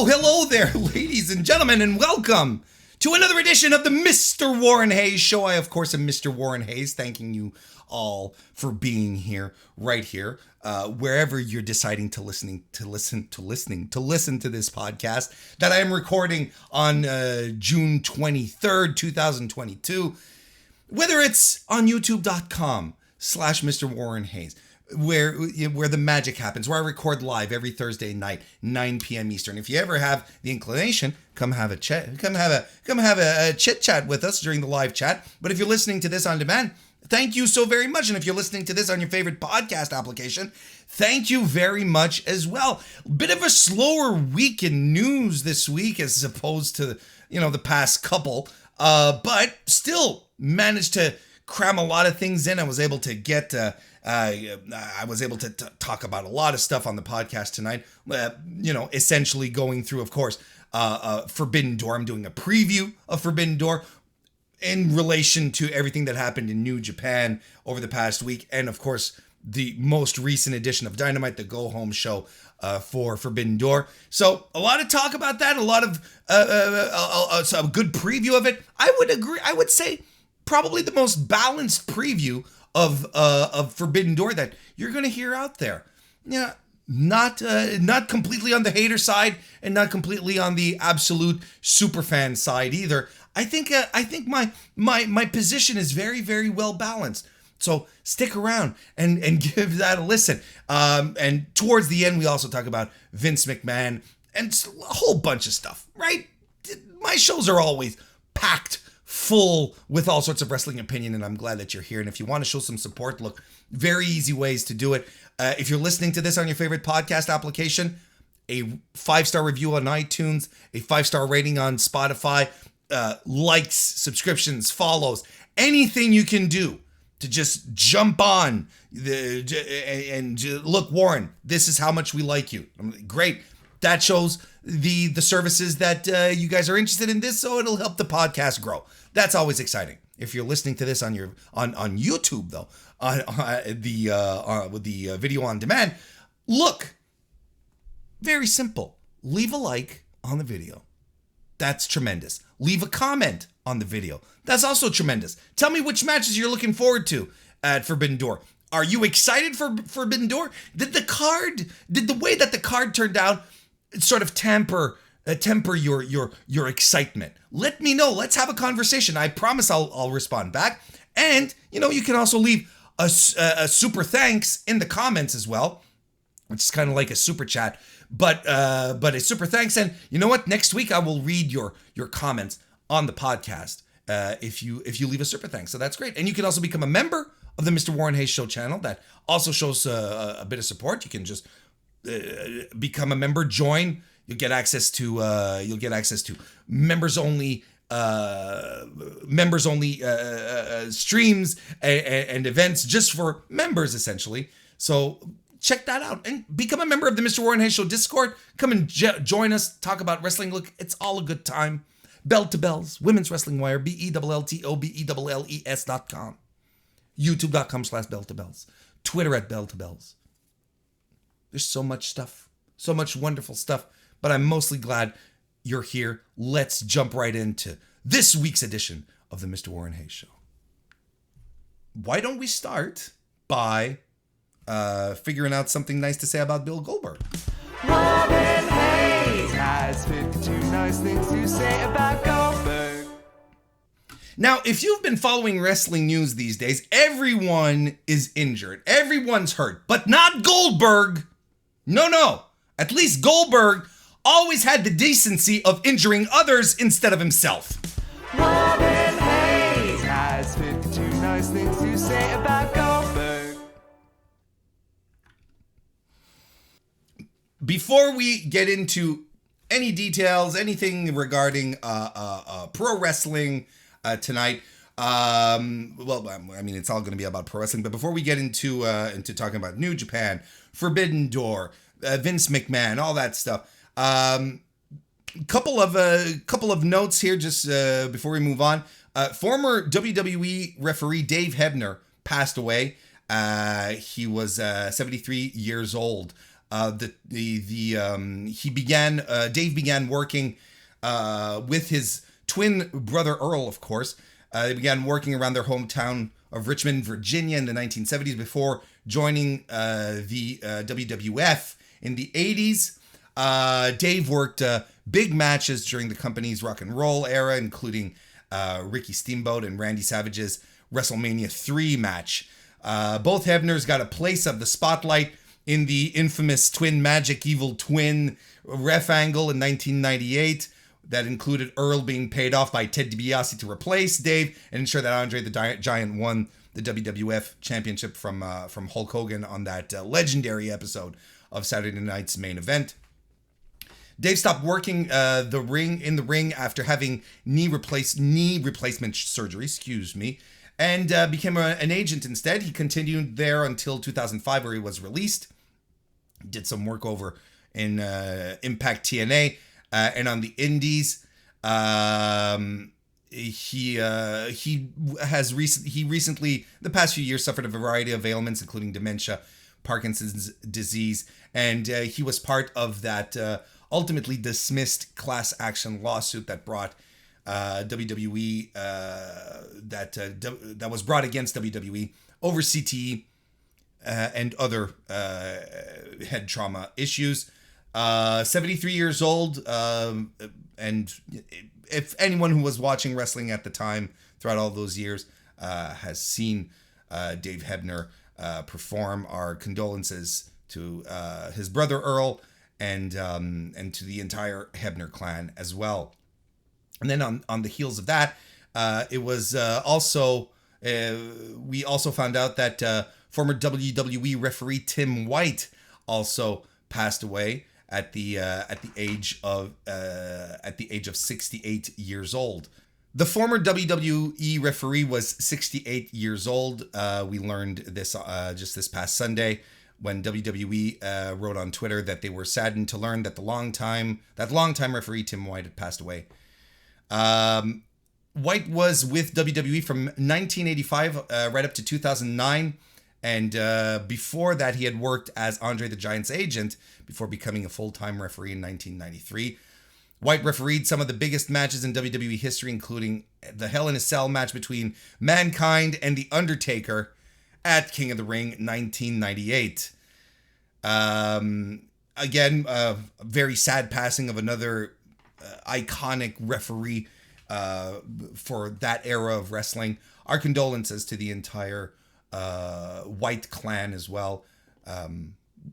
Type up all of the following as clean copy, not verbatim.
Hello there, ladies and gentlemen, and welcome to another edition of the Mr. Warren Hayes Show. I, of course, am Mr. Warren Hayes, thanking you all for being here, right here, wherever you're deciding to listen to this podcast that I am recording on June 23rd, 2022. Whether it's on youtube.com/Mr. Warren Hayes, where the magic happens, where I record live every Thursday night, 9 p.m. Eastern. If you ever have the inclination, come have a chat, come have a chit chat with us during the live chat. But if you're listening to this on demand, thank you so very much. And if you're listening to this on your favorite podcast application, thank you very much as well. Bit of a slower week in news this week as opposed to, the past couple, but still managed to cram a lot of things in. I was able to get, talk about a lot of stuff on the podcast tonight, essentially going through, of course, Forbidden Door. I'm doing a preview of Forbidden Door in relation to everything that happened in New Japan over the past week. And of course, the most recent edition of Dynamite, the Go Home show for Forbidden Door. So a lot of talk about that, a lot of a good preview of it. I would agree. I would say probably the most balanced preview of Forbidden Door that you're going to hear out there. Yeah, not completely on the hater side and not completely on the absolute superfan side either. I think my position is very, very well balanced. So stick around and give that a listen. And towards the end, we also talk about Viince McMahon and a whole bunch of stuff, right? My shows are always packed full with all sorts of wrestling opinion, and I'm glad that you're here. And if you want to show some support, look, very easy ways to do it. If you're listening to this on your favorite podcast application, a 5-star review on iTunes, a 5-star rating on Spotify, likes, subscriptions, follows, anything you can do to just jump on and look, Warren, this is how much we like you. Great. That shows the services that you guys are interested in this, so it'll help the podcast grow. That's always exciting. If you're listening to this on YouTube though, with the video on demand, look, very simple. Leave a like on the video. That's tremendous. Leave a comment on the video. That's also tremendous. Tell me which matches you're looking forward to at Forbidden Door. Are you excited for Forbidden Door? Did the way that the card turned out sort of temper your excitement? Let me know. Let's have a conversation. I promise I'll respond back. And you can also leave a super thanks in the comments as well, which is kind of like a super chat, but a super thanks. And you know what? Next week I will read your comments on the podcast if you leave a super thanks. So that's great. And you can also become a member of the Mr. Warren Hayes Show channel. That also shows a bit of support. You can just become a member, join. You'll get access to members only streams and events just for members, essentially. So check that out and become a member of the Mr. Warren Hayes Show Discord. Come and join us, talk about wrestling. Look, it's all a good time. Bell to Bells, Women's Wrestling Wire, BELLTOBELLES.com, YouTube.com/Bell to Bells, Twitter @Bell to Bells. There's so much stuff, so much wonderful stuff, but I'm mostly glad you're here. Let's jump right into this week's edition of the Mr. Warren Hayes Show. Why don't we start by figuring out something nice to say about Bill Goldberg? Warren Hayes has 52 nice things to say about Goldberg. Now, if you've been following wrestling news these days, everyone is injured. Everyone's hurt, but not Goldberg. No. At least Goldberg always had the decency of injuring others instead of himself. Warren Hayes has 52 nice things to say about Goldberg. Before we get into any details, anything regarding pro wrestling tonight, it's all going to be about pro wrestling. But before we get into talking about New Japan, Forbidden Door, Viince McMahon, all that stuff, couple of notes here just before we move on. Former WWE referee Dave Hebner passed away. He was 73 years old. Dave began working with his twin brother Earl, of course. They began working around their hometown of Richmond, Virginia in the 1970s before joining the WWF in the 80s. Dave worked big matches during the company's rock and roll era, including Ricky Steamboat and Randy Savage's WrestleMania 3 match. Both Hebners got a place of the spotlight in the infamous Twin Magic Evil Twin ref angle in 1998 that included Earl being paid off by Ted DiBiase to replace Dave and ensure that Andre the Giant won the WWF Championship from Hulk Hogan on that legendary episode of Saturday Night's Main Event. Dave stopped working in the ring after having knee replacement surgery, and became an agent instead. He continued there until 2005, where he was released. Did some work over in Impact TNA and on the Indies. He recently, the past few years, suffered a variety of ailments, including dementia, Parkinson's disease, and he was part of that ultimately dismissed class action lawsuit that brought WWE that was brought against WWE over CTE and other head trauma issues. 73 years old, and if anyone who was watching wrestling at the time throughout all those years has seen Dave Hebner perform, our condolences to his brother Earl and to the entire Hebner clan as well. And then on the heels of that, it was we also found out that former WWE referee Tim White also passed away at the age of 68 years old. The former WWE referee was 68 years old. We learned this just this past Sunday when WWE wrote on Twitter that they were saddened to learn that the longtime referee Tim White had passed away. White was with WWE from 1985 right up to 2009. And before that, he had worked as Andre the Giant's agent before becoming a full-time referee in 1993. White refereed some of the biggest matches in WWE history, including the Hell in a Cell match between Mankind and The Undertaker at King of the Ring 1998. Again, a very sad passing of another iconic referee for that era of wrestling. Our condolences to the entire White clan as well.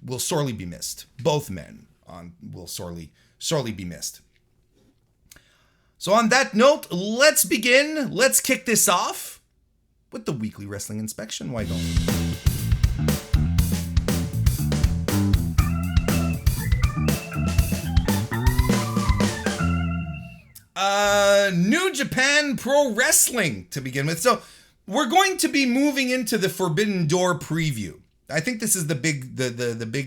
Will sorely be missed. Both men will sorely be missed. So on that note, let's begin. Let's kick this off with the weekly wrestling inspection. Why don't we? New Japan Pro Wrestling to begin with. So we're going to be moving into the Forbidden Door preview. I think this is the big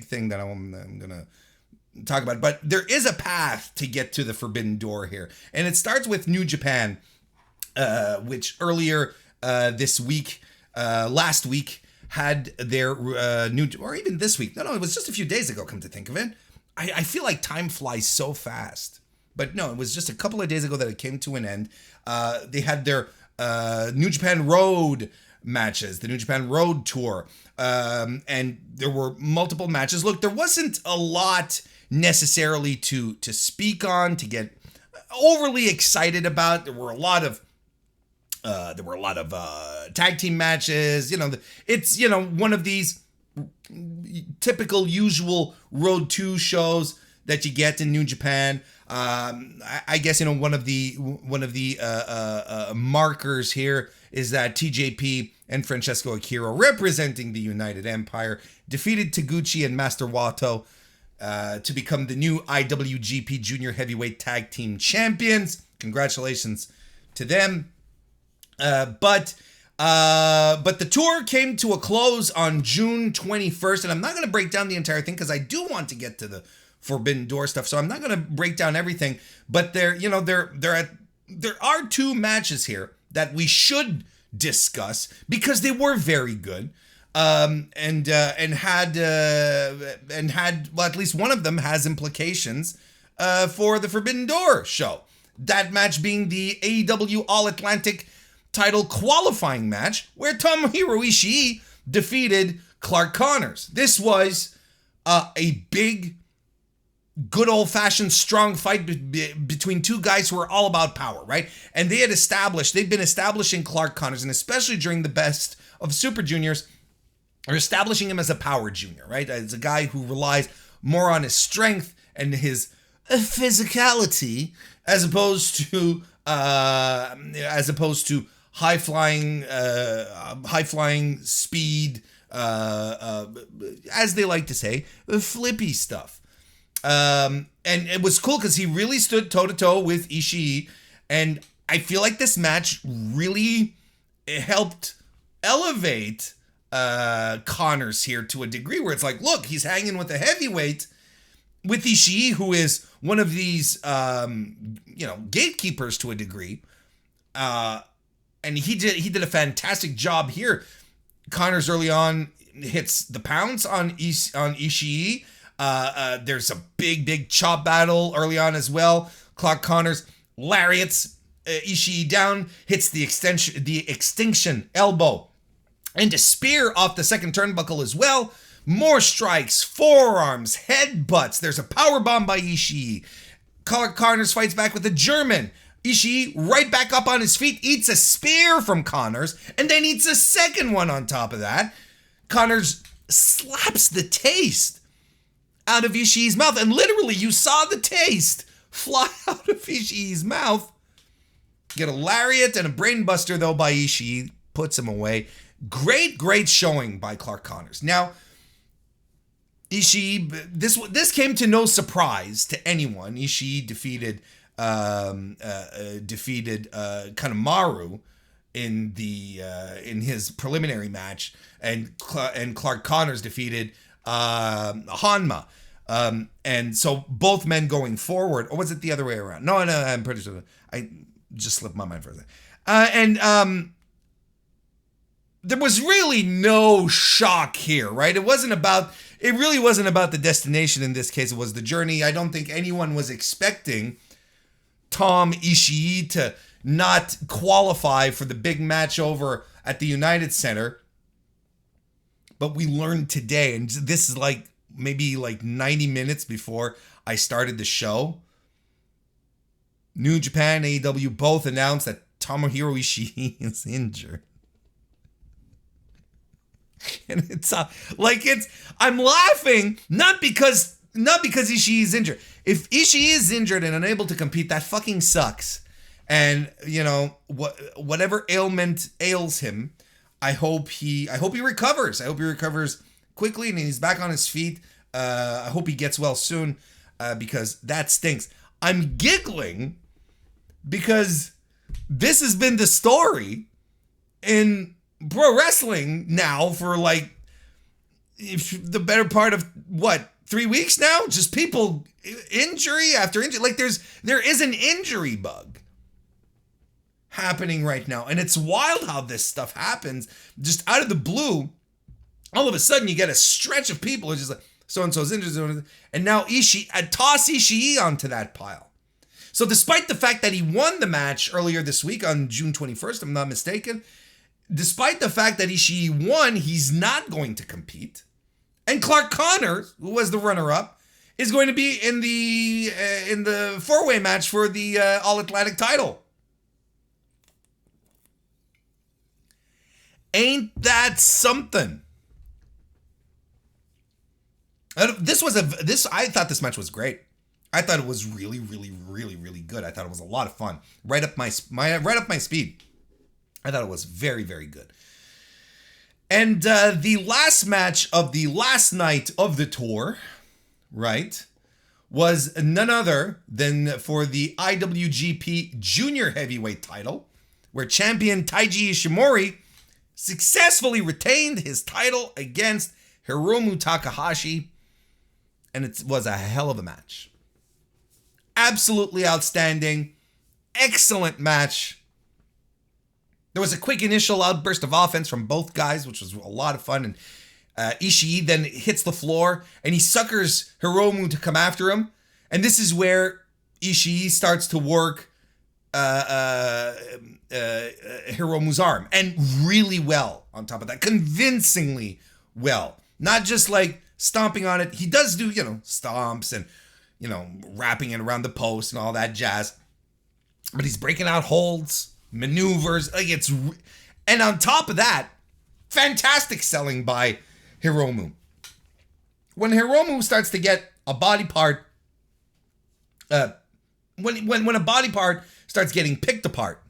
thing that I'm going to talk about. But there is a path to get to the Forbidden Door here. And it starts with New Japan, which earlier last week, had their or even this week. No, it was just a few days ago, come to think of it. I feel like time flies so fast. But no, it was just a couple of days ago that it came to an end. They had their New Japan Road matches, the New Japan Road Tour. And there were multiple matches. Look, there wasn't a lot necessarily to speak on, to get overly excited about. There were a lot of tag team matches. It's one of these typical usual Road 2 shows that you get in New Japan. I guess one of the markers here is that TJP and Francesco Akira, representing the United Empire, defeated Taguchi and Master Wato to become the new IWGP Junior Heavyweight Tag Team Champions. Congratulations to them. But the tour came to a close on June 21st, and I'm not going to break down the entire thing because I do want to get to the Forbidden Door stuff, so I'm not going to break down everything. But there are two matches here that we should discuss because they were very good. and had well, at least one of them has implications for the Forbidden Door show. That match being the AEW All Atlantic title qualifying match, where Tomohiro Ishii defeated Clark Connors. This was a big, good old-fashioned strong fight between two guys who are all about power, right? And they've been establishing Clark Connors, and especially during the Best of Super Juniors, are establishing him as a power junior, right? As a guy who relies more on his strength and his physicality as opposed to high flying speed, as they like to say, flippy stuff. And it was cool because he really stood toe to toe with Ishii, and I feel like this match really helped elevate Connors here to a degree where it's like, look, he's hanging with a heavyweight, with Ishii, who is one of these gatekeepers to a degree, and he did a fantastic job here. Connors early on hits the pounce on Ishii. There's a big chop battle early on as well. Clark Connors lariats Ishii down, hits the extinction elbow, and a spear off the second turnbuckle as well. More strikes, forearms, headbutts. There's a powerbomb by Ishii. Clark Connors fights back with a German. Ishii right back up on his feet, eats a spear from Connors, and then eats a second one on top of that. Connors slaps the taste out of Ishii's mouth, and literally you saw the taste fly out of Ishii's mouth. Get a lariat and a brainbuster though by Ishii, puts him away. Great showing by Clark Connors. Now, Ishii, this came to no surprise to anyone. Ishii defeated Kanemaru in his preliminary match, and Clark Connors defeated Hanma. And so both men going forward, or was it the other way around? No, I'm pretty sure. I just slipped my mind for a second. There was really no shock here, right? It really wasn't about the destination in this case. It was the journey. I don't think anyone was expecting Tom Ishii to not qualify for the big match over at the United Center. But we learned today, and this is maybe 90 minutes before I started the show, New Japan, AEW both announced that Tomohiro Ishii is injured. And I'm laughing not because Ishii is injured. If Ishii is injured and unable to compete, that fucking sucks. And whatever ailment ails him, I hope he recovers. I hope he recovers quickly and he's back on his feet. I hope he gets well soon, because that stinks. I'm giggling because this has been the story in pro wrestling now for the better part of 3 weeks now. Just people, injury after injury. There is an injury bug happening right now, and it's wild how this stuff happens just out of the blue. All of a sudden you get a stretch of people who are just like, so-and-so's injured, and now toss Ishii onto that pile. So despite the fact that he won the match earlier this week on June 21st, if I'm not mistaken, despite the fact that Ishii won, he's not going to compete. And Clark Connors, who was the runner-up, is going to be in the four-way match for the All-Atlantic title. Ain't that something? I thought this match was great. I thought it was really, really, really, really good. I thought it was a lot of fun. Right up my speed. I thought it was very, very good. And the last match of the last night of the tour, right, was none other than for the IWGP Junior Heavyweight title, where champion Taiji Ishimori successfully retained his title against Hiromu Takahashi, and it was a hell of a match. Absolutely outstanding. Excellent match. There was a quick initial outburst of offense from both guys, which was a lot of fun. And Ishii then hits the floor and he suckers Hiromu to come after him. And this is where Ishii starts to work Hiromu's arm, and really well on top of that, convincingly well. Not just like stomping on it. He does do, stomps and, wrapping it around the post and all that jazz. But he's breaking out holds, maneuvers, and on top of that, fantastic selling by Hiromu. When Hiromu starts to get a body part, when a body part starts getting picked apart,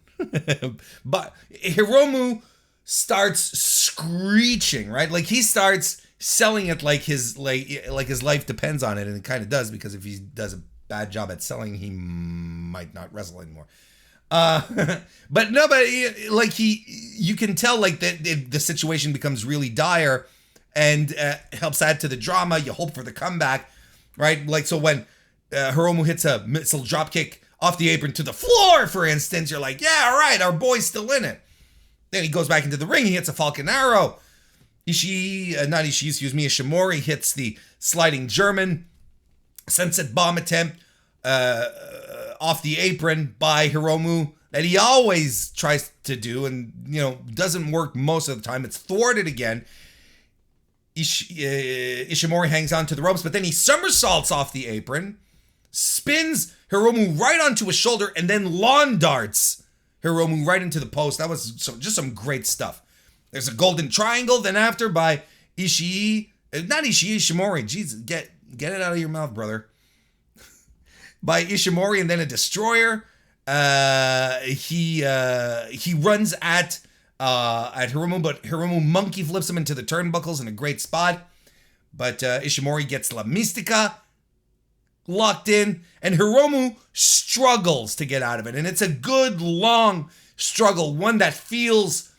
but Hiromu starts screeching, right? Like he starts selling it like his life depends on it, and it kind of does, because if he does a bad job at selling, he might not wrestle anymore. But you can tell like the situation becomes really dire, and helps add to the drama. You hope for the comeback, right? Like, so when Hiromu hits a missile dropkick off the apron to the floor, for instance, you're like, yeah, all right, our boy's still in it. Then he goes back into the ring, he hits a Falcon Arrow. Ishimori hits the sliding German sunset bomb attempt off the apron by Hiromu that he always tries to do and, doesn't work most of the time. It's thwarted again. Ishimori hangs on to the ropes, but then he somersaults off the apron, spins Hiromu right onto his shoulder, and then lawn darts Hiromu right into the post. That was just some great stuff. There's a golden triangle then after by Ishimori. Jesus, get it out of your mouth, brother. By Ishimori, and then a destroyer. He runs at Hiromu, but Hiromu monkey flips him into the turnbuckles in a great spot. But Ishimori gets La Mystica locked in, and Hiromu struggles to get out of it. And it's a good, long struggle, one that feels...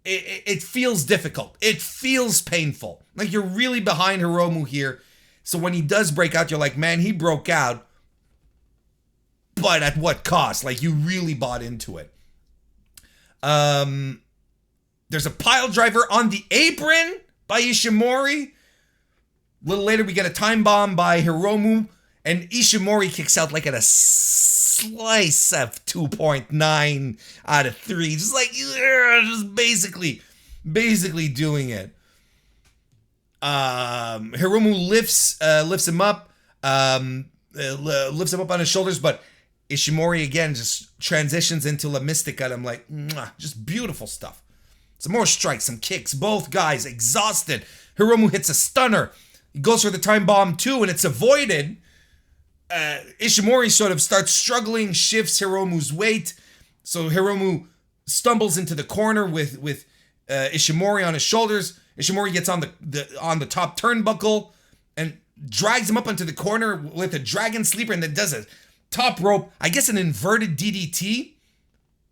It feels difficult. It feels painful. Like you're really behind Hiromu here. So when he does break out, you're like, man, he broke out. But at what cost? Like you really bought into it. There's a pile driver on the apron by Ishimori. A little later, we get a time bomb by Hiromu. And Ishimori kicks out like at a slice of 2.9 out of 3. Just like, just basically doing it. Hiromu lifts him up. Lifts him up on his shoulders, but Ishimori again just transitions into La Mystica, and I'm like, just beautiful stuff. Some more strikes, some kicks, both guys exhausted. Hiromu hits a stunner. He goes for the time bomb too, and it's avoided. Ishimori sort of starts struggling, shifts Hiromu's weight. So Hiromu stumbles into the corner with Ishimori on his shoulders. Ishimori gets on the top turnbuckle and drags him up onto the corner with a dragon sleeper, and then does a top rope, I guess an inverted DDT,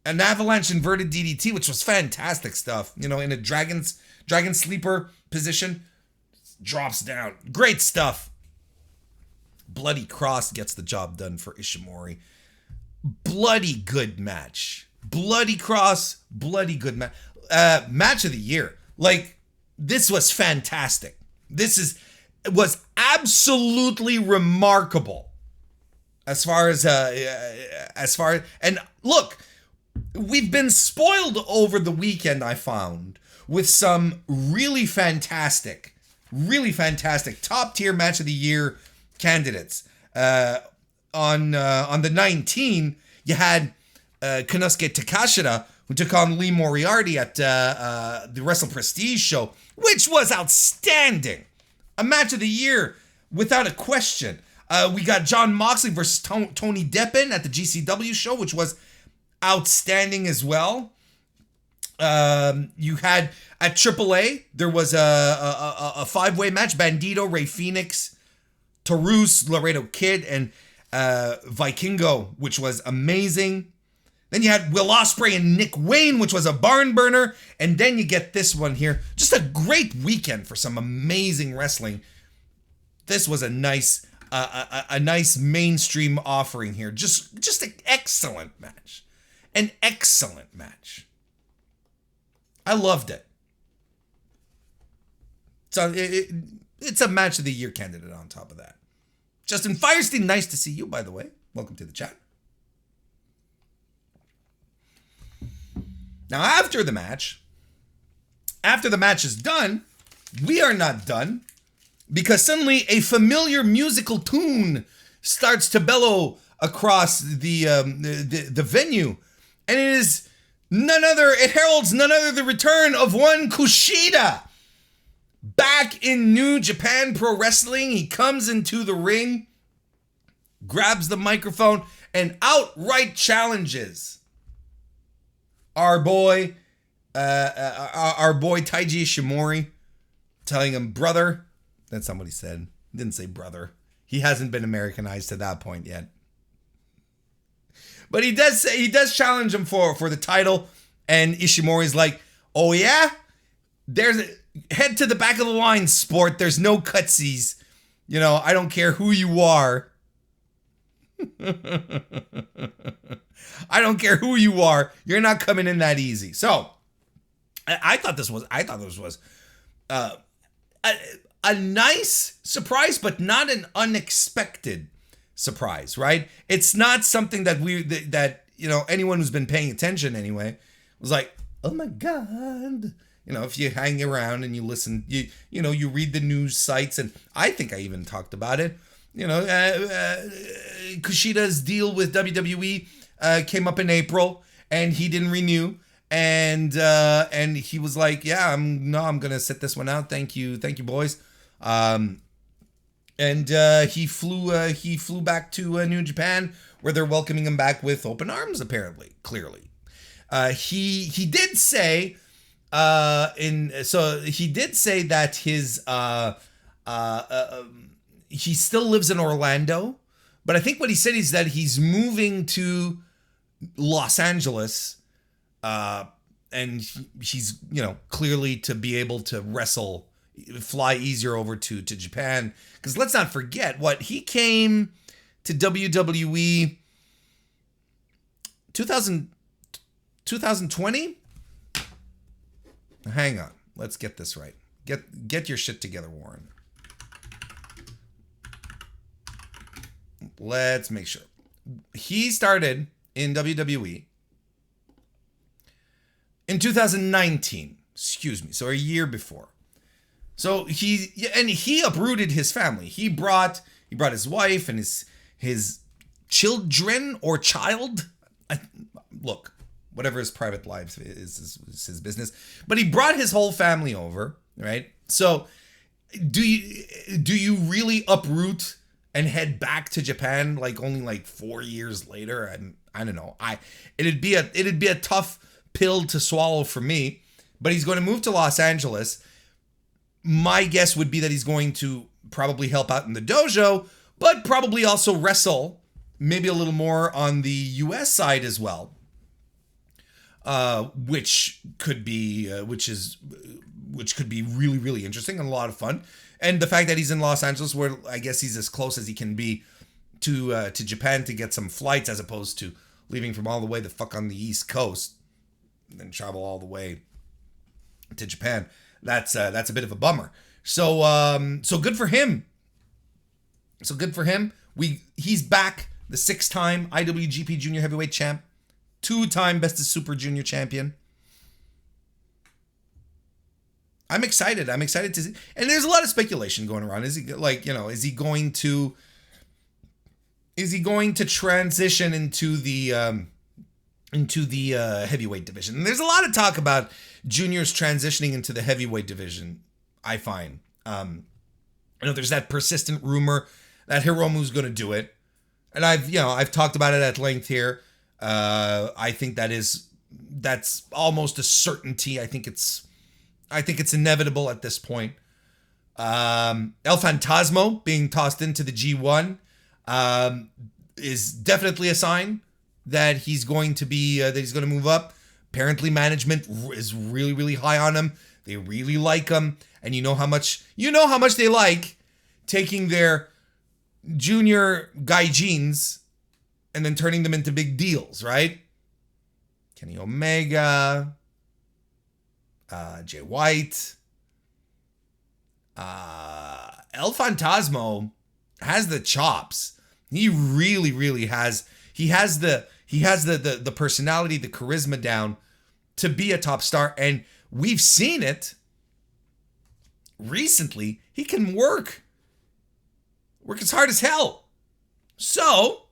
an avalanche inverted DDT, which was fantastic stuff. In a dragon sleeper position, drops down. Great stuff. Bloody Cross gets the job done for Ishimori. Bloody good match. Bloody Cross, bloody good match. Match of the year. Like, this was fantastic. Was absolutely remarkable as far as and look, we've been spoiled over the weekend, I found, with some really fantastic top tier match of the year candidates. On the 19, you had Konosuke Takashita, who took on Lee Moriarty at the Wrestle Prestige show, which was outstanding. A match of the year, without a question. We got Jon Moxley versus Tony Deppen at the GCW show, which was outstanding as well. You had at AAA, there was a five-way match: Bandito, Rey Fenix, Taurus, Laredo Kid, and Vikingo, which was amazing. Then you had Will Ospreay and Nick Wayne, which was a barn burner. And then you get this one here. Just a great weekend for some amazing wrestling. This was a nice mainstream offering here. Just an excellent match. An excellent match. I loved it. So it's a match of the year candidate on top of that. Justin Firestein, nice to see you, by the way. Welcome to the chat. Now, after the match is done, we are not done, because suddenly a familiar musical tune starts to bellow across the venue, and it heralds none other the return of one Kushida. Back in New Japan Pro Wrestling, he comes into the ring, grabs the microphone, and outright challenges our boy Taiji Ishimori, telling him, brother. That's not what he said. He didn't say brother. He hasn't been Americanized to that point yet. But he does challenge him for the title, and Ishimori's like, oh yeah? Head to the back of the line, sport. There's no cutsies. I don't care who you are. I don't care who you are. You're not coming in that easy. So, I thought this was a nice surprise, but not an unexpected surprise, right? It's not something that anyone who's been paying attention anyway was like, oh my God. If you hang around and you listen, you read the news sites, and I think I even talked about it. Kushida's deal with WWE came up in April, and he didn't renew, and he was like, yeah, I'm gonna sit this one out. Thank you, boys. And he flew back to New Japan, where they're welcoming him back with open arms. Apparently, clearly, he did say. He did say that he still lives in Orlando, but I think what he said is that he's moving to Los Angeles, and he's clearly to be able to fly easier over to Japan, because let's not forget he came to WWE 2020. Hang on. Let's get this right. Get your shit together, Warren. Let's make sure. He started in WWE in 2019. Excuse me. So a year before. So he uprooted his family. He brought his wife and his children or child. Look. Whatever his private life is his business. But he brought his whole family over, right? So do you really uproot and head back to Japan only 4 years later? I don't know. It'd be a tough pill to swallow for me. But he's going to move to Los Angeles. My guess would be that he's going to probably help out in the dojo, but probably also wrestle, maybe a little more on the US side as well. Which could be really, really interesting and a lot of fun. And the fact that he's in Los Angeles, where I guess he's as close as he can be to Japan to get some flights, as opposed to leaving from all the way the fuck on the East Coast and then travel all the way to Japan. That's a bit of a bummer. So good for him. He's back, the 6-time IWGP Junior Heavyweight Champ. 2-time Best of Super Junior champion. I'm excited to see. And there's a lot of speculation going around. Is he going to transition into the heavyweight division? And there's a lot of talk about juniors transitioning into the heavyweight division, I find. There's that persistent rumor that Hiromu's going to do it. And I've talked about it at length here. I think that's almost a certainty. I think it's inevitable at this point. El Fantasmo being tossed into the G1 is definitely a sign that he's going to move up. Apparently, management is really, really high on him. They really like him, and you know how much they like taking their junior gaijins and then turning them into big deals, right? Kenny Omega, Jay White. El Fantasmo has the chops. He really, really has. He has the personality, the charisma down to be a top star, and we've seen it recently. He can work as hard as hell. So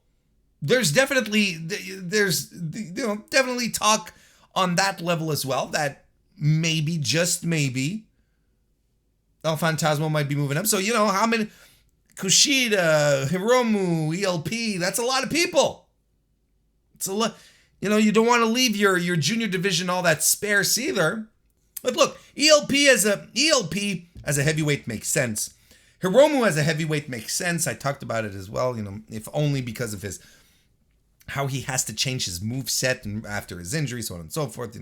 there's definitely definitely talk on that level as well, that maybe, just maybe, El Fantasmo might be moving up. So, how many? Kushida, Hiromu, ELP, that's a lot of people. It's a lot. You don't want to leave your junior division all that sparse either. But look, ELP as a heavyweight makes sense. Hiromu as a heavyweight makes sense. I talked about it as well, if only because of how he has to change his move set and after his injury, so on and so forth.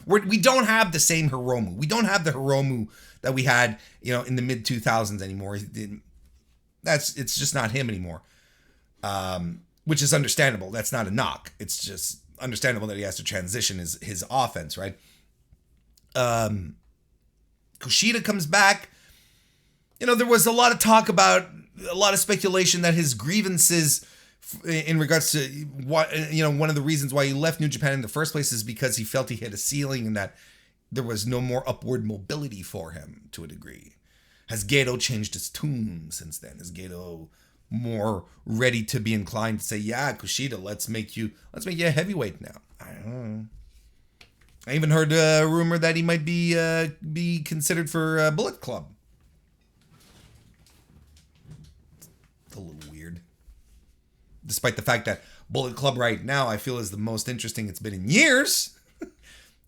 We don't have the same Hiromu. We don't have the Hiromu that we had, in the mid 2000s anymore. It's just not him anymore. Which is understandable. That's not a knock. It's just understandable that he has to transition his offense, right? Kushida comes back. There was a lot of talk about, a lot of speculation that his grievances in regards to what, one of the reasons why he left New Japan in the first place is because he felt he hit a ceiling and that there was no more upward mobility for him to a degree. Has Gedo changed his tune since then? Is Gedo more ready to be inclined to say, yeah, Kushida, let's make you a heavyweight now? I don't know. I even heard a rumor that he might be considered for Bullet Club. It's a little weird. Despite the fact that Bullet Club right now I feel is the most interesting it's been in years,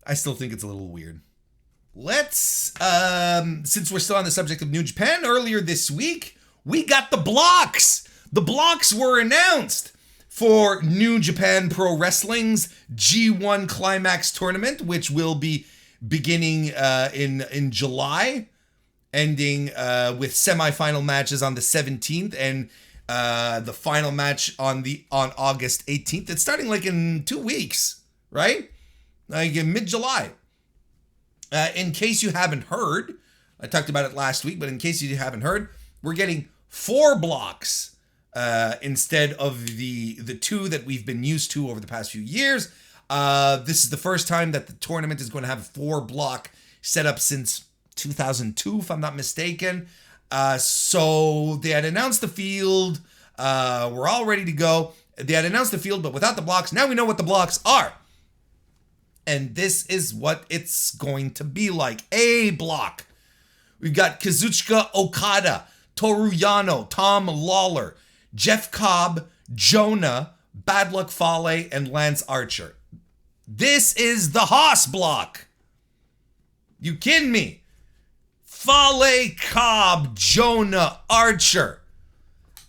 I still think it's a little weird. Let's, since we're still on the subject of New Japan, earlier this week, we got the blocks. The blocks were announced for New Japan Pro Wrestling's G1 Climax tournament, which will be beginning in July, ending with semifinal matches on the 17th and the final match on August 18th. It's starting like in 2 weeks, right? Like in mid-July. In case you haven't heard, I talked about it last week, but in case you haven't heard, we're getting 4 blocks instead of the 2 that we've been used to over the past few years. This is the first time that the tournament is going to have a 4-block setup since 2002, if I'm not mistaken. So they had announced the field. We're all ready to go. They had announced the field, but without the blocks. Now we know what the blocks are. And this is what it's going to be like. A block. We've got Kazuchika Okada, Toru Yano, Tom Lawler, Jeff Cobb, Jonah, Bad Luck Fale, and Lance Archer. This is the Haas block. You kidding me? Fale, Cobb, Jonah, Archer.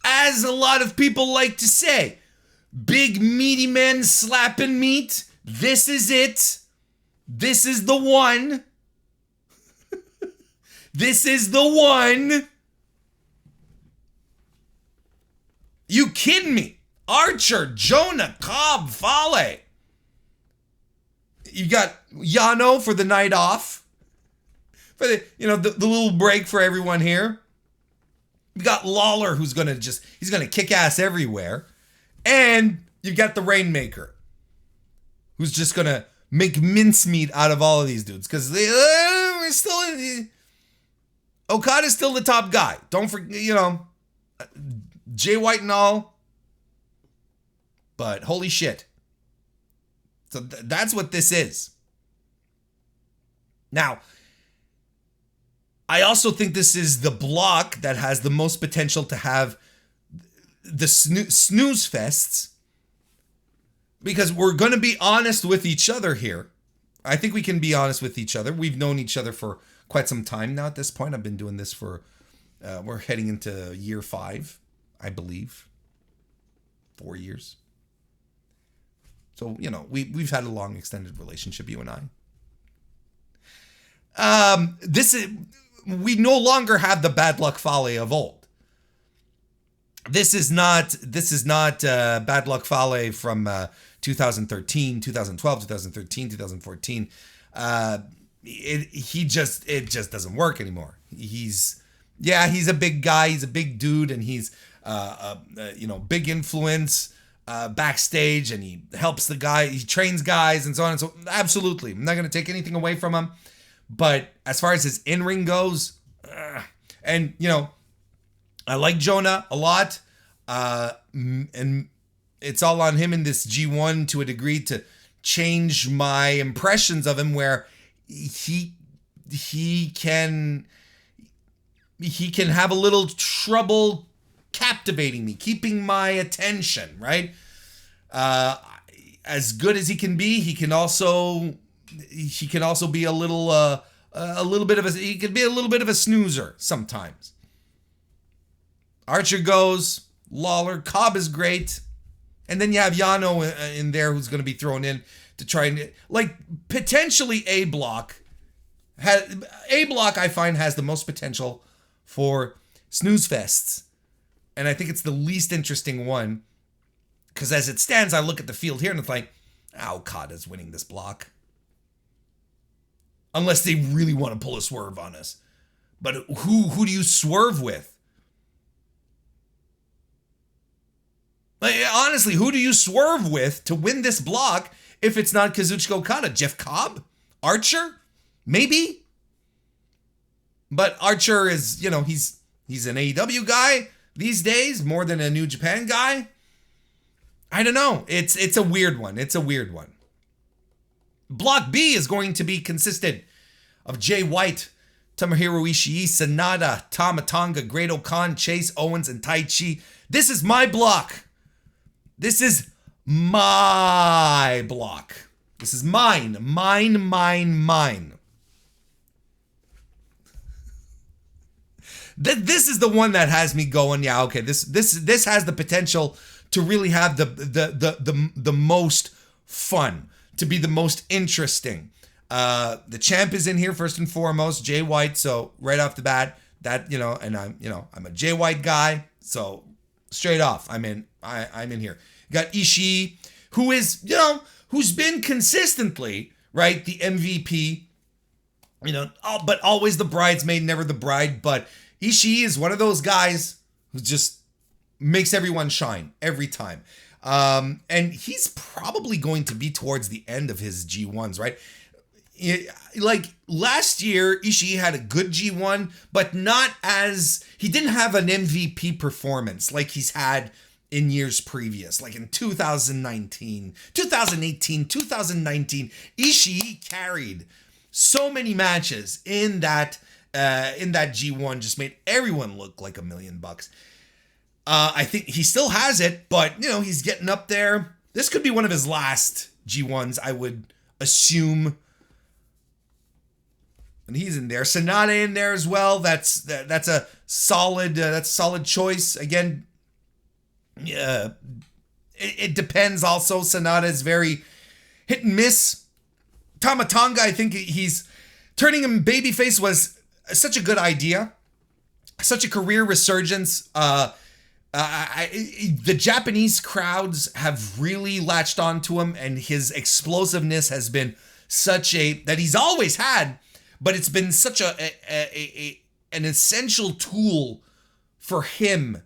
As a lot of people like to say, big meaty men slapping meat. This is it. This is the one. This is the one. You kidding me? Archer, Jonah, Cobb, Fale. You got Yano for the night off. For the little break for everyone here. You got Lawler who's he's gonna kick ass everywhere. And you got the Rainmaker, who's just gonna make mincemeat out of all of these dudes. Because we're still Okada's still the top guy. Don't forget, Jay White and all. But holy shit. So that's what this is. Now, I also think this is the block that has the most potential to have the snooze fests. Because we're going to be honest with each other here. I think we can be honest with each other. We've known each other for quite some time now at this point. I've been doing this for, we're heading into year 5, I believe. 4 years. So, we've had a long extended relationship, you and I. We no longer have the Bad Luck Fale of old. This is not Bad Luck Fale from 2013, 2012, 2013, 2014. it just doesn't work anymore. He's a big guy, he's a big dude, and he's big influence backstage, and he helps the guy, he trains guys and so on and so. Absolutely, I'm not going to take anything away from him, but as far as his in-ring goes, and I like Jonah a lot, and it's all on him in this G1 to a degree to change my impressions of him, where he can have a little trouble captivating me, keeping my attention, right? As good as he can be, he can also be a little bit of a snoozer sometimes. Archer goes, Lawler, Cobb is great. And then you have Yano in there who's going to be thrown in to try and, potentially A Block. I find has the most potential for snooze fests. And I think it's the least interesting one. Because as it stands, I look at the field here and it's like, Okada's winning this block. Unless they really want to pull a swerve on us. But who do you swerve with? Honestly, who do you swerve with to win this block if it's not Kazuchika Okada? Jeff Cobb? Archer? Maybe? But Archer is, he's an AEW guy these days more than a New Japan guy. I don't know. It's a weird one. Block B is going to be consistent of Jay White, Tomohiro Ishii, Sanada, Tama Tonga, Great-O-Khan, Chase Owens, and Taichi. This is my block. This is my block. This is mine. Mine. This is the one that has me going, yeah, okay, this has the potential to really have the most fun, to be the most interesting. The champ is in here first and foremost, Jay White, so right off the bat, that, and I'm a Jay White guy, so straight off, I'm in here. You got Ishii, who is, who's been consistently, right, the MVP, but always the bridesmaid, never the bride. But Ishii is one of those guys who just makes everyone shine every time. And he's probably going to be towards the end of his G1s, right? Last year, Ishii had a good G1, but he didn't have an MVP performance like he's had in years previous, like in 2019, 2018, 2019. Ishii carried so many matches in that G1, just made everyone look like $1 million. I think he still has it, but he's getting up there. This could be one of his last G1s, I would assume. And he's in there. Sanada in there as well. That's a solid choice. Again, it depends. Also, Sanada is very hit and miss. Tama Tonga, I think he's turning him babyface was such a good idea. Such a career resurgence. The Japanese crowds have really latched onto him, and his explosiveness has been that he's always had, but it's been such an essential tool for him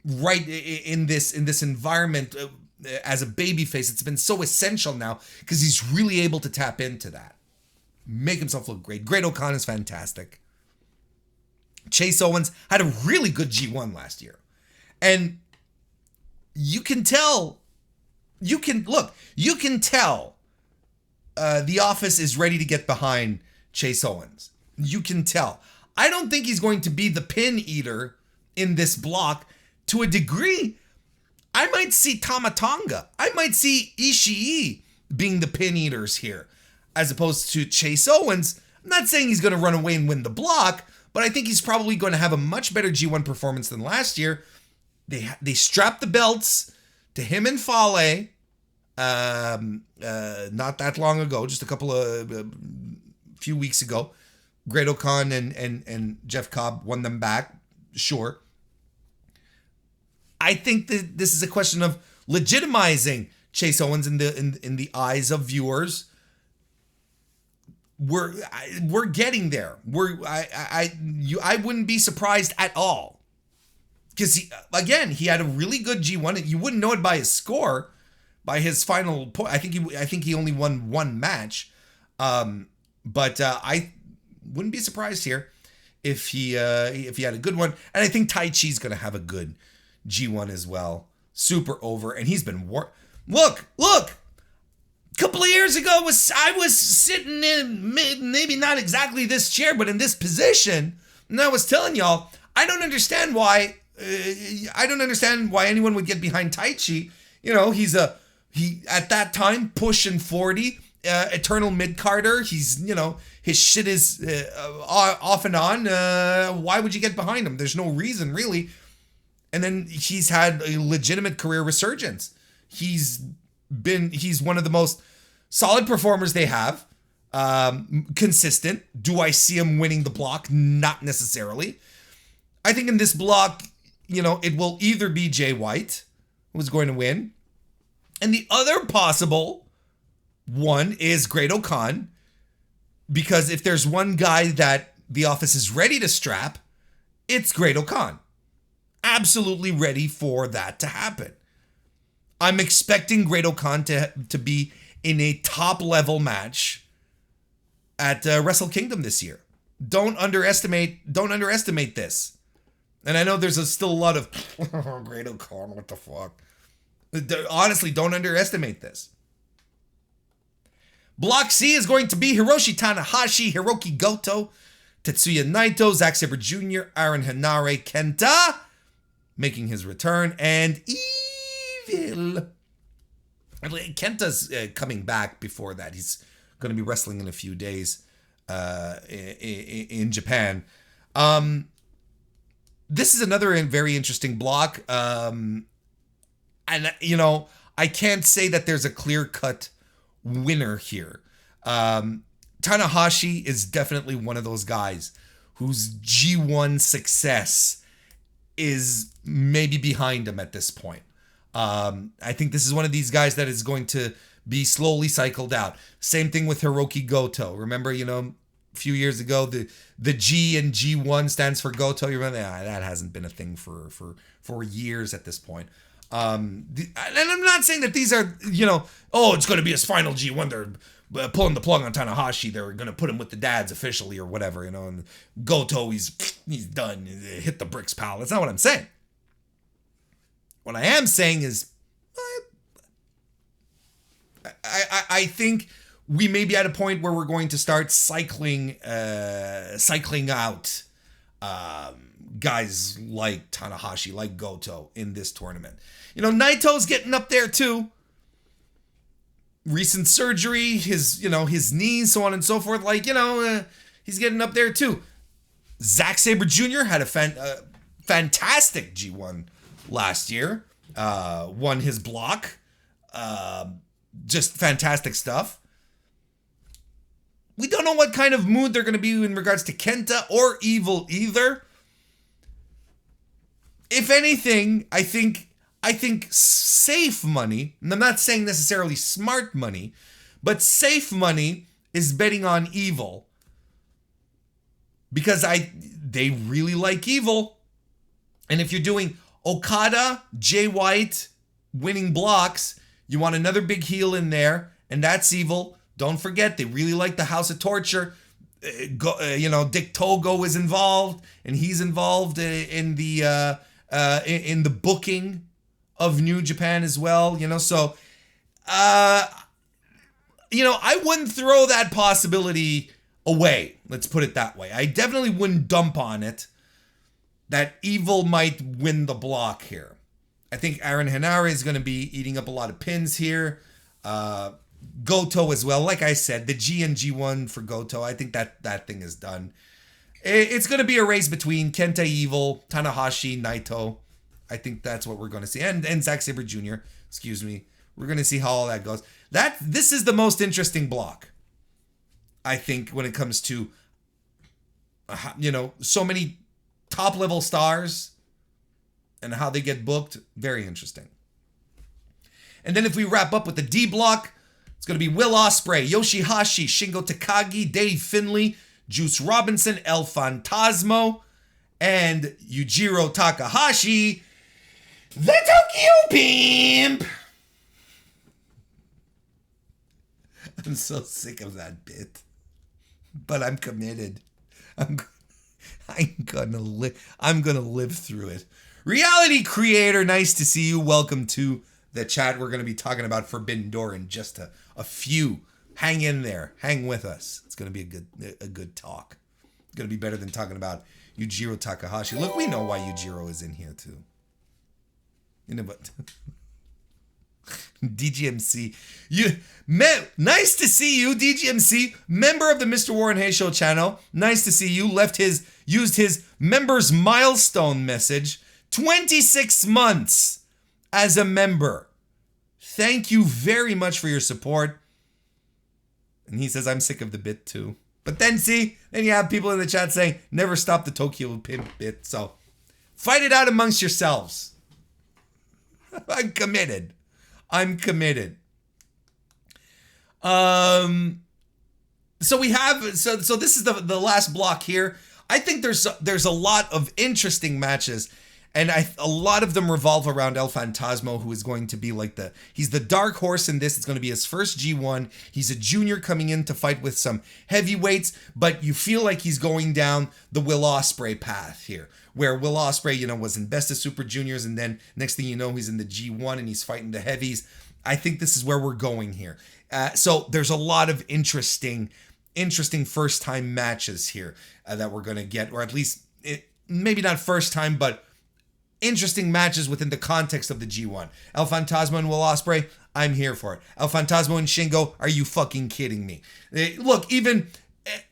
right in this environment as a babyface. It's been so essential now because he's really able to tap into that, make himself look great. Great-O-Khan is fantastic. Chase Owens had a really good G1 last year. And you can tell the office is ready to get behind Chase Owens. You can tell. I don't think he's going to be the pin eater in this block. To a degree, I might see Tama Tonga. I might see Ishii being the pin eaters here, as opposed to Chase Owens. I'm not saying he's going to run away and win the block, but I think he's probably going to have a much better G1 performance than last year. They strapped the belts to him and Fale not that long ago, just a few weeks ago. Great-O-Khan and Jeff Cobb won them back, sure. I think that this is a question of legitimizing Chase Owens in the eyes of viewers. we're getting there. I wouldn't be surprised at all, because he had a really good G1. You wouldn't know it by his score, by his final point. I think he only won one match, but I wouldn't be surprised here if he had a good one. And I think Tai Chi's gonna have a good G1 as well. Super over, and he's been look. A couple of years ago, I was sitting in maybe not exactly this chair, but in this position, and I was telling y'all, I don't understand why anyone would get behind Tai Chi. You know, he at that time pushing 40, eternal mid-carder. He's, you know, his shit is off and on. Why would you get behind him? There's no reason, really. And then he's had a legitimate career resurgence. He's one of the most solid performers they have. Consistent. Do I see him winning the block? Not necessarily. I think in this block, you know, it will either be Jay White, who's going to win, and the other possible one is Great O'Khan, because if there's one guy that the office is ready to strap, it's Great O'Khan. Absolutely ready for that to happen. I'm expecting Great O'Khan to be in a top level match at Wrestle Kingdom this year. Don't underestimate this. And I know there's still a lot of Great O'Khan, what the fuck. Honestly, don't underestimate this. Block C is going to be Hiroshi Tanahashi, Hiroki Goto, Tetsuya Naito, Zack Sabre Jr., Aaron Henare, Kenta making his return, and Evil. Kenta's coming back before that. He's going to be wrestling in a few days in Japan. This is another very interesting block. And, you know, I can't say that there's a clear-cut winner here. Tanahashi is definitely one of those guys whose G1 success is maybe behind him at this point. I think this is one of these guys that is going to be slowly cycled out. Same thing with Hiroki Goto. Remember, you know, a few years ago, the G in G1 stands for Goto. You remember that hasn't been a thing for years at this point. And I'm not saying that these are, you know, oh, it's going to be his final G1. They're pulling the plug on Tanahashi. They're going to put him with the dads officially or whatever, you know. And Goto, he's done. Hit the bricks, pal. That's not what I'm saying. What I am saying is, I think we may be at a point where we're going to start cycling out guys like Tanahashi, like Goto in this tournament. You know, Naito's getting up there too. Recent surgery, his knee, so on and so forth. Like, you know, he's getting up there too. Zack Sabre Jr. had a fantastic G1 last year. Won his block. Just fantastic stuff. We don't know what kind of mood they're going to be in regards to Kenta or Evil either. If anything, I think safe money, and I'm not saying necessarily smart money, but safe money is betting on Evil. Because they really like Evil. And if you're doing Okada, Jay White, winning blocks, you want another big heel in there, and that's Evil. Don't forget, they really like the House of Torture. Dick Togo is involved, and he's involved in the booking of New Japan as well. You know, so I wouldn't throw that possibility away. Let's put it that way. I definitely wouldn't dump on it that Evil might win the block here. I think Aaron Henare is going to be eating up a lot of pins here. Goto as well. Like I said, the G and G1 for Goto, I think that thing is done. It's going to be a race between Kenta, Evil, Tanahashi, Naito. I think that's what we're going to see. And Zack Sabre Jr., excuse me. We're going to see how all that goes. This is the most interesting block, I think, when it comes to, so many top-level stars and how they get booked. Very interesting. And then if we wrap up with the D block, It's going to be Will Ospreay, Yoshihashi, Shingo Takagi, Dave Finlay, Juice Robinson, El Phantasmo, and Yujiro Takahashi, the Tokyo Pimp. I'm so sick of that bit, but I'm committed. I'm gonna live through it. Reality Creator, nice to see you. Welcome to the chat. We're going to be talking about Forbidden Door in just a few. Hang in there. Hang with us. It's going to be a good talk. It's going to be better than talking about Yujiro Takahashi. Look, we know why Yujiro is in here too. You know what? DGMC. Nice to see you, DGMC, member of the Mr. Warren Hayes Show channel. Nice to see you. Used his members milestone message. 26 months as a member. Thank you very much for your support. And he says, I'm sick of the bit too. But then you have people in the chat saying, never stop the Tokyo Pimp bit. So fight it out amongst yourselves. I'm committed. So this is the last block here. I think there's a lot of interesting matches, and a lot of them revolve around El Phantasmo, who is going to be like he's the dark horse in this. It's going to be his first G1. He's a junior coming in to fight with some heavyweights, but you feel like he's going down the Will Ospreay path here, where Will Ospreay, was in Best of Super Juniors, and then next thing you know, he's in the G1 and he's fighting the heavies. I think this is where we're going here. So there's a lot of interesting first-time matches here that we're going to get, or at least maybe not first time, but interesting matches within the context of the G1. El Phantasmo and Will Ospreay, I'm here for it. El Phantasmo and Shingo, are you fucking kidding me? Look, even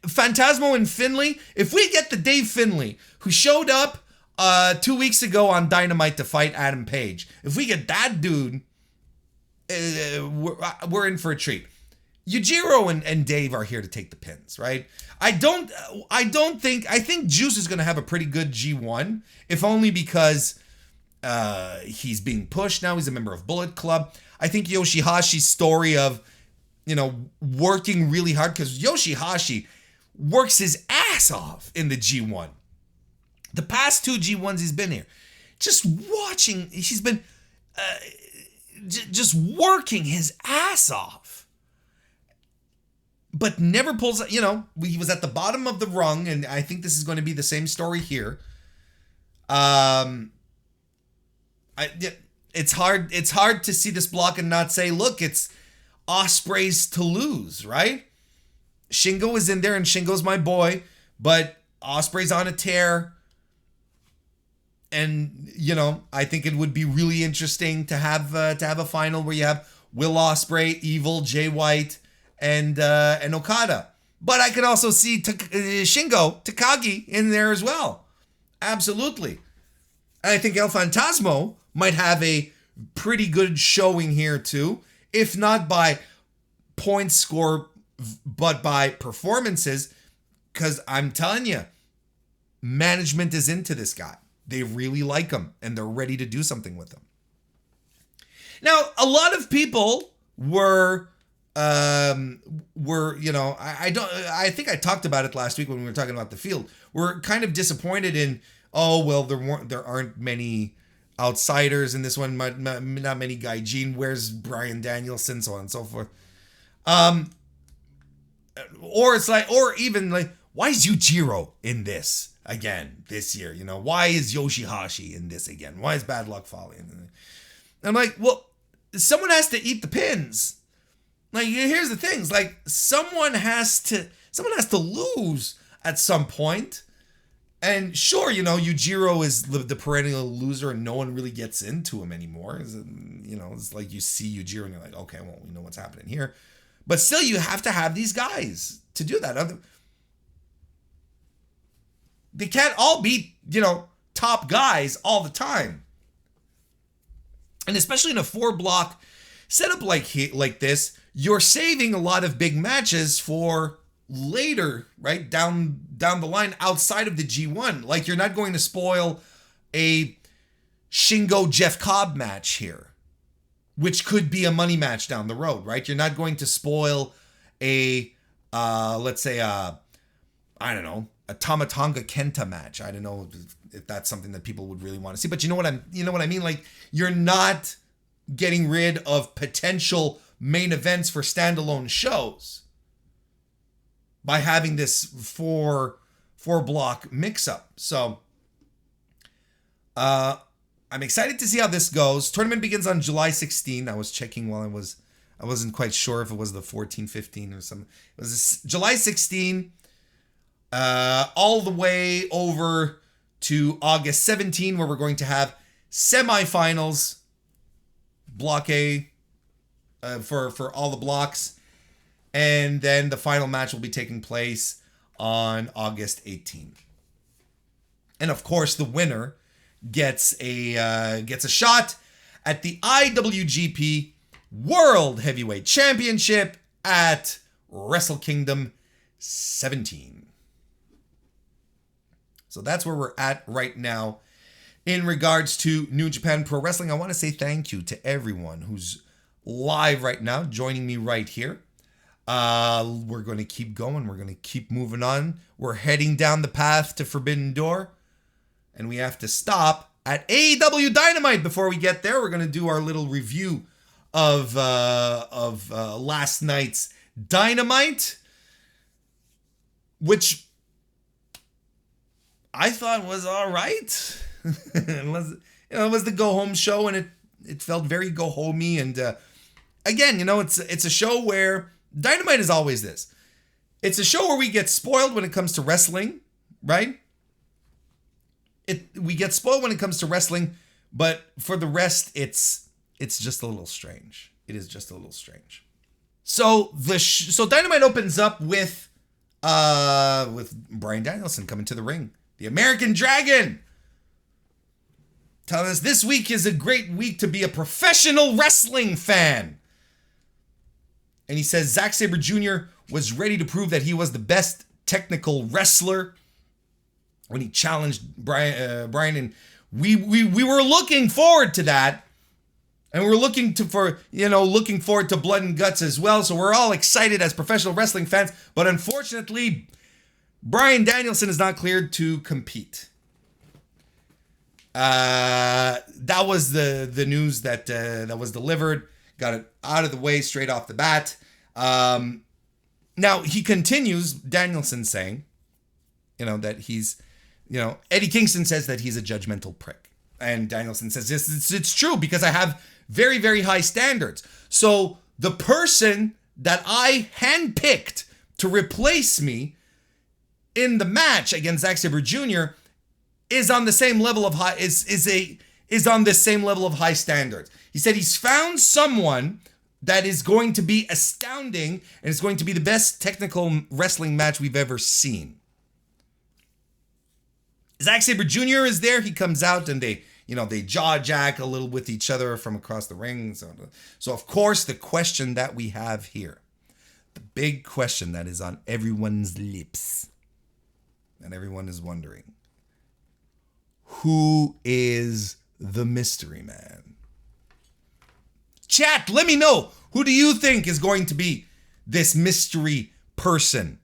Phantasmo and Finlay, if we get the Dave Finlay, who showed up 2 weeks ago on Dynamite to fight Adam Page, if we get that dude, we're in for a treat. Yujiro and Dave are here to take the pins, right? I think Juice is going to have a pretty good G1, if only because he's being pushed now. He's a member of Bullet Club. I think Yoshihashi's story of, working really hard, because Yoshihashi works his ass off in the G1. The past 2 G1s he's been here, just watching, he's been just working his ass off. But never pulls, he was at the bottom of the rung, and I think this is going to be the same story here. It's hard to see this block and not say, look, it's Ospreay's to lose, right? Shingo is in there, and Shingo's my boy, but Ospreay's on a tear. And, I think it would be really interesting to have a final where you have Will Ospreay, Evil, Jay White, and Okada. But I could also see Shingo Takagi in there as well. Absolutely. And I think El Phantasmo might have a pretty good showing here too, if not by point score, but by performances, because I'm telling you, management is into this guy. They really like him, and they're ready to do something with him. Now, a lot of people were I think I talked about it last week when we were talking about the field. We're kind of disappointed in, there aren't many outsiders in this one, not many Gaijin. Where's Bryan Danielson, so on and so forth. Or even why is Yujiro in this again this year? Why is Yoshihashi in this again? Why is Bad Luck Fale? I'm like, well, someone has to eat the pins. Here's the things. Someone has to lose at some point. And sure, Yujiro is the perennial loser, and no one really gets into him anymore. It's like you see Yujiro and you're like, okay, well, we know what's happening here. But still, you have to have these guys to do that. They can't all be, top guys all the time. And especially in a 4-block setup like this, you're saving a lot of big matches for later, right? Down the line outside of the G1. You're not going to spoil a Shingo Jeff Cobb match here. which could be a money match down the road, right? You're not going to spoil a, let's say, I don't know, a Tamatonga Kenta match. I don't know if that's something that people would really want to see, but you know what I mean? Like, you're not getting rid of potential main events for standalone shows by having this four block mix up. So, I'm excited to see how this goes. Tournament begins on July 16. I was checking while I wasn't quite sure if it was the 14-15 or something. It was July 16, all the way over to August 17, where we're going to have semifinals, Block A, for all the blocks. And then the final match will be taking place on August 18. And of course, the winner gets a shot at the IWGP World Heavyweight Championship at Wrestle Kingdom 17. So that's where we're at right now in regards to New Japan Pro Wrestling. I want to say thank you to everyone who's live right now, joining me right here. We're going to keep going. We're going to keep moving on. We're heading down the path to Forbidden Door. And we have to stop at AEW Dynamite. Before we get there, we're going to do our little review of last night's Dynamite, which I thought was all right. It was the go-home show, and it felt very go-homey. And again, it's a show where Dynamite is always this. It's a show where we get spoiled when it comes to wrestling, right? We get spoiled when it comes to wrestling, but for the rest, it's just a little strange. It is just a little strange. So so Dynamite opens up with Bryan Danielson coming to the ring, the American Dragon, telling us this week is a great week to be a professional wrestling fan. And he says Zack Sabre Jr. was ready to prove that he was the best technical wrestler when he challenged Bryan, and we were looking forward to that, and we're looking forward to blood and guts as well. So we're all excited as professional wrestling fans, but unfortunately, Bryan Danielson is not cleared to compete. That was the news that was delivered. Got it out of the way straight off the bat. Now he continues, Danielson saying, that he's. Eddie Kingston says that he's a judgmental prick. And Danielson says, yes, it's true, because I have very, very high standards. So the person that I handpicked to replace me in the match against Zack Sabre Jr. is on the same level of high, is on the same level of high standards. He said he's found someone that is going to be astounding and is going to be the best technical wrestling match we've ever seen. Zack Sabre Jr. is there. He comes out and they jaw jack a little with each other from across the ring. So of course, the question that we have here, the big question that is on everyone's lips, and everyone is wondering, who is the mystery man? Chat, let me know. Who do you think is going to be this mystery person?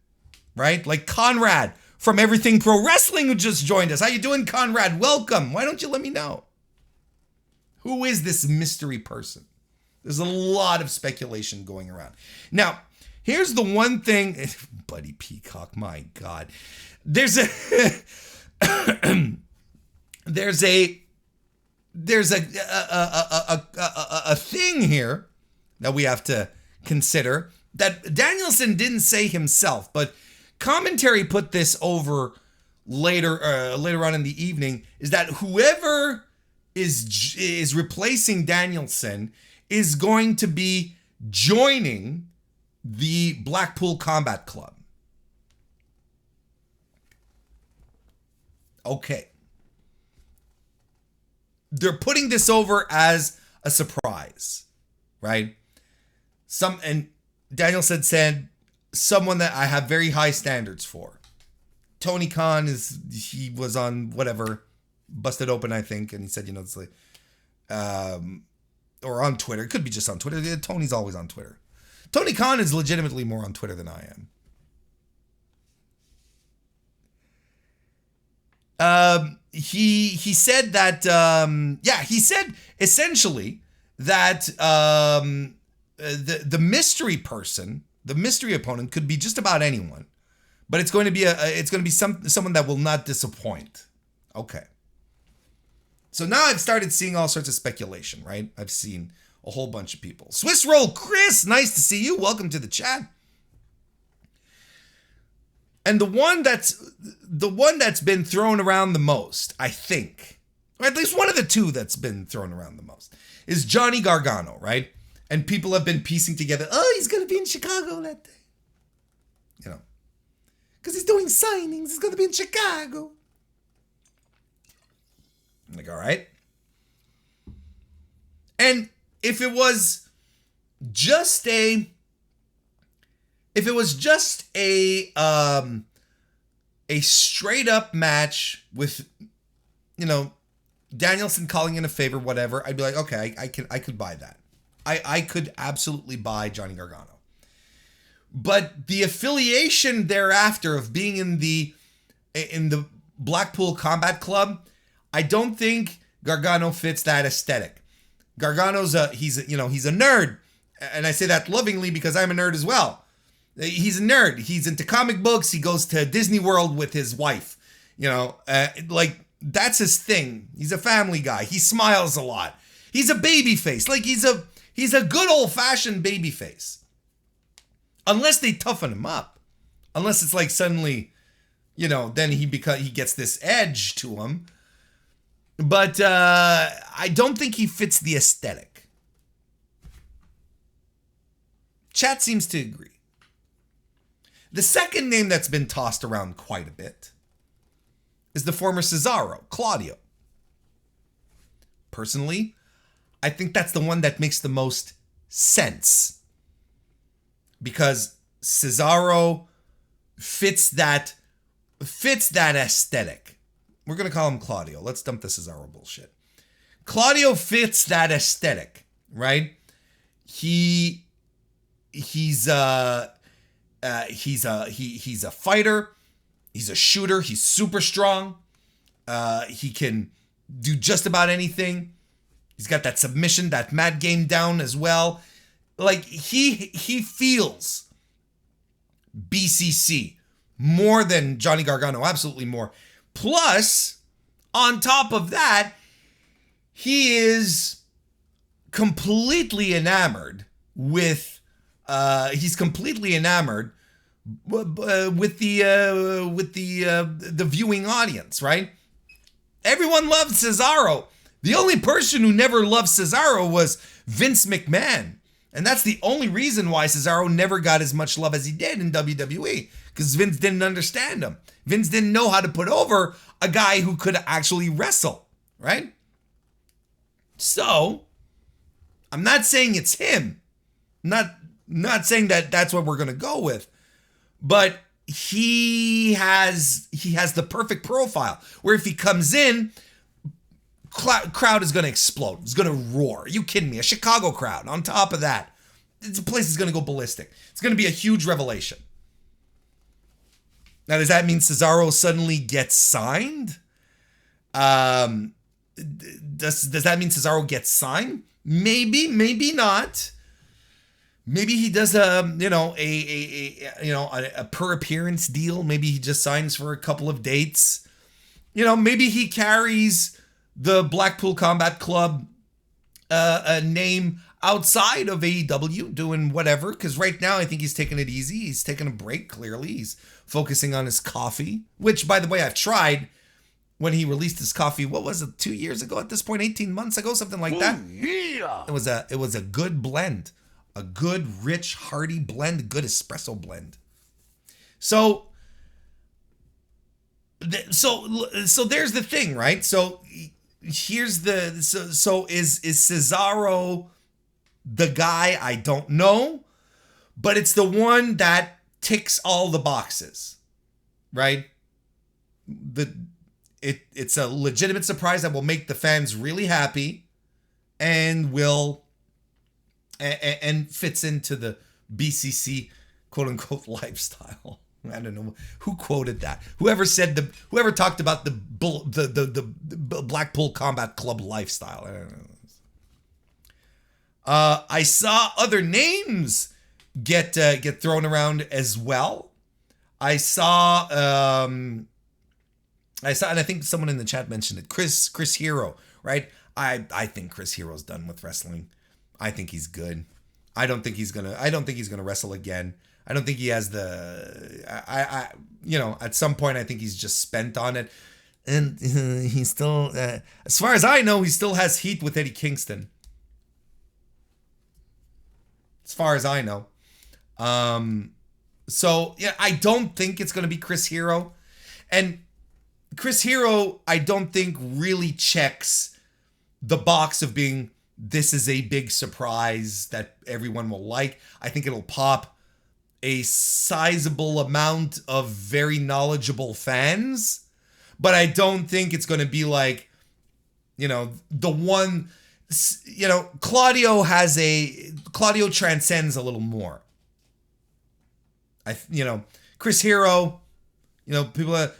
Right? Like Conrad from Everything Pro Wrestling, who just joined us. How you doing, Conrad? Welcome. Why don't you let me know? Who is this mystery person? There's a lot of speculation going around. Now, here's the one thing, Buddy Peacock, my God. There's a thing here that we have to consider that Danielson didn't say himself, but commentary put this over later on in the evening, is that whoever is replacing Danielson is going to be joining the Blackpool Combat Club. Okay. They're putting this over as a surprise, right? And Danielson said, someone that I have very high standards for. Tony Khan he was on whatever, Busted Open, I think, and he said, it's like, or on Twitter. It could be just on Twitter. Tony's always on Twitter. Tony Khan is legitimately more on Twitter than I am. He said that he said essentially that the mystery person, the mystery opponent, could be just about anyone, but it's going to be someone that will not disappoint. Okay. So now I've started seeing all sorts of speculation, right? I've seen a whole bunch of people. Swiss Roll Chris, nice to see you. Welcome to the chat. And the one that's been thrown around the most, I think, or at least one of the two that's been thrown around the most, is Johnny Gargano, right? And people have been piecing together, oh, he's going to be in Chicago that day. You know, because he's doing signings. He's going to be in Chicago. I'm like, all right. And if it was just a straight up match with, you know, Danielson calling in a favor, whatever, I'd be like, okay, I could buy that. I could absolutely buy Johnny Gargano. But the affiliation thereafter of being in the Blackpool Combat Club, I don't think Gargano fits that aesthetic. Gargano's he's a nerd. And I say that lovingly because I'm a nerd as well. He's a nerd. He's into comic books. He goes to Disney World with his wife. You know, that's his thing. He's a family guy. He smiles a lot. He's a baby face. Like he's a good old fashioned baby face. Unless they toughen him up. Unless it's like suddenly, you know, then he gets this edge to him. But I don't think he fits the aesthetic. Chat seems to agree. The second name that's been tossed around quite a bit is the former Cesaro, Claudio. Personally, I think that's the one that makes the most sense. Because Cesaro fits that aesthetic. We're going to call him Claudio. Let's dump the Cesaro bullshit. Claudio fits that aesthetic, right? He's a fighter. He's a shooter. He's super strong. He can do just about anything. He's got that submission, that mat game down as well. Like he feels BCC more than Johnny Gargano, absolutely more. Plus, on top of that, he is completely enamored with the viewing audience, right? Everyone loved Cesaro. The only person who never loved Cesaro was Viince McMahon. And that's the only reason why Cesaro never got as much love as he did in WWE. Because Vince didn't understand him. Vince didn't know how to put over a guy who could actually wrestle, right? So, I'm not saying it's him. Not saying that that's what we're going to go with. But he has the perfect profile. Where if he comes in, crowd is going to explode. It's going to roar. Are you kidding me? A Chicago crowd. On top of that, the place is going to go ballistic. It's going to be a huge revelation. Now, does that mean Cesaro suddenly gets signed? Does that mean Cesaro gets signed? Maybe, maybe not. Maybe he does a per appearance deal. Maybe he just signs for a couple of dates. You know, maybe he carries the Blackpool Combat Club a name outside of AEW, doing whatever. Because right now, I think he's taking it easy. He's taking a break, clearly. He's focusing on his coffee, which, by the way, I've tried when he released his coffee. What was it, 2 years ago at this point? 18 months ago? Something like that? Yeah. It was a good blend. A good, rich, hearty blend. Good espresso blend. So there's the thing, right? So here's so is Cesaro the guy? I don't know, but it's the one that ticks all the boxes, right? It's a legitimate surprise that will make the fans really happy and will and fits into the BCC quote unquote lifestyle. I don't know who quoted that. Whoever talked about the Blackpool Combat Club lifestyle. I don't know. I saw other names get thrown around as well. I saw, and I think someone in the chat mentioned it. Chris Hero, right? I think Chris Hero's done with wrestling. I think he's good. I don't think he's gonna wrestle again. I don't think he has at some point I think he's just spent on it. And he still, as far as I know, he still has heat with Eddie Kingston. As far as I know. So, yeah, I don't think it's going to be Chris Hero. And Chris Hero, I don't think really checks the box of being, this is a big surprise that everyone will like. I think it'll pop a sizable amount of very knowledgeable fans. But I don't think it's going to be like, the one, Claudio transcends a little more. Chris Hero, people are,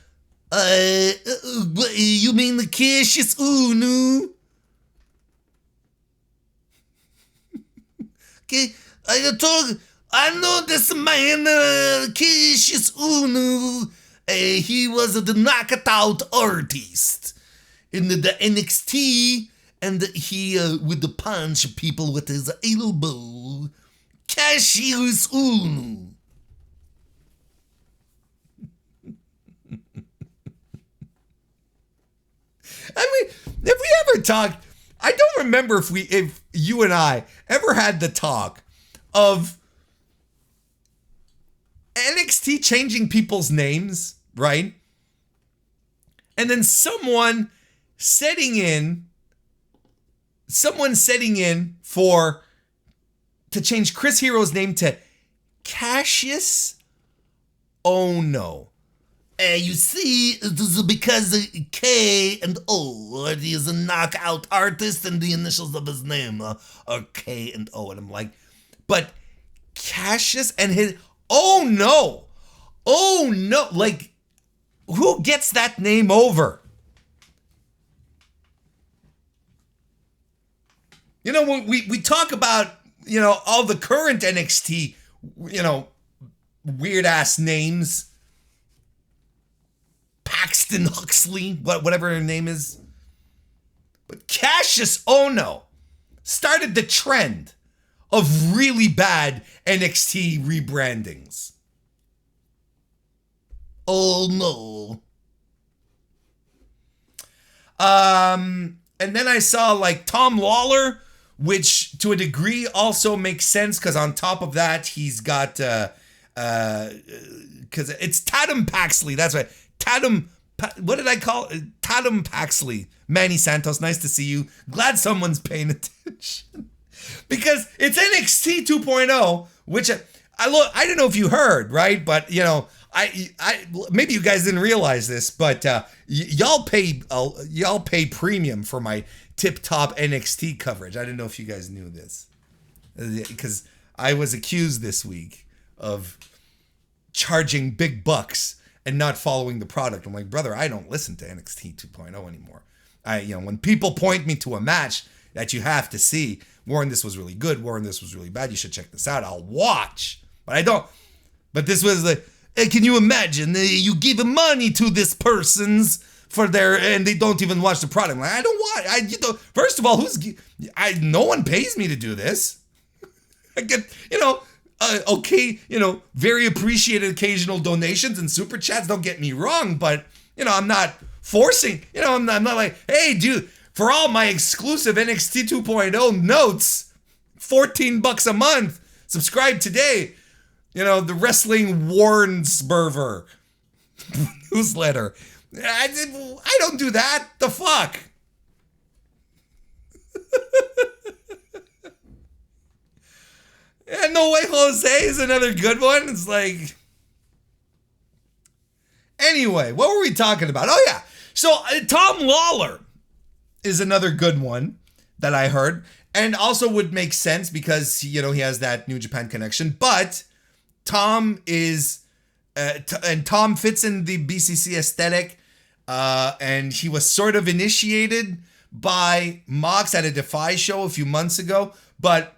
you mean the Cassius Unu? Okay, I know this man, Cassius Unu. He was the knockout artist in the NXT, and he would punch people with his elbow. Cassius Unu. I mean, if we ever talked, I don't remember if you and I ever had the talk of NXT changing people's names, right? And then someone setting in to change Chris Hero's name to Cassius Ono. You see, it is because K and O, he is a knockout artist, and the initials of his name are K and O. And I'm like, but Cassius and his, oh no, like, who gets that name over? When we talk about, all the current NXT, weird ass names, Paxton Huxley, whatever her name is. But Cassius Ono started the trend of really bad NXT rebrandings. Oh no. And then I saw like Tom Lawler, which to a degree also makes sense because on top of that he's got because it's Tatum Paxley. That's right. What did I call it? Tatum Paxley. Manny Santos, nice to see you. Glad someone's paying attention. Because it's NXT 2.0, which I don't know if you heard, right? But, I maybe you guys didn't realize this, but y'all pay premium for my tip-top NXT coverage. I didn't know if you guys knew this. Because I was accused this week of charging big bucks and not following the product. I'm like, brother, I don't listen to NXT 2.0 anymore. When people point me to a match that you have to see, Warren, this was really good, Warren, this was really bad, you should check this out, I'll watch. But I don't. But this was the, hey, can you imagine, you give money to this person's and they don't even watch the product. I'm like, I don't watch. First of all, no one pays me to do this. I get, okay, very appreciated occasional donations and super chats, don't get me wrong, but, I'm not forcing, I'm not like, hey, dude, for all my exclusive NXT 2.0 notes, $14 a month, subscribe today, the Wrestling Warrensburger newsletter. I don't do that, the fuck? Yeah, No Way Jose is another good one. It's like, anyway, what were we talking about? Oh yeah, so Tom Lawler is another good one that I heard, And also would make sense because, he has that New Japan connection. But Tom is, and Tom fits in the BCC aesthetic. And he was sort of initiated by Mox at a Defy show a few months ago. But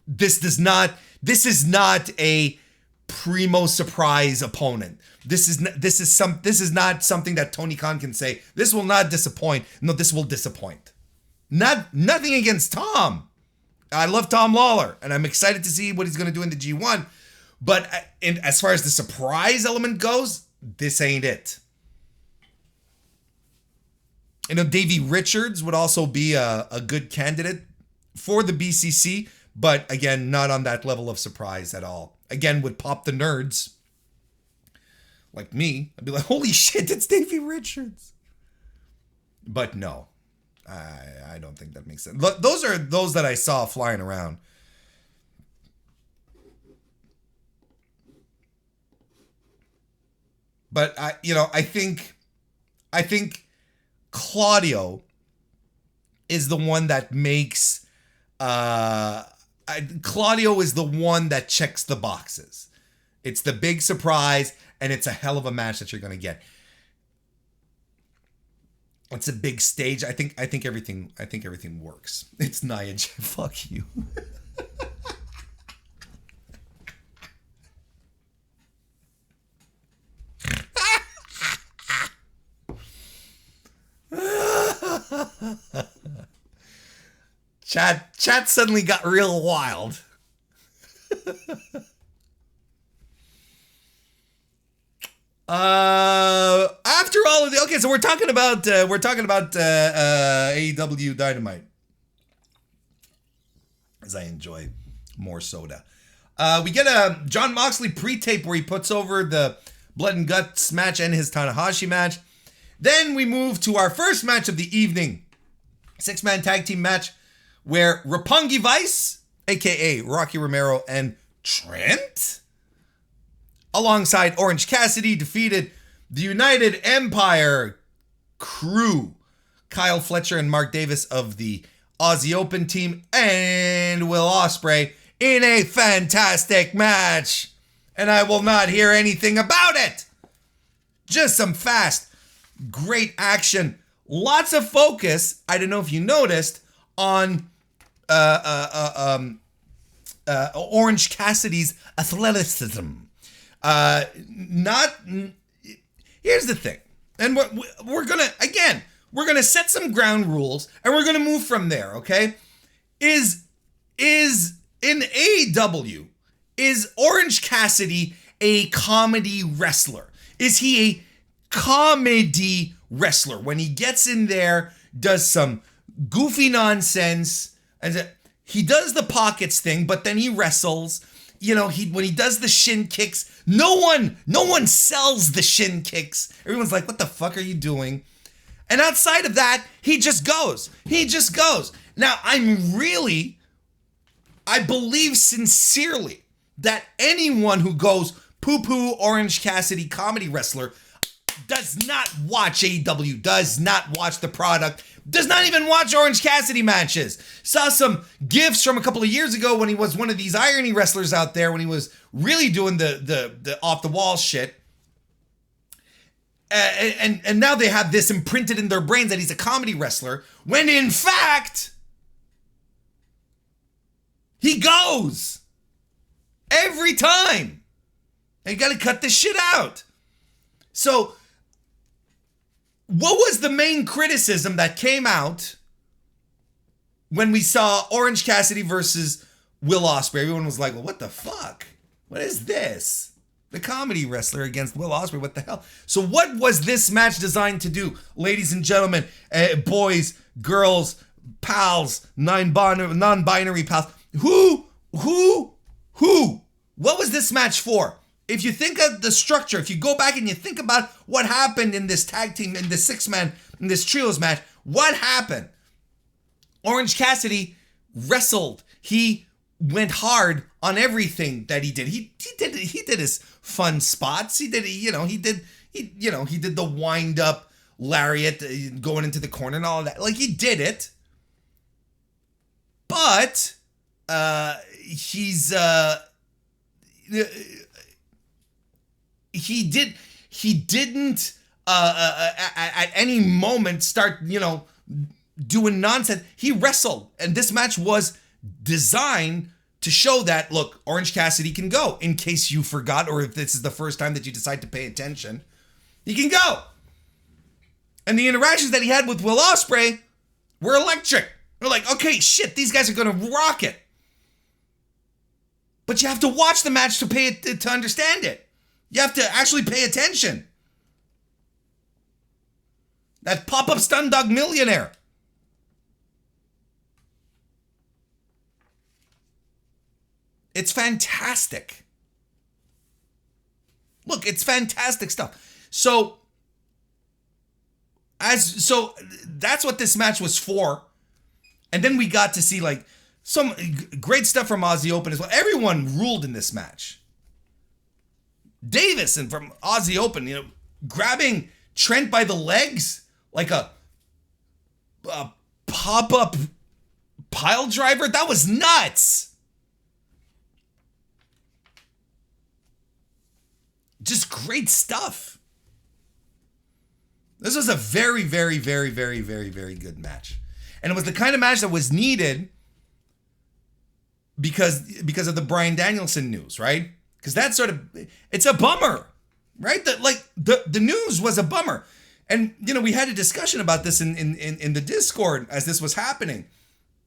this is not a primo surprise opponent. This is not something that Tony Khan can say, this will not disappoint. No, this will disappoint. Nothing against Tom. I love Tom Lawler, and I'm excited to see what he's going to do in the G1. But as far as the surprise element goes, this ain't it. Davey Richards would also be a good candidate for the BCC, but again, not on that level of surprise at all. Again, would pop the nerds like me. I'd be like, holy shit, it's Davey Richards. But no, I don't think that makes sense. Those are those that I saw flying around. But I think Claudio is the one that makes Claudio is the one that checks the boxes. It's the big surprise, and it's a hell of a match that you're going to get. It's a big stage. I think everything works. It's Nia Jax. Fuck you. Chat suddenly got real wild. After all of the so we're talking about AEW Dynamite, as I enjoy more soda. We get a Jon Moxley pre-tape where he puts over the Blood and Guts match and his Tanahashi match. Then we move to our first match of the evening, 6-man tag team match, where Roppongi Vice, aka Rocky Romero and Trent, alongside Orange Cassidy, defeated the United Empire crew, Kyle Fletcher and Mark Davis of the Aussie Open team, and Will Ospreay in a fantastic match. And I will not hear anything about it. Just some fast, great action. Lots of focus, I don't know if you noticed, on Orange Cassidy's athleticism. Here's the thing, and we're gonna set some ground rules, and we're gonna move from there. Okay, is in AEW, is Orange Cassidy a comedy wrestler? Is he a comedy wrestler when he gets in there, does some goofy nonsense, and he does the pockets thing, but then he wrestles. When he does the shin kicks, no one sells the shin kicks. Everyone's like, what the fuck are you doing? And outside of that, he just goes. Now, I believe sincerely that anyone who goes poo-poo Orange Cassidy comedy wrestler does not watch AEW, does not watch the product, does not even watch Orange Cassidy matches. Saw some GIFs from a couple of years ago when he was one of these irony wrestlers out there, when he was really doing the off-the-wall shit. And now they have this imprinted in their brains that he's a comedy wrestler, when in fact, he goes every time. And you gotta cut this shit out. So, what was the main criticism that came out when we saw Orange Cassidy versus Will Ospreay? Everyone was like, well, what the fuck? What is this? The comedy wrestler against Will Ospreay, what the hell? So what was this match designed to do? Ladies and gentlemen, boys, girls, pals, non-binary pals. Who? What was this match for? If you think of the structure, if you go back and you think about what happened in this tag team, in this 6-man, in this trios match, what happened? Orange Cassidy wrestled. He went hard on everything that he did. He did his fun spots. He did the wind up lariat going into the corner and all of that. Like, he did it. but he didn't at any moment start, doing nonsense. He wrestled, and this match was designed to show that, look, Orange Cassidy can go. In case you forgot, or if this is the first time that you decide to pay attention, he can go. And the interactions that he had with Will Ospreay were electric. We're like, okay, shit, these guys are gonna rock it. But you have to watch the match to understand it. You have to actually pay attention. That pop-up stun dog millionaire. It's fantastic. Look, it's fantastic stuff. So that's what this match was for. And then we got to see like some great stuff from Aussie Open as well. Everyone ruled in this match. Davison from Aussie Open, grabbing Trent by the legs like a pop-up pile driver. That was nuts. Just great stuff. This was a very, very, very, very, very, very good match. And it was the kind of match that was needed because of the Bryan Danielson news, right? Because that's it's a bummer, right? The news was a bummer. And, we had a discussion about this in the Discord as this was happening.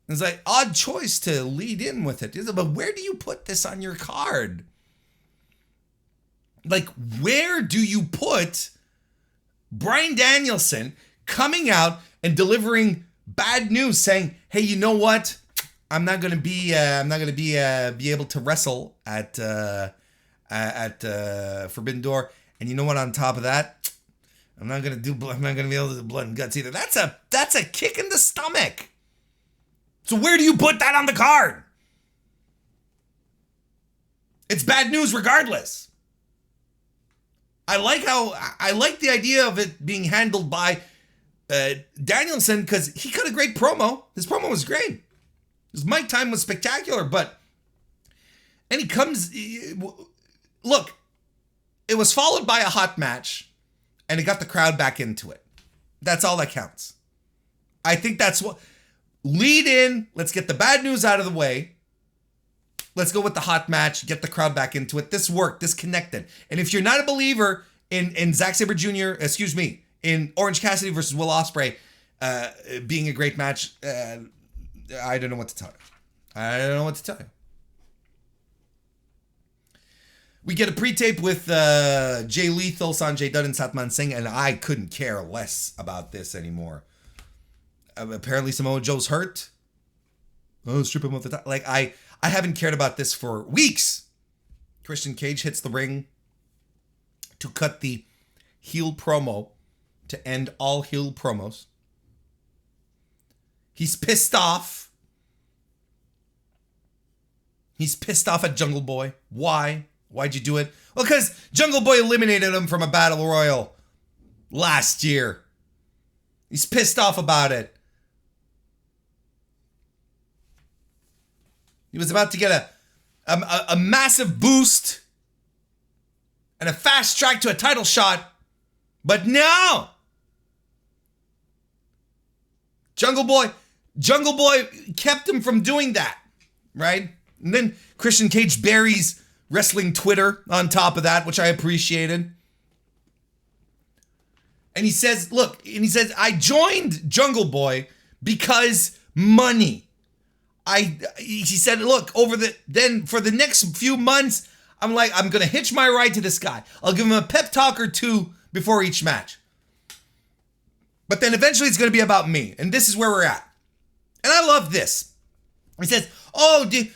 It's like, odd choice to lead in with it. But where do you put this on your card? Like, where do you put Bryan Danielson coming out and delivering bad news, saying, "Hey, you know what? I'm not gonna be able to wrestle at Forbidden Door, and you know what? On top of that, I'm not gonna be able to do blood and guts either." That's a kick in the stomach. So where do you put that on the card? It's bad news regardless. I like the idea of it being handled by Danielson because he cut a great promo. His promo was great. His mic time was spectacular, and he comes, look, it was followed by a hot match and it got the crowd back into it. That's all that counts. I think that's what, lead in, let's get the bad news out of the way. Let's go with the hot match, get the crowd back into it. This worked, this connected. And if you're not a believer in Zack Sabre Jr., in Orange Cassidy versus Will Ospreay being a great match, I don't know what to tell you. We get a pre-tape with Jay Lethal, Sanjay Dutt, and Satman Singh, and I couldn't care less about this anymore. Apparently Samoa Joe's hurt. Oh, strip him off the top. Like, I haven't cared about this for weeks. Christian Cage hits the ring to cut the heel promo to end all heel promos. He's pissed off. He's pissed off at Jungle Boy. Why? Why'd you do it? Well, because Jungle Boy eliminated him from a battle royal last year. He's pissed off about it. He was about to get a massive boost and a fast track to a title shot, but no! Jungle Boy kept him from doing that, right? And then Christian Cage buries wrestling Twitter on top of that, which I appreciated. And he says, I joined Jungle Boy because money. He said, look, for the next few months, I'm going to hitch my ride to this guy. I'll give him a pep talk or two before each match. But then eventually it's going to be about me. And this is where we're at. And I love this. He says,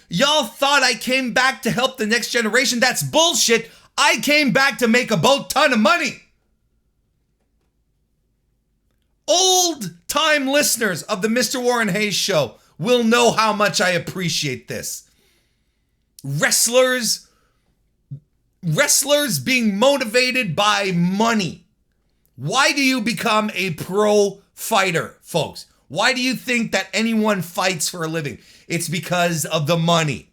y'all thought I came back to help the next generation? That's bullshit. I came back to make a boat ton of money. Old-time listeners of the Mr. Warren Hayes show will know how much I appreciate this. Wrestlers being motivated by money. Why do you become a pro fighter, folks? Why do you think that anyone fights for a living? It's because of the money.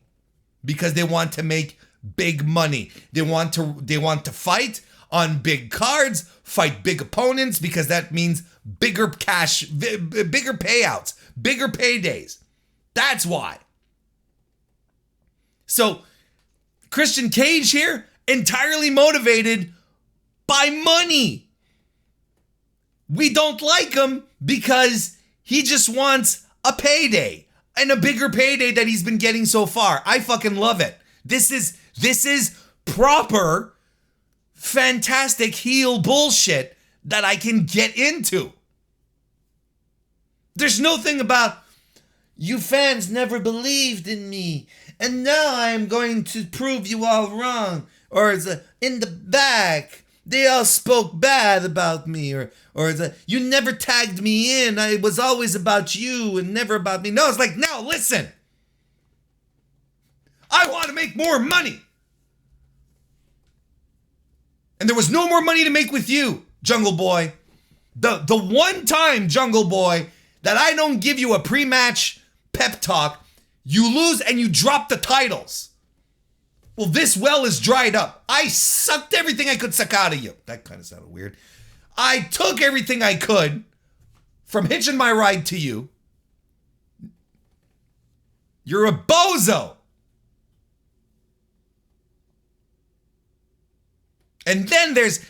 Because they want to make big money. They want to fight on big cards, fight big opponents, because that means bigger cash, bigger payouts, bigger paydays. That's why. So Christian Cage here, entirely motivated by money. We don't like him because he just wants a payday, and a bigger payday that he's been getting so far. I fucking love it. This is proper, fantastic heel bullshit that I can get into. There's no thing about, you fans never believed in me, and now I am going to prove you all wrong. Or it's in the back, they all spoke bad about me. Or it's you never tagged me in. I was always about you and never about me. No, it's like, now listen. I want to make more money. And there was no more money to make with you, Jungle Boy. The one time, Jungle Boy, that I don't give you a pre-match pep talk, you lose and you drop the titles. Well, this well is dried up. I sucked everything I could suck out of you. That kind of sounded weird. I took everything I could from hitching my ride to you. You're a bozo. And then there's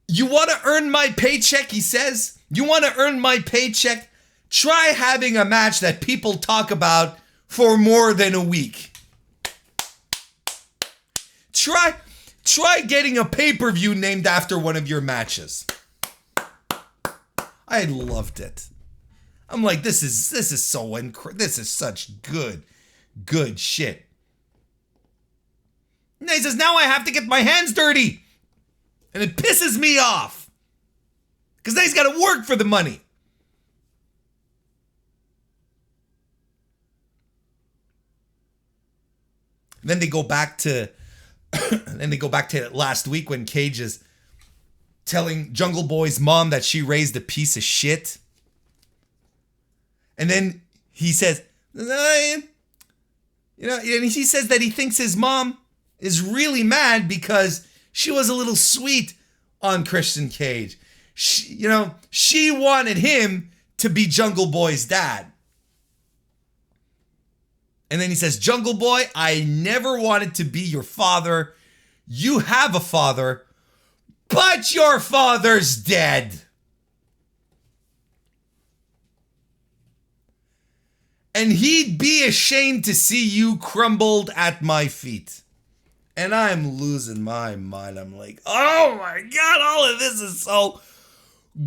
you want to earn my paycheck, he says. You want to earn my paycheck? Try having a match that people talk about for more than a week. Try getting a pay-per-view named after one of your matches. I loved it. I'm like, this is such good shit. And he says, now I have to get my hands dirty. And it pisses me off. Because now he's got to work for the money. And then they go back to last week when Cage is telling Jungle Boy's mom that she raised a piece of shit. And then he says, and he says that he thinks his mom is really mad because she was a little sweet on Christian Cage. She wanted him to be Jungle Boy's dad. And then he says, Jungle Boy, I never wanted to be your father. You have a father, but your father's dead. And he'd be ashamed to see you crumbled at my feet. And I'm losing my mind. I'm like, oh my God, all of this is so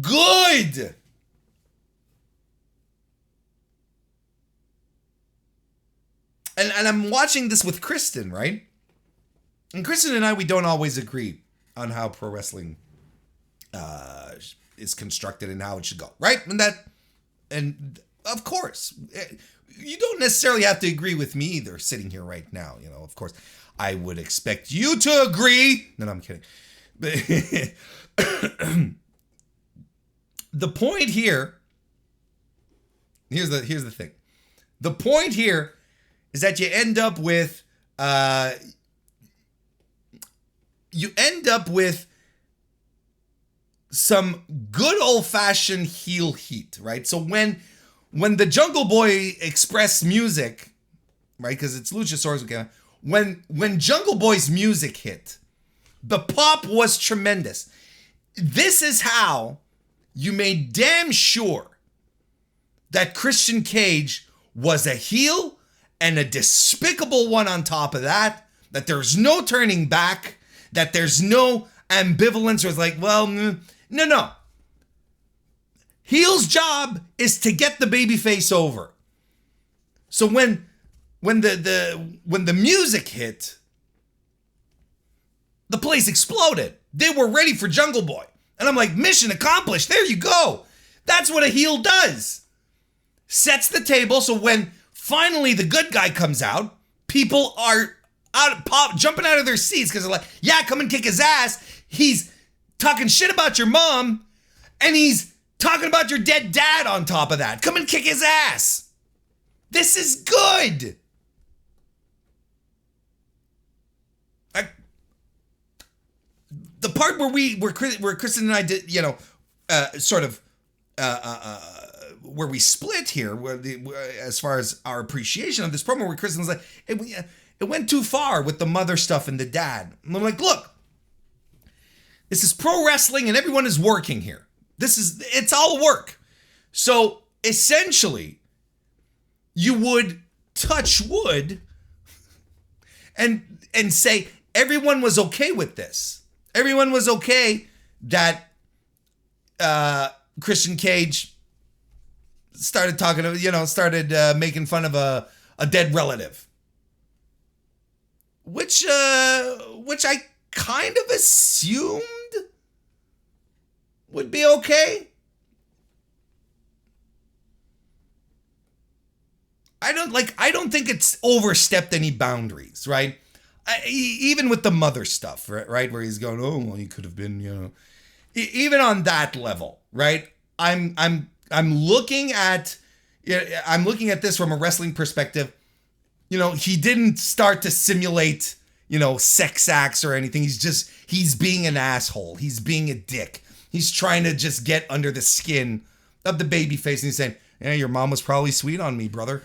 good. And I'm watching this with Kristen, right? And Kristen and I, we don't always agree on how pro wrestling is constructed and how it should go, right? And of course, you don't necessarily have to agree with me either, sitting here right now. Of course, I would expect you to agree. No, I'm kidding. The point here, here's the thing. The point here is that you end up with some good old-fashioned heel heat, right? So when the Jungle Boy Express music, right, because it's Luchasaurus again, when Jungle Boy's music hit, the pop was tremendous. This is how you made damn sure that Christian Cage was a heel, and a despicable one on top of that there's no turning back, that there's no ambivalence, or it's like, well, no. Heel's job is to get the babyface over. So when the music hit, the place exploded. They were ready for Jungle Boy. And I'm like, mission accomplished. There you go. That's what a heel does. Sets the table so when finally the good guy comes out, people are jumping out of their seats because they're like, yeah, come and kick his ass. He's talking shit about your mom, and he's talking about your dead dad on top of that. Come and kick his ass. This is good. The part where Kristen and I did, where we split here, as far as our appreciation of this promo, where Kristen was like, it went too far with the mother stuff and the dad. And I'm like, look, this is pro wrestling and everyone is working here. It's all work. So essentially, you would touch wood and say everyone was okay with this. Everyone was okay that Christian Cage started making fun of a dead relative, which I kind of assumed would be okay. I don't think it's overstepped any boundaries, right? Even with the mother stuff, right? Where he's going, oh, well, he could have been, even on that level, right? I'm looking at this from a wrestling perspective. He didn't start to simulate, sex acts or anything. He's being an asshole. He's being a dick. He's trying to just get under the skin of the baby face. And he's saying, yeah, your mom was probably sweet on me, brother.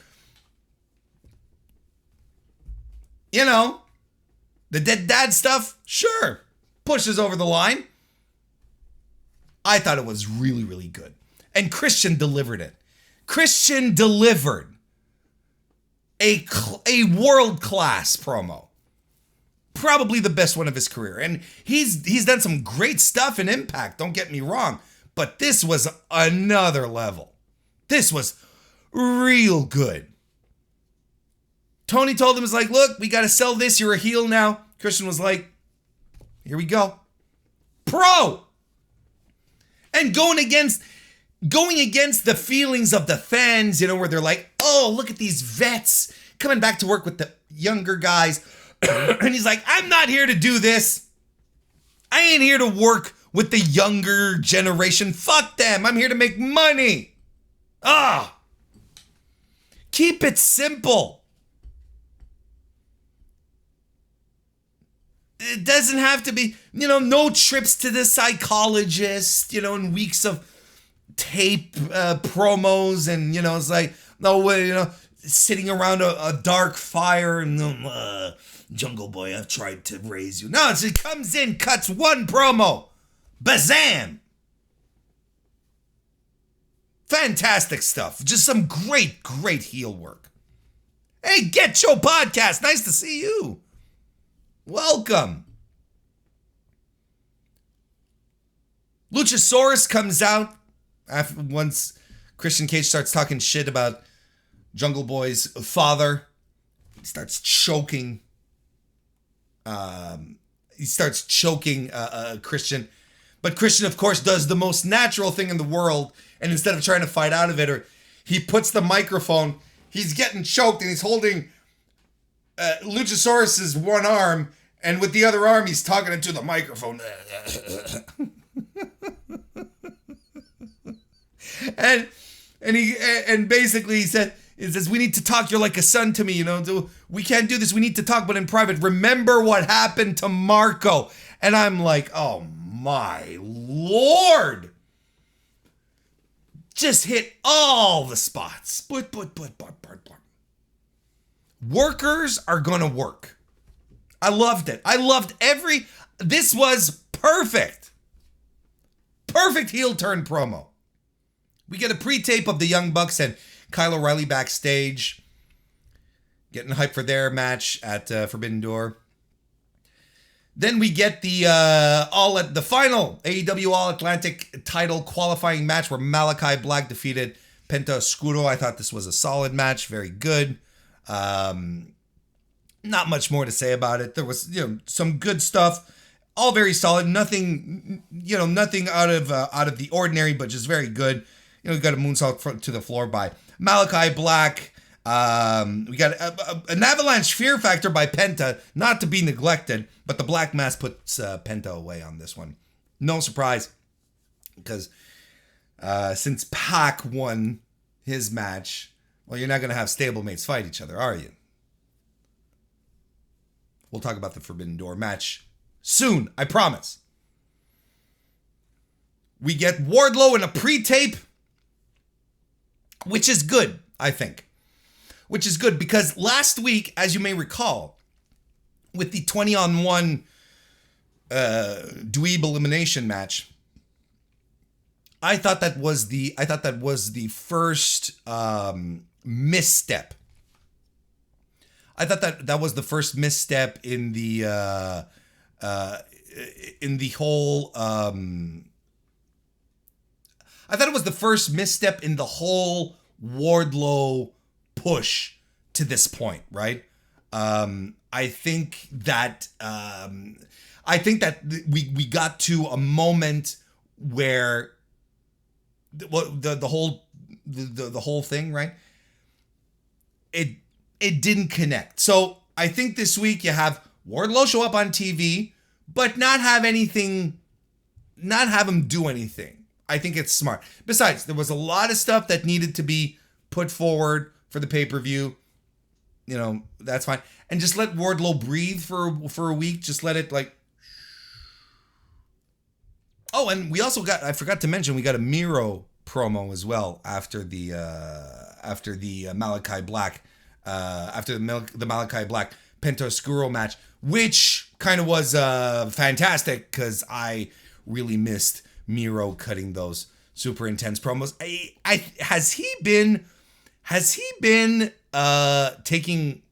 The dead dad stuff, sure, pushes over the line. I thought it was really, really good. And Christian delivered it. Christian delivered a world-class promo. Probably the best one of his career. And he's done some great stuff in Impact, don't get me wrong. But this was another level. This was real good. Tony told him, was like, look, we got to sell this. You're a heel now. Christian was like, here we go. Pro. And going against the feelings of the fans, where they're like, oh, look at these vets coming back to work with the younger guys. And he's like, I'm not here to do this. I ain't here to work with the younger generation. Fuck them. I'm here to make money. Keep it simple. It doesn't have to be, no trips to the psychologist, and weeks of tape promos and, it's like, no way, sitting around a dark fire and, Jungle Boy, I've tried to raise you. No, he comes in, cuts one promo. Bazam! Fantastic stuff. Just some great, great heel work. Hey, Get Your Podcast. Nice to see you. Welcome. Luchasaurus comes out once Christian Cage starts talking shit about Jungle Boy's father. He starts choking. Christian. But Christian, of course, does the most natural thing in the world. And instead of trying to fight out of it, he puts the microphone. He's getting choked and he's holding Luchasaurus's one arm, and with the other arm, he's talking into the microphone. and basically he says, we need to talk. You're like a son to me, we can't do this. We need to talk, but in private. Remember what happened to Marco. And I'm like, oh my Lord. Just hit all the spots. Workers are gonna work. I loved it. This was perfect. Perfect heel turn promo. We get a pre-tape of the Young Bucks and Kyle O'Reilly backstage, getting hyped for their match at Forbidden Door. Then we get the final AEW All Atlantic title qualifying match where Malachi Black defeated Penta Oscuro. I thought this was a solid match, very good. Not much more to say about it. There was, some good stuff, all very solid. Nothing out of the ordinary, but just very good. We got a moonsault to the floor by Malachi Black. We got an avalanche fear factor by Penta, not to be neglected, but the Black Mass puts Penta away on this one. No surprise, because since Pac won his match, Well, you're not going to have stablemates fight each other, are you? We'll talk about the Forbidden Door match soon, I promise. We get Wardlow in a pre-tape, which is good, I think. Which is good because last week, as you may recall, with the 20-on-1 dweeb elimination match, I thought that was the first misstep. I thought that was the first misstep in the whole. I thought it was the first misstep in the whole Wardlow push to this point, right? I think that we got to a moment where the whole thing, right? It didn't connect. So I think this week you have Wardlow show up on TV, but not have him do anything. I think it's smart. Besides, there was a lot of stuff that needed to be put forward for the pay-per-view. You know, that's fine. And just let Wardlow breathe for a week. Just let it like. Oh, and we also I forgot to mention, we got a Miro promo as well after the Malachi Black, after the Malachi Black Penta Oscuro match, which kind of was fantastic because I really missed Miro cutting those super intense promos. Has he been taking?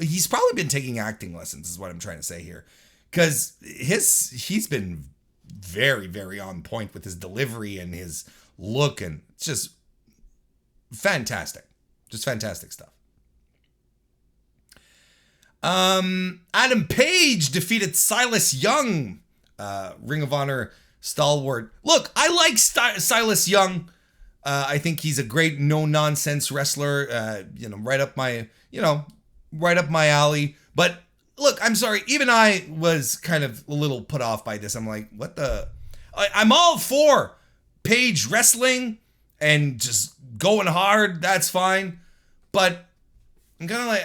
He's probably been taking acting lessons, is what I'm trying to say here, because he's been very, very on point with his delivery and his look, and it's just fantastic stuff. Adam Page defeated Silas Young, Ring of Honor stalwart. Look, I like Silas Young. I think he's a great no-nonsense wrestler. Right up my alley. But look, I'm sorry. Even I was kind of a little put off by this. I'm like, what the? I'm all for Page wrestling and just going hard. That's fine. But I'm kind of like,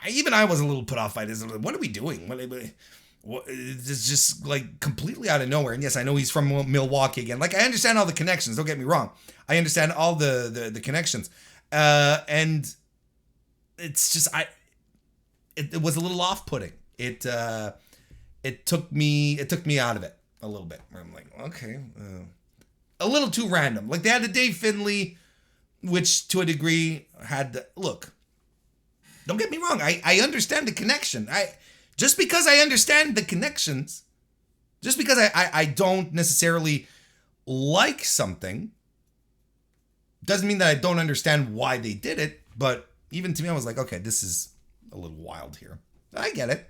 even I was a little put off by this. What are we doing? It's just like completely out of nowhere. And yes, I know he's from Milwaukee again. Like, I understand all the connections. Don't get me wrong. I understand all the connections. And it's just, it was a little off-putting. It took me out of it a little bit. I'm like, okay, a little too random. Like, they had the Dave Finlay, which to a degree had the, look, don't get me wrong. I understand the connection. Just because I understand the connections, just because I don't necessarily like something, doesn't mean that I don't understand why they did it. But even to me, I was like, okay, this is a little wild here. I get it.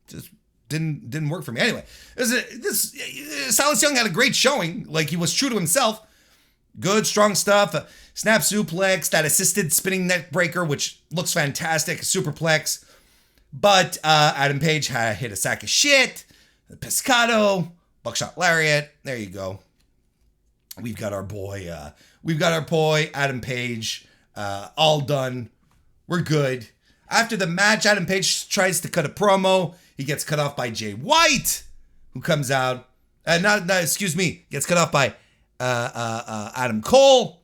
Just didn't work for me. Anyway, Silas Young had a great showing. Like, he was true to himself. Good, strong stuff. Snap suplex, that assisted spinning neck breaker, which looks fantastic. Superplex. But Adam Page hit a sack of shit. The Pescado, buckshot lariat. There you go. We've got our boy Adam Page. All done. We're good. After the match, Adam Page tries to cut a promo. He gets cut off by Jay White, who comes out. Gets cut off by Adam Cole,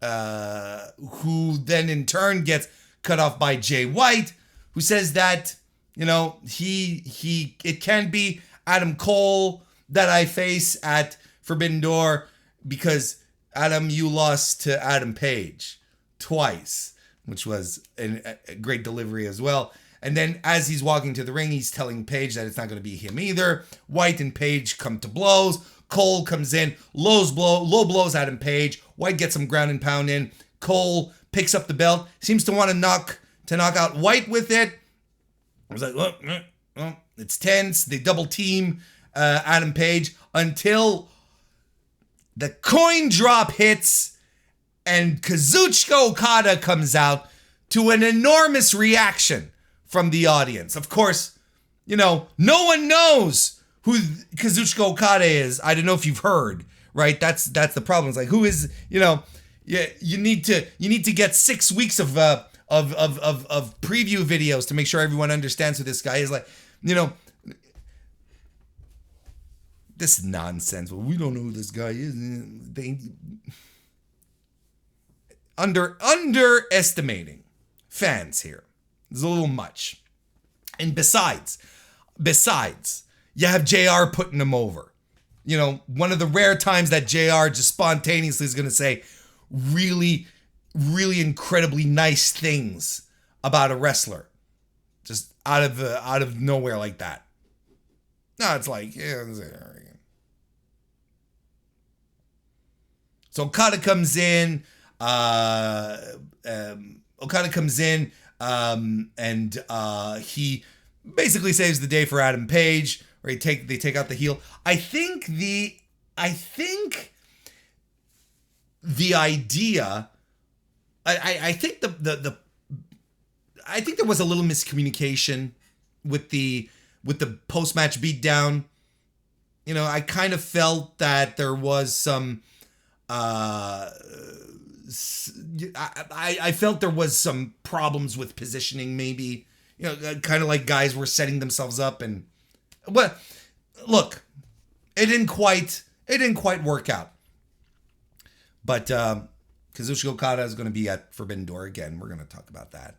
who then in turn gets cut off by Jay White, who says that, it can be Adam Cole that I face at Forbidden Door because, Adam, you lost to Adam Page twice, which was a great delivery as well. And then as he's walking to the ring, he's telling Page that it's not going to be him either. White and Page come to blows. Cole comes in, low blows Adam Page. White gets some ground and pound in. Cole picks up the belt, seems to want to knock out White with it. I was like, look, it's tense. They double team Adam Page until the coin drop hits and Kazuchika Okada comes out to an enormous reaction from the audience. Of course, no one knows who Kazuchika Okada is. I don't know if you've heard, right? That's the problem. It's like, who is, yeah, you need to get 6 weeks of preview videos to make sure everyone understands who this guy is. Like, this is nonsense. Well, we don't know who this guy is. They underestimating fans here. It's a little much. And besides, you have JR putting him over. One of the rare times that JR just spontaneously is going to say really, really incredibly nice things about a wrestler. Just out of nowhere like that. No, it's like, yeah. So Okada comes in. And he basically saves the day for Adam Page, or they take out the heel. I think the idea, I think I think there was a little miscommunication with the post-match beatdown. I kind of felt that there was some I felt there was some problems with positioning, maybe, kind of like guys were setting themselves up, but look, it didn't quite work out. But Kazuchika Okada is going to be at Forbidden Door again. We're going to talk about that.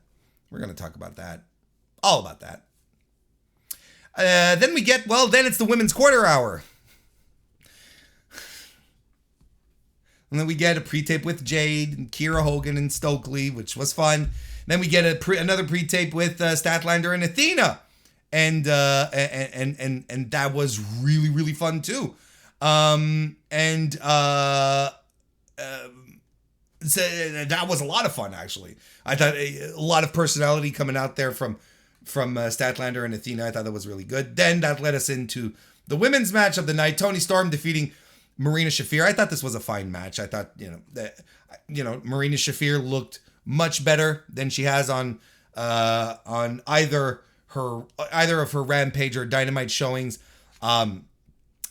All about that. Then it's the women's quarter hour. And then we get a pre-tape with Jade and Kiera Hogan and Stokely, which was fun. Then we get another pre-tape with Statlander and Athena, and that was really, really fun too. So that was a lot of fun, actually. I thought a lot of personality coming out there from Statlander and Athena. I thought that was really good. Then that led us into the women's match of the night: Toni Storm defeating Marina Shafir. I thought this was a fine match. I thought, that Marina Shafir looked much better than she has on either of her Rampage or Dynamite showings. I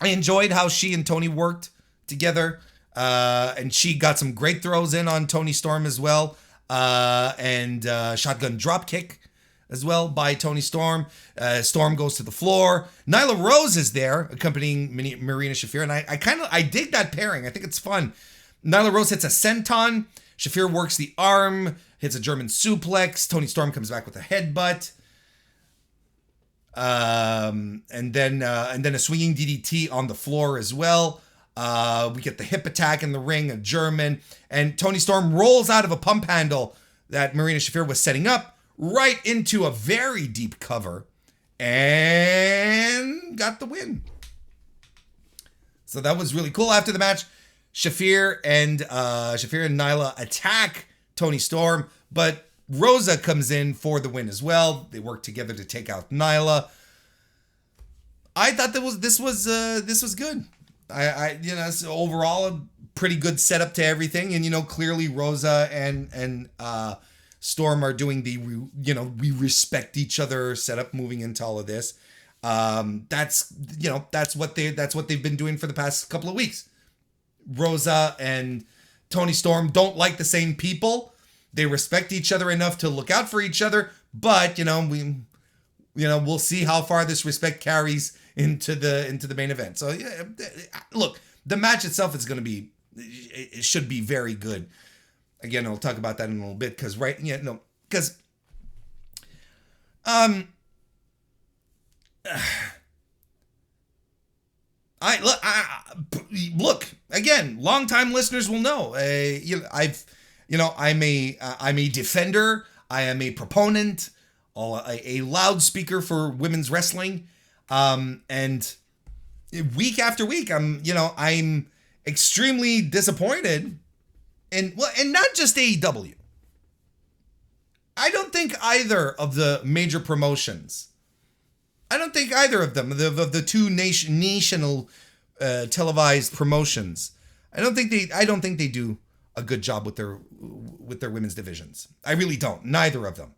enjoyed how she and Toni worked together, and she got some great throws in on Toni Storm as well, and shotgun drop kick as well by Toni Storm. Storm goes to the floor. Nyla Rose is there accompanying Marina Shafir, and I dig that pairing. I think it's fun. Nyla Rose hits a senton. Shafir works the arm, hits a German suplex. Toni Storm comes back with a headbutt. And then a swinging DDT on the floor as well. We get the hip attack in the ring, a German, and Toni Storm rolls out of a pump handle that Marina Shafir was setting up right into a very deep cover and got the win. So that was really cool. After the match, Shafir and Nyla attack Toni Storm, but Rosa comes in for the win as well. They work together to take out Nyla. I thought this was good. It's overall a pretty good setup to everything, and clearly Rosa and Storm are doing the we respect each other setup moving into all of this. That's what they've been doing for the past couple of weeks. Rosa and Toni Storm don't like the same people. They respect each other enough to look out for each other, but we'll see how far this respect carries into the main event. So yeah, look, the match itself is it should be very good. Again, I'll talk about that in a little bit because look again. Longtime listeners will know. I'm a defender. I am a proponent, a loudspeaker for women's wrestling, and week after week, I'm extremely disappointed. And not just AEW. I don't think either of the major promotions, of the two national televised promotions, I don't think they do a good job with their women's divisions. I really don't. Neither of them.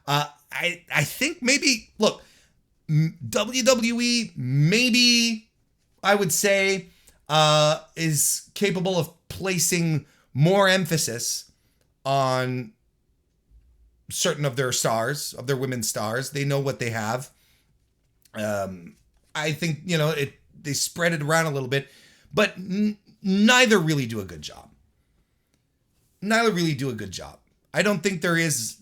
I think maybe, look, WWE, maybe I would say is capable of placing more emphasis on certain of their stars, of their women's stars. They know what they have. I think, they spread it around a little bit, but neither really do a good job. I don't think there is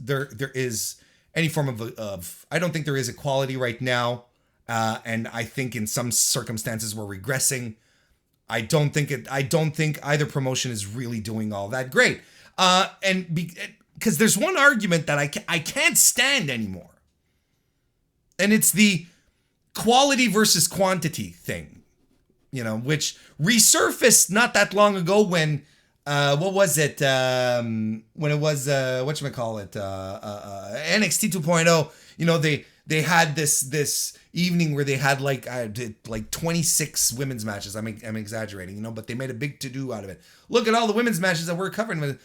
any form of I don't think there is equality right now. And I think in some circumstances we're regressing. I don't think either promotion is really doing all that great. Because there's one argument that I can't stand anymore. And it's the quality versus quantity thing, which resurfaced not that long ago when, what was it? When it was, whatchamacallit, NXT 2.0, they had this evening where they had like 26 women's matches. I'm exaggerating, but they made a big to-do out of it. Look at all the women's matches that we're covering with.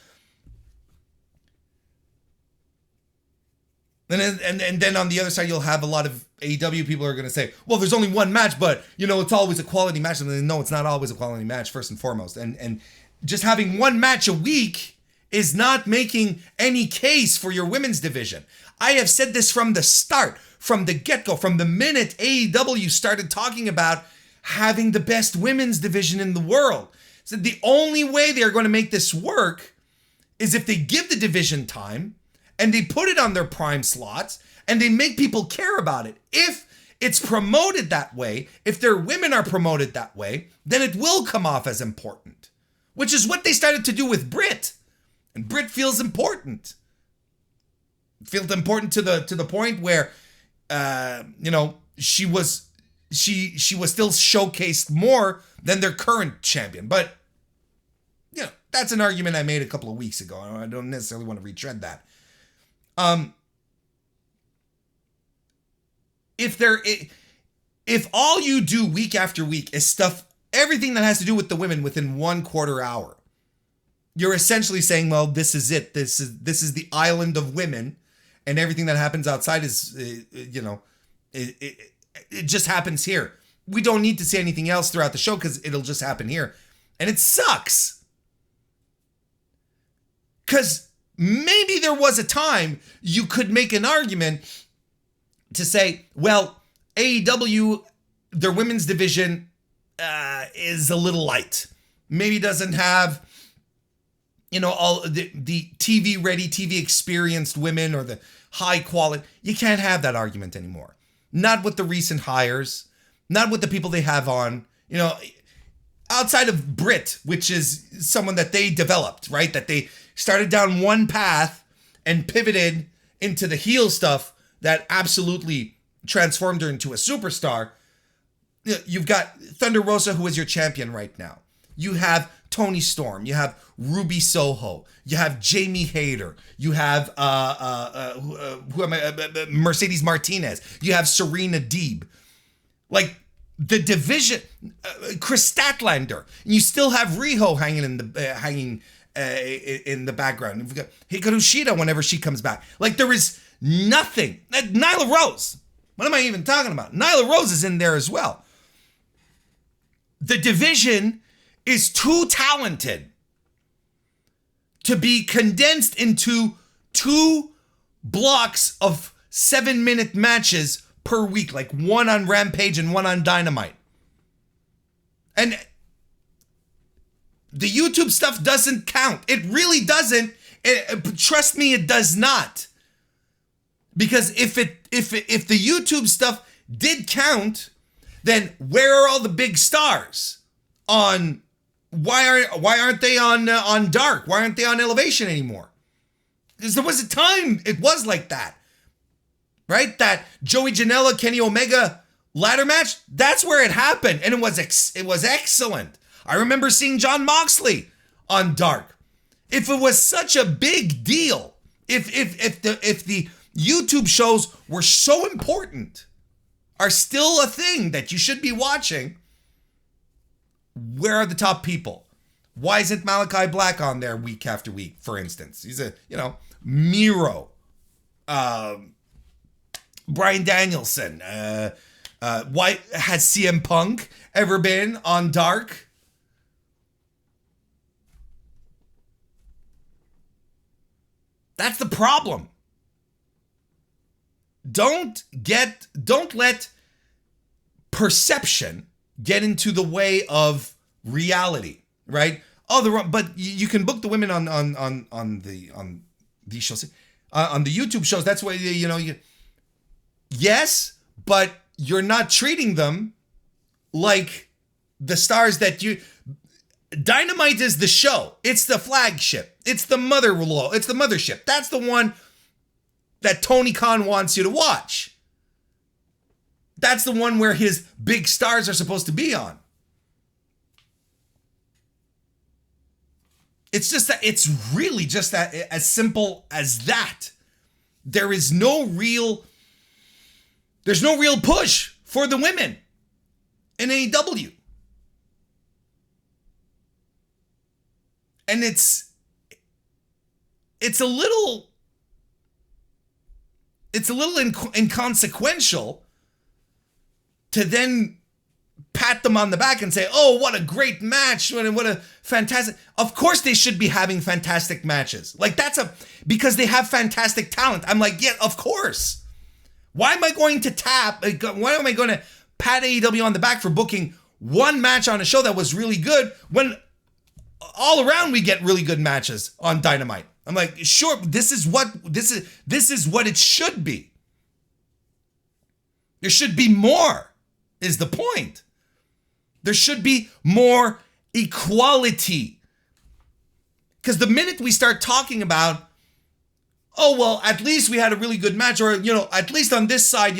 And then on the other side, you'll have a lot of AEW people who are going to say, well, there's only one match, but, it's always a quality match. And no, it's not always a quality match, first and foremost. And just having one match a week is not making any case for your women's division. I have said this from the start, from the get-go, from the minute AEW started talking about having the best women's division in the world. So the only way they're going to make this work is if they give the division time, and they put it on their prime slots, and they make people care about it. If it's promoted that way, if their women are promoted that way, then it will come off as important, which is what they started to do with Britt. And Britt feels important. Feels important to the point where, she was still showcased more than their current champion. But, that's an argument I made a couple of weeks ago. I don't necessarily want to retread that. If all you do week after week is stuff, everything that has to do with the women within 1/4 hour, you're essentially saying, well, this is it. This is the island of women, and everything that happens outside is, it just happens here. We don't need to see anything else throughout the show because it'll just happen here. And it sucks. Because maybe there was a time you could make an argument to say, well, AEW, their women's division is a little light. Maybe doesn't have, all the TV-ready, TV-experienced women or the high quality. You can't have that argument anymore. Not with the recent hires. Not with the people they have on. Outside of Britt, which is someone that they developed, right? That they started down one path and pivoted into the heel stuff that absolutely transformed her into a superstar. You've got Thunder Rosa, who is your champion right now. You have Toni Storm. You have Ruby Soho. You have Jamie Hayter. You have Mercedes Martinez. You have Serena Deeb. Like the division, Chris Statlander. You still have Riho hanging in the background. We've got Hikaru Shida whenever she comes back. Like there is nothing. Nyla Rose. What am I even talking about? Nyla Rose is in there as well. The division is too talented to be condensed into 2 blocks of 7-minute matches per week, like one on Rampage and one on Dynamite. And the YouTube stuff doesn't count. It really doesn't. Trust me, it does not. Because if the YouTube stuff did count, then where are all the big stars on? Why aren't they on Dark? Why aren't they on Elevation anymore? Because there was a time it was like that, right? That Joey Janela, Kenny Omega ladder match. That's where it happened, and it was excellent. I remember seeing Jon Moxley on Dark. If it was such a big deal, if the YouTube shows were so important, are still a thing that you should be watching, where are the top people? Why isn't Malachi Black on there week after week, for instance? He's Miro, Bryan Danielson. Why has CM Punk ever been on Dark? That's the problem. Don't let perception get into the way of reality, right? But you can book the women on these shows, on the YouTube shows. That's why yes, but you're not treating them like the stars that you. Dynamite is the show. It's the flagship. It's the It's the mothership. That's the one that Tony Khan wants you to watch. That's the one where his big stars are supposed to be on. It's just that, it's really just that, as simple as that. There's no real push for the women in AEW. And it's a little inconsequential to then pat them on the back and say, oh, what a great match. What a fantastic. Of course they should be having fantastic matches. Like because they have fantastic talent. I'm like, yeah, of course. Why am I going to pat AEW on the back for booking one match on a show that was really good when all around we get really good matches on Dynamite? I'm like, sure, this is what it should be. There should be more, is the point. There should be more equality. Because the minute we start talking about, oh, well, at least we had a really good match, or, at least on this side,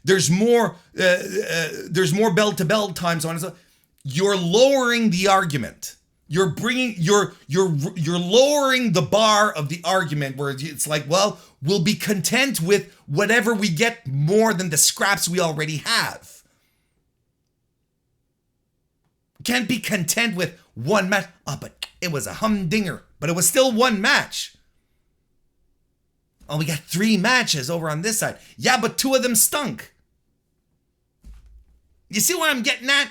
there's more bell-to-bell times on it. So you're lowering the argument. You're lowering the bar of the argument, where it's like, well, we'll be content with whatever we get more than the scraps we already have. Can't be content with one match. Oh, but it was a humdinger, but it was still one match. Oh, we got 3 matches over on this side. Yeah, but 2 of them stunk. You see what I'm getting at?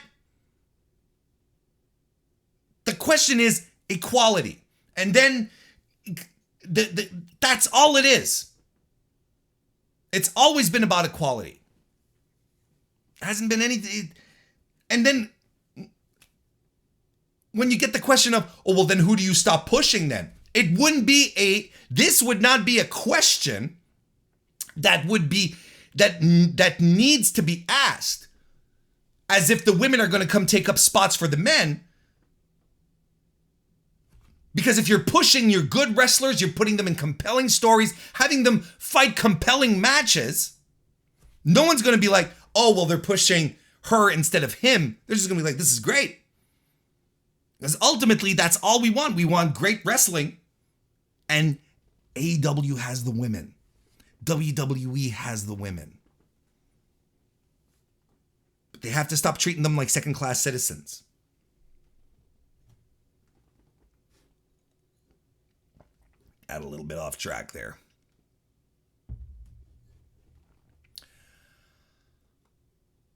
The question is equality. And then that's all it is. It's always been about equality. It hasn't been anything. And then when you get the question of, oh, well, then who do you stop pushing then? This would not be a question that needs to be asked, as if the women are going to come take up spots for the men. Because if you're pushing your good wrestlers, you're putting them in compelling stories, having them fight compelling matches, no one's going to be like, oh, well, they're pushing her instead of him. They're just going to be like, this is great. Because ultimately, that's all we want. We want great wrestling. And AEW has the women. WWE has the women. But they have to stop treating them like second-class citizens. Got a little bit off track there.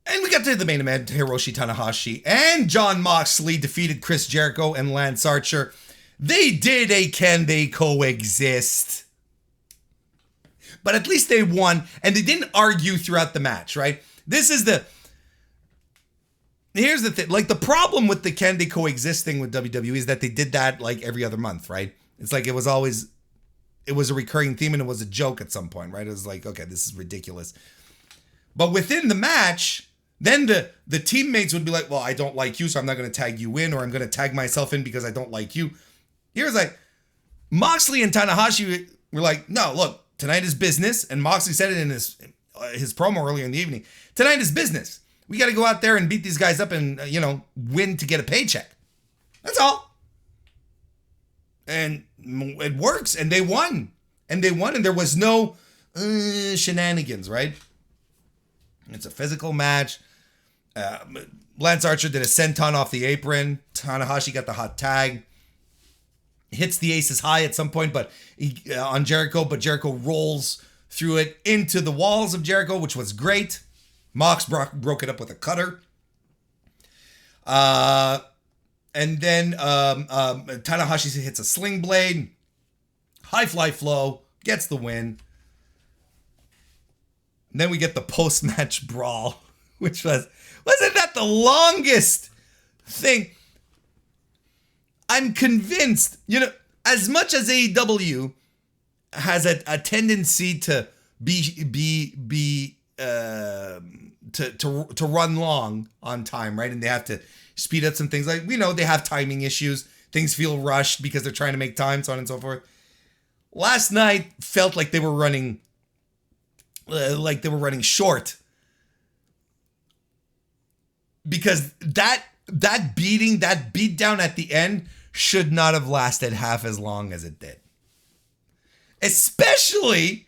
And we got to the main event. Hiroshi Tanahashi and Jon Moxley defeated Chris Jericho and Lance Archer. They did a can they coexist? But at least they won, and they didn't argue throughout the match, right? Here's the thing. Like, the problem with the can they coexist thing with WWE is that they did that like every other month, right? It's like it was a recurring theme, and it was a joke at some point, right? It was like, okay, this is ridiculous. But within the match, then the teammates would be like, well, I don't like you, so I'm not going to tag you in, or I'm going to tag myself in because I don't like you. Here's like, Moxley and Tanahashi were like, no, look, tonight is business. And Moxley said it in his promo earlier in the evening. Tonight is business. We got to go out there and beat these guys up and, win to get a paycheck. That's all. And it works. And they won. And there was no shenanigans, right? It's a physical match. Lance Archer did a senton off the apron. Tanahashi got the hot tag. Hits the aces high at some point, but on Jericho, but Jericho rolls through it into the walls of Jericho, which was great. Mox broke it up with a cutter. And then Tanahashi hits a sling blade. High fly flow. gets the win. And then we get the post-match brawl, which wasn't that the longest thing? I'm convinced, as much as AEW has a tendency to to run long on time, right? And they have to speed up some things. Like, we know they have timing issues. Things feel rushed because they're trying to make time, so on and so forth. Last night felt like they were running short, because that beatdown at the end should not have lasted half as long as it did. Especially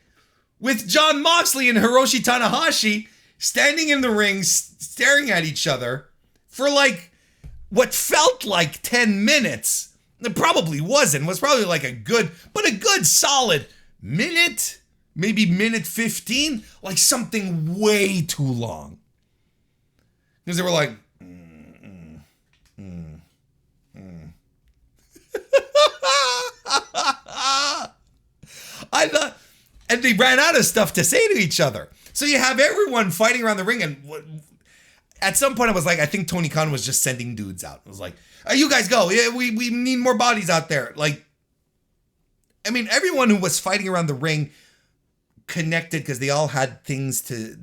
with Jon Moxley and Hiroshi Tanahashi standing in the ring, staring at each other for like what felt like 10 minutes. It probably wasn't. It was probably like a good solid minute, maybe minute 15, like something way too long. Because they were like, I thought, and they ran out of stuff to say to each other. So you have everyone fighting around the ring, and at some point I was like, I think Tony Khan was just sending dudes out. It was like, oh, you guys go. Yeah, we need more bodies out there. Like, I mean, everyone who was fighting around the ring connected because they all had things to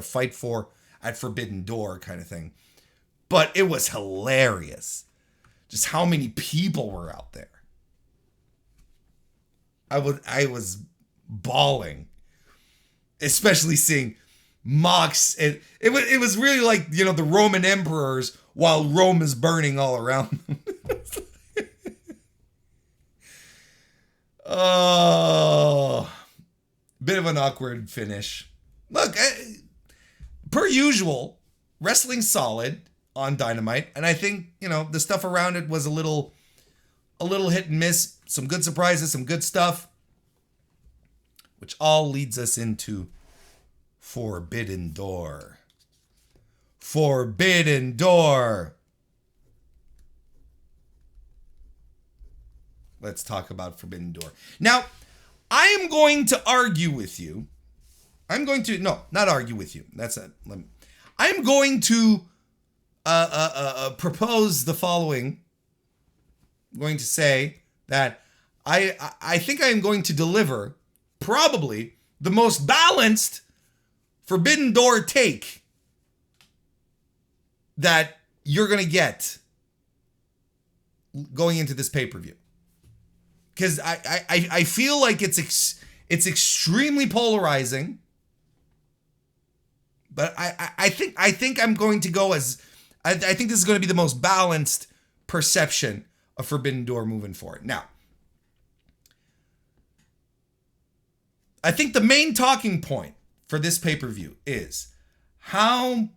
fight for at Forbidden Door, kind of thing. But it was hilarious just how many people were out there. I was bawling, especially seeing Mox. It was really like, the Roman emperors while Rome is burning all around them. Oh, bit of an awkward finish. Look, per usual, wrestling solid on Dynamite, and I think the stuff around it was a little hit and miss. Some good surprises, some good stuff, which all leads us into Forbidden Door. Forbidden Door. Let's talk about Forbidden Door. Now, I am going to argue with you. Not argue with you. I'm going to propose the following. I'm going to say that I think I am going to deliver probably the most balanced Forbidden Door take that you're going to get going into this pay-per-view. Because I feel like it's extremely polarizing. But I think I'm going to go as I think this is going to be the most balanced perception of Forbidden Door moving forward. Now, I think the main talking point for this pay-per-view is how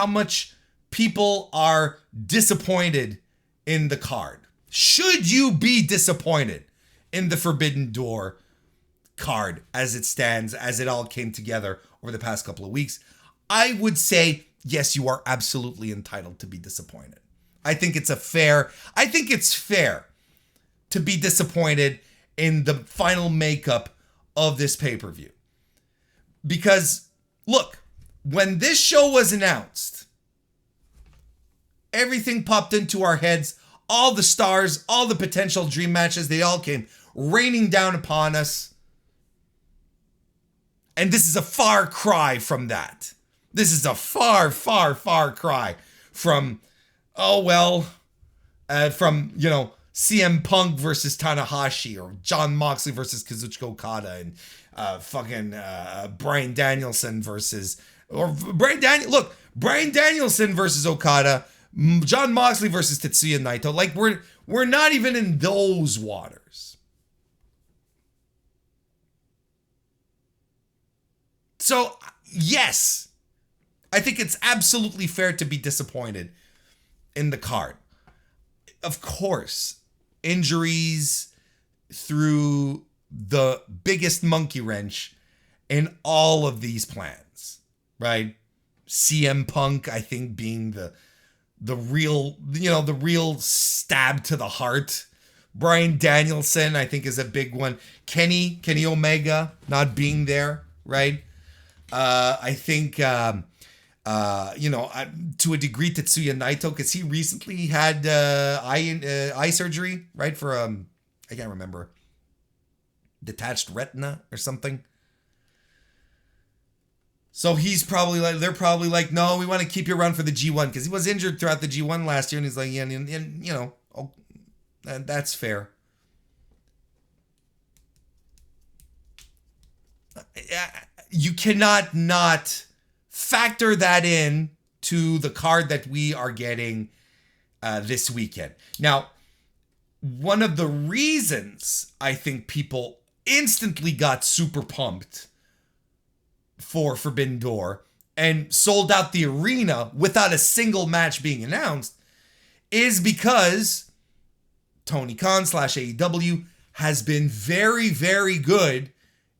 much people are disappointed in the card. Should you be disappointed in the Forbidden Door card as it stands, as it all came together over the past couple of weeks? I would say, yes, you are absolutely entitled to be disappointed. I think it's fair to be disappointed in the final makeup of this pay-per-view. Because, look, when this show was announced, everything popped into our heads. All the stars, all the potential dream matches, they all came raining down upon us. And this is a far cry from that. This is a far, far, far cry from, CM Punk versus Tanahashi, or Jon Moxley versus Kazuchika Okada, and Bryan Danielson versus, Bryan Danielson versus Okada, Jon Moxley versus Tetsuya Naito. Like, we're not even in those waters. So, yes, I think it's absolutely fair to be disappointed in the card. Of course, injuries through the biggest monkey wrench in all of these plans, right? CM Punk, I think, being the real stab to the heart Bryan Danielson, I think, is a big one. Kenny Omega not being there, right? I think, to a degree, Tetsuya Naito, because he recently had eye surgery, right? For, I can't remember, detached retina or something. So they're probably like, no, we want to keep you around for the G1, because he was injured throughout the G1 last year, and he's like, yeah, and that's fair. You cannot not factor that in to the card that we are getting this weekend. Now, one of the reasons I think people instantly got super pumped for Forbidden Door and sold out the arena without a single match being announced is because Tony Khan / AEW has been very, very good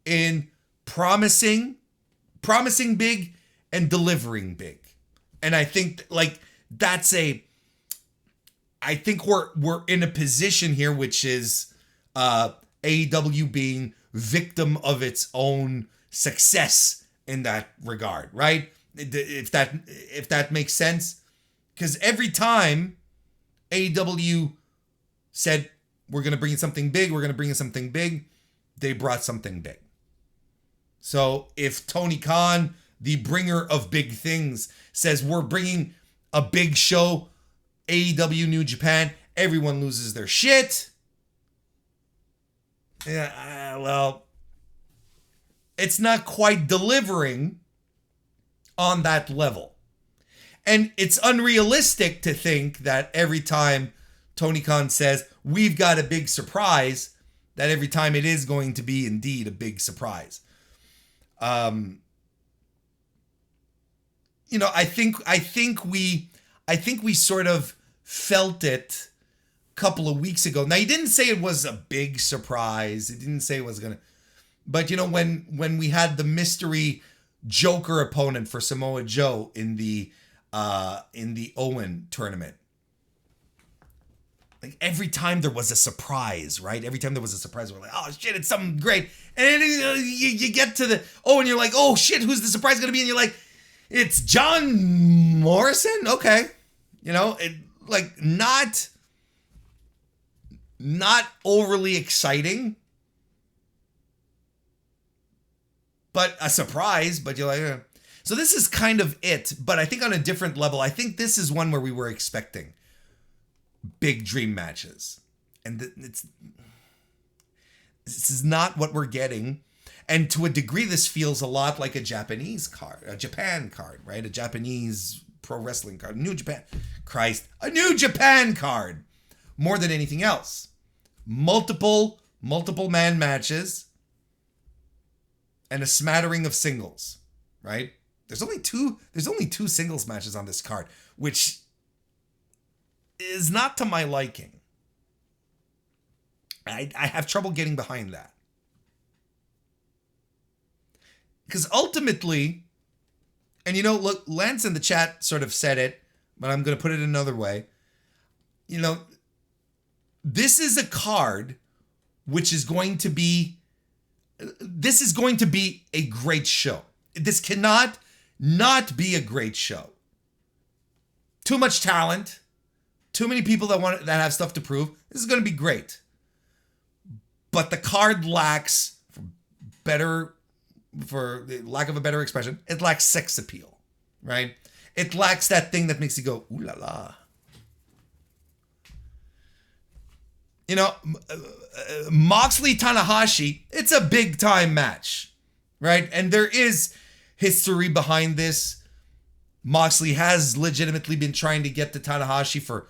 in promising big and delivering big. And I think I think we're in a position here, which is AEW being victim of its own success in that regard, right? If that makes sense. Because every time AEW said, we're going to bring you something big, they brought something big. So if Tony Khan, the bringer of big things, says we're bringing a big show, AEW New Japan, everyone loses their shit. Yeah, well, it's not quite delivering on that level. And it's unrealistic to think that every time Tony Khan says, we've got a big surprise, that every time it is going to be indeed a big surprise. I think we sort of felt it a couple of weeks ago. Now, he didn't say it was a big surprise. He didn't say it was gonna, but when we had the mystery Joker opponent for Samoa Joe in the Owen tournament, like every time there was a surprise, right? Every time there was a surprise, we're like, oh shit, it's something great. And then you get to the, and you're like, oh shit, who's the surprise gonna be? And you're like, it's John Morrison? Okay. Not overly exciting, but a surprise, but you're like, eh. So this is kind of it, but I think on a different level. I think this is one where we were expecting big dream matches, and this is not what we're getting. And to a degree, this feels a lot like a Japan card, right? A Japanese pro wrestling card, a New Japan card, more than anything else. Multiple man matches and a smattering of singles, right? There's only two singles matches on this card, which is not to my liking. I have trouble getting behind that. Because ultimately, and look, Lance in the chat sort of said it, but I'm going to put it another way. This is a card which is going to be a great show. This cannot not be a great show. Too much talent, too many people that have stuff to prove. This is going to be great. But the card lacks, for lack of a better expression, it lacks sex appeal, right? It lacks that thing that makes you go, ooh la la. Moxley Tanahashi, it's a big time match, right? And there is history behind this. Moxley has legitimately been trying to get to Tanahashi for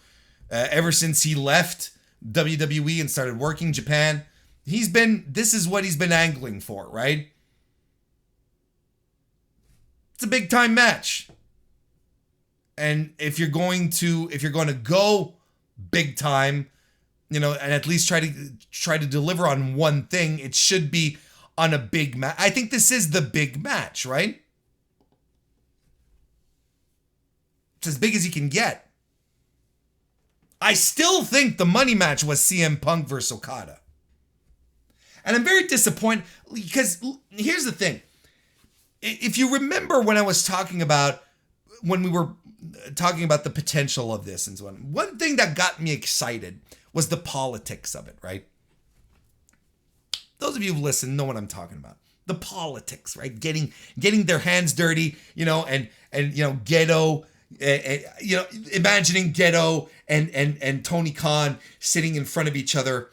ever since he left WWE and started working Japan. This is what he's been angling for, right? It's a big time match. And if you're going to go big time, and at least try to deliver on one thing, it should be on a big match. I think this is the big match, right? It's as big as you can get. I still think the money match was CM Punk versus Okada. And I'm very disappointed because here's the thing. If you remember when we were talking about the potential of this and so on, one thing that got me excited was the politics of it, right? Those of you who've listened know what I'm talking about. The politics, right? Getting their hands dirty, and Gedo, imagining Gedo and Tony Khan sitting in front of each other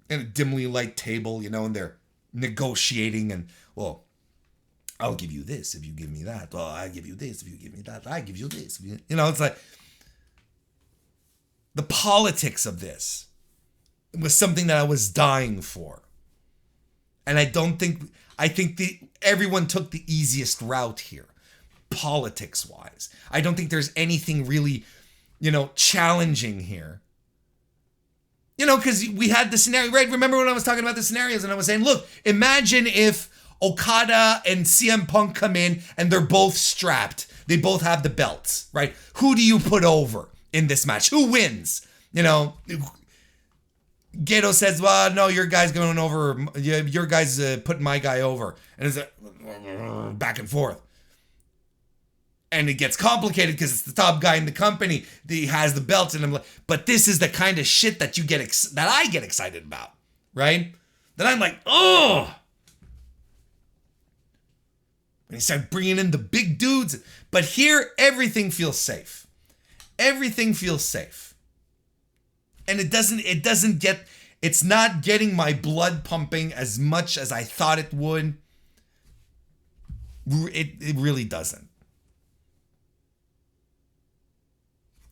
in a dimly light table, and they're negotiating and, well, I'll give you this if you give me that. Well, I give you this if you give me that. I give you this. It's like the politics of this was something that I was dying for. And I think everyone took the easiest route here, politics-wise. I don't think there's anything really, challenging here. Because we had the scenario, right? Remember when I was talking about the scenarios and I was saying, look, imagine if Okada and CM Punk come in and they're both strapped. They both have the belts, right? Who do you put over in this match? Who wins? Gedo says, well, no, your guy's going over. Your guy's putting my guy over. And it's back and forth. And it gets complicated because it's the top guy in the company. He has the belts. And I'm like, but this is the kind of shit that that I get excited about, right? That I'm like, oh. And he started bringing in the big dudes. But here, everything feels safe. Everything feels safe. And it's not getting my blood pumping as much as I thought it would. It really doesn't.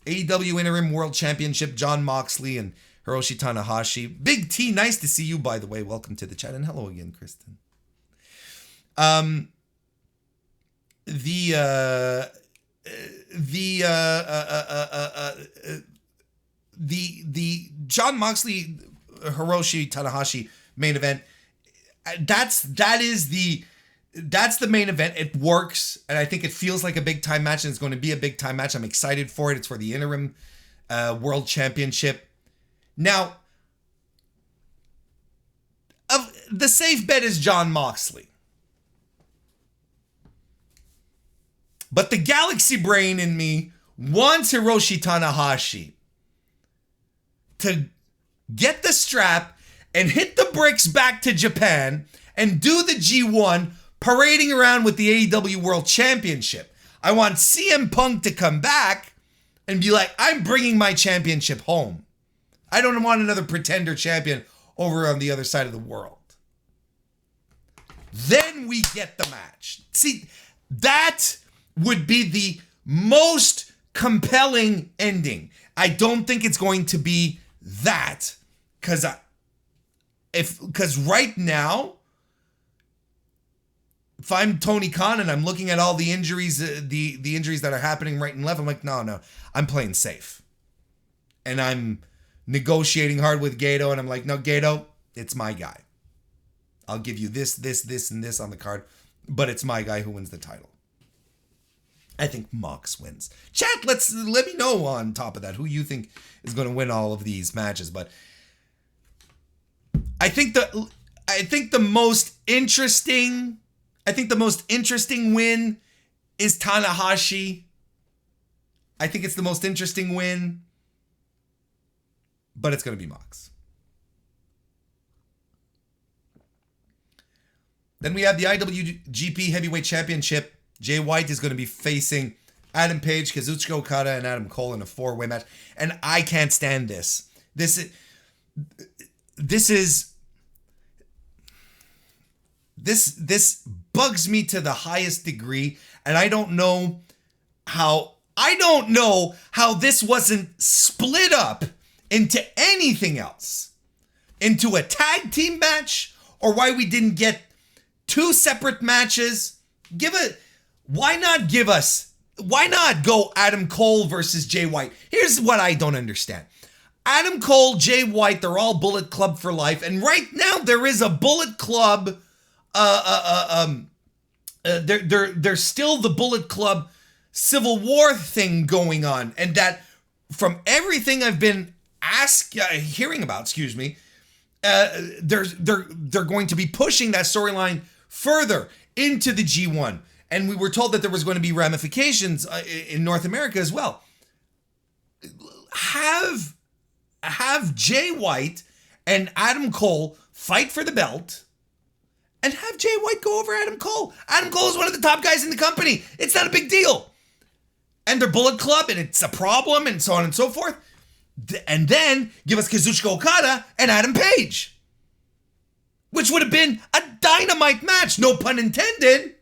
AEW Interim World Championship, Jon Moxley and Hiroshi Tanahashi. Big T, nice to see you, by the way. Welcome to the chat. And hello again, Kristen. The Jon Moxley Hiroshi Tanahashi main event, that's the main event. It works, and I think it feels like a big time match, and it's going to be a big time match. I'm excited for it. It's for the interim world championship. Now, the safe bet is Jon Moxley. But the galaxy brain in me wants Hiroshi Tanahashi to get the strap and hit the bricks back to Japan and do the G1 parading around with the AEW World Championship. I want CM Punk to come back and be like, I'm bringing my championship home. I don't want another pretender champion over on the other side of the world. Then we get the match. See, that would be the most compelling ending. I don't think it's going to be that, because right now, if I'm Tony Khan and I'm looking at all the injuries, the injuries that are happening right and left, I'm like, no, I'm playing safe, and I'm negotiating hard with Gedo, and I'm like, no, Gedo, it's my guy. I'll give you this, and this on the card, but it's my guy who wins the title. I think Mox wins. Chat, let me know on top of that who you think is going to win all of these matches. But I think the most interesting win is Tanahashi. I think it's the most interesting win, but it's going to be Mox. Then we have the IWGP Heavyweight Championship. Jay White is going to be facing Adam Page, Kazuchika Okada, and Adam Cole in a 4-way match. And I can't stand this. This bugs me to the highest degree. And I don't know how this wasn't split up into anything else. Into a tag team match, or why we didn't get 2 separate matches. Why not go Adam Cole versus Jay White? Here's what I don't understand. Adam Cole, Jay White, they're all Bullet Club for life. And right now there is a Bullet Club, there's still the Bullet Club Civil War thing going on. And that from everything I've been hearing about, they're going to be pushing that storyline further into the G1. And we were told that there was going to be ramifications in North America as well. Have Jay White and Adam Cole fight for the belt and have Jay White go over Adam Cole. Adam Cole is one of the top guys in the company. It's not a big deal. And they're Bullet Club and it's a problem and so on and so forth. And then give us Kazuchika Okada and Adam Page, which would have been a dynamite match, no pun intended.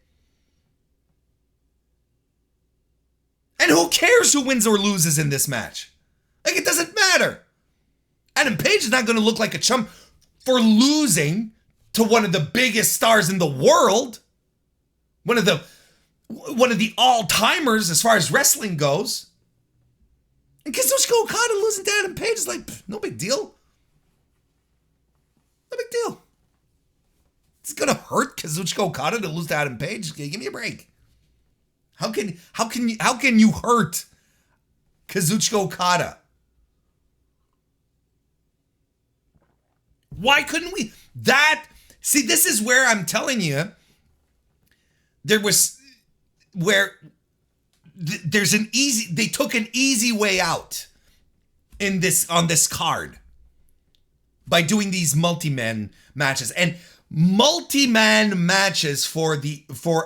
And who cares who wins or loses in this match? Like, it doesn't matter. Adam Page is not going to look like a chump for losing to one of the biggest stars in the world. One of the all-timers as far as wrestling goes. And Kazuchika Okada losing to Adam Page is like, no big deal. No big deal. It's going to hurt Kazuchika Okada to lose to Adam Page. Give me a break. How can you hurt Kazuchika Okada? Why couldn't we? See, this is where I'm telling you, they took an easy way out on this card by doing these multi-man matches. And multi-man matches for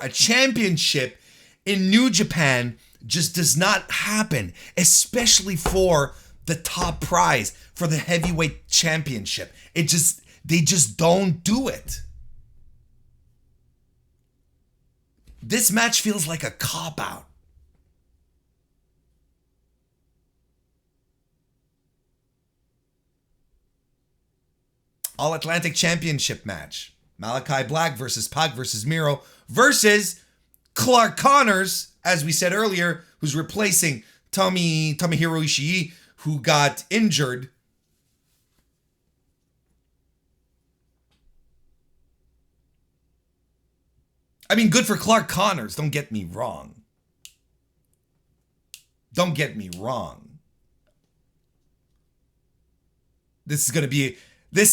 a championship in New Japan just does not happen, especially for the top prize, for the heavyweight championship. They just don't do it. This match feels like a cop-out. All-Atlantic Championship match. Malachi Black versus Pac versus Miro versus Clark Connors, as we said earlier, who's replacing Tomohiro Ishii, who got injured. I mean, good for Clark Connors, don't get me wrong. Don't get me wrong. This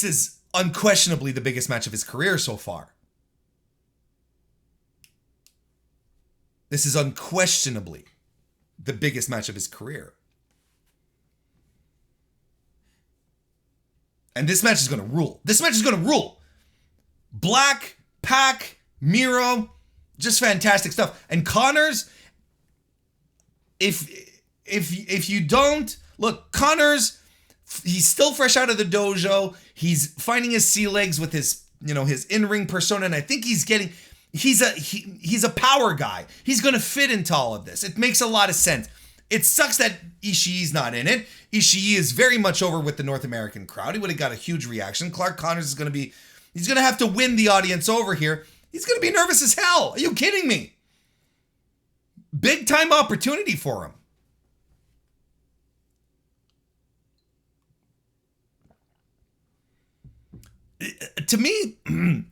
is unquestionably the biggest match of his career so far. This is unquestionably the biggest match of his career. And this match is going to rule. This match is going to rule. Black, Pac, Miro, just fantastic stuff. And Connors, if you don't look, Connors, he's still fresh out of the dojo. He's finding his sea legs with his in-ring persona, and I think he's a power guy. He's going to fit into all of this. It makes a lot of sense. It sucks that Ishii's not in it. Ishii is very much over with the North American crowd. He would have got a huge reaction. Clark Connors is going to have to win the audience over here. He's going to be nervous as hell. Are you kidding me? Big time opportunity for him. To me, and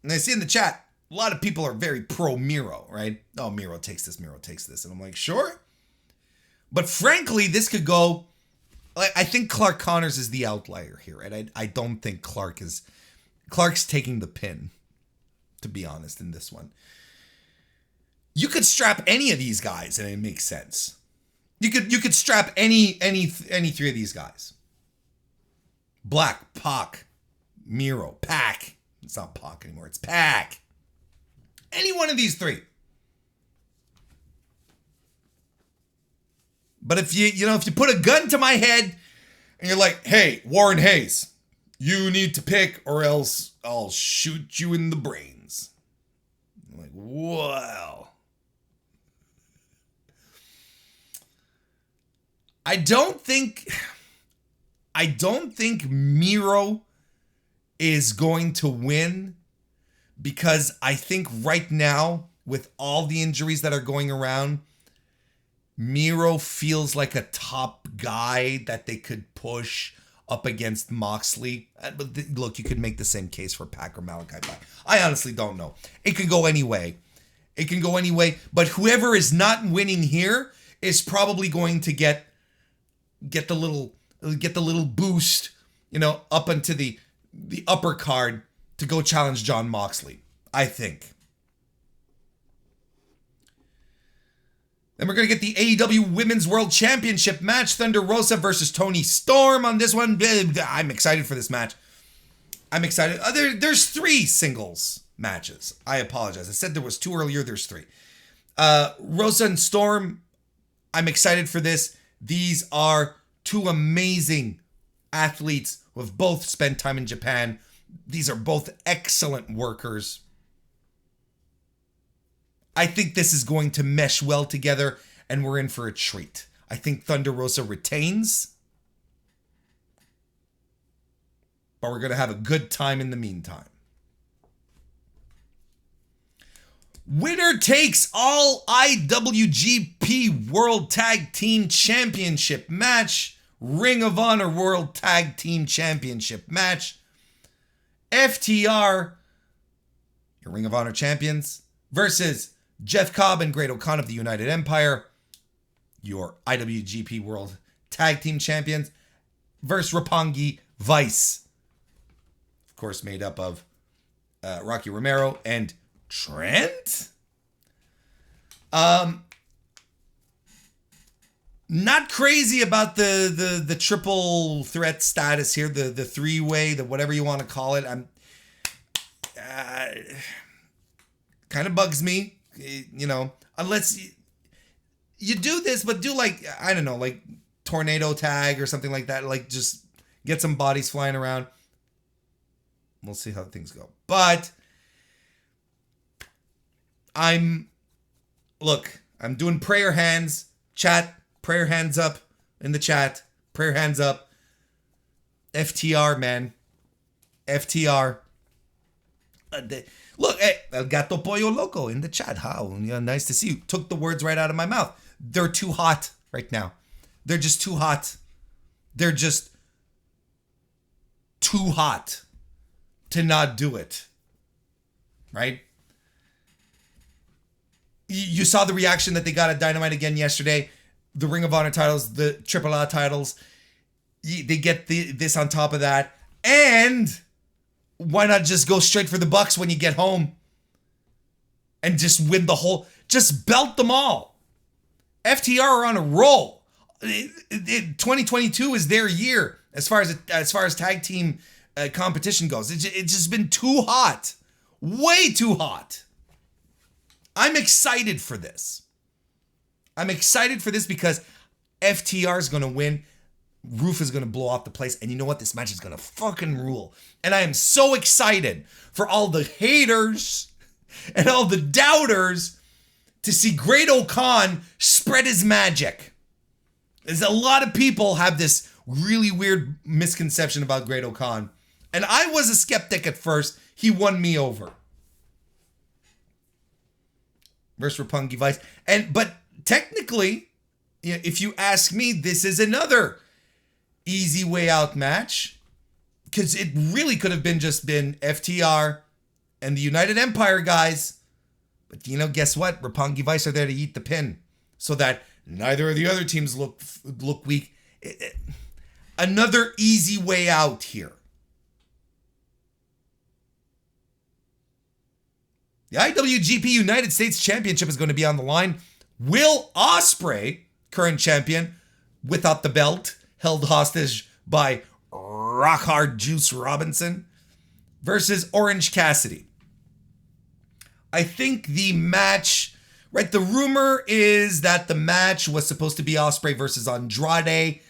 I see in the chat, a lot of people are very pro Miro, right? Oh, Miro takes this. And I'm like, sure. But frankly, this could go, I think Clark Connors is the outlier here. And I don't think Clark's taking the pin, to be honest, in this one. You could strap any of these guys and it makes sense. You could strap any three of these guys. Black, Pac, Miro, Pac. It's not Pac anymore, it's Pac. Any one of these three. But if you put a gun to my head and you're like, hey, Warren Hayes, you need to pick or else I'll shoot you in the brains. I'm like, wow. I don't think Miro is going to win because I think right now, with all the injuries that are going around, Miro feels like a top guy that they could push up against Moxley. But look, you could make the same case for Pac or Malachi Black. I honestly don't know. It could go any way. But whoever is not winning here is probably going to get get the little boost, up into the upper card to go challenge Jon Moxley, I think. Then we're going to get the AEW Women's World Championship match. Thunder Rosa versus Toni Storm on this one. I'm excited for this match. I'm excited. There's 3 singles matches. I apologize. I said there was 2 earlier. There's 3. Rosa and Storm, I'm excited for this. These are 2 amazing athletes who have both spent time in Japan. These are both excellent workers. I think this is going to mesh well together, and we're in for a treat. I think Thunder Rosa retains, but we're going to have a good time in the meantime. Winner takes all IWGP World Tag Team Championship match. Ring of Honor World Tag Team Championship match. FTR, your Ring of Honor champions, versus Jeff Cobb and Great O'Khan of the United Empire, your IWGP World Tag Team Champions, versus Roppongi Vice. Of course, made up of Rocky Romero and Trent. Not crazy about the triple threat status here, the 3-way, the whatever you want to call it. I'm kind of bugs me, unless you do this, but do like, I don't know, like tornado tag or something like that, like just get some bodies flying around. We'll see how things go. But I'm doing prayer hands, chat, prayer hands up in the chat, prayer hands up. FTR, man. FTR. Look, hey, El Gato Pollo Loco in the chat. How nice to see you. Took the words right out of my mouth. They're too hot right now. They're just too hot. They're just too hot to not do it. Right? You saw the reaction that they got at Dynamite again yesterday. The Ring of Honor titles, the AAA titles. They get this on top of that. And why not just go straight for the Bucks when you get home and just win the whole, just belt them all. FTR are on a roll. 2022 is their year as far as tag team competition goes. It's just been too hot. Way too hot. I'm excited for this. I'm excited for this because FTR is going to win. Roof is going to blow off the place. And you know what? This match is going to fucking rule. And I am so excited for all the haters and all the doubters to see Great O'Khan spread his magic. There's a lot of people have this really weird misconception about Great O'Khan. And I was a skeptic at first. He won me over. Versus Roppongi Vice. But technically, if you ask me, this is another easy way out match. Because it really could have been FTR and the United Empire guys. But guess what? Roppongi Vice are there to eat the pin. So that neither of the other teams look weak. Another easy way out here. The IWGP United States Championship is going to be on the line. Will Ospreay, current champion, without the belt, held hostage by Rockhard Juice Robinson, versus Orange Cassidy. I think the match, right? The rumor is that the match was supposed to be Ospreay versus Andrade,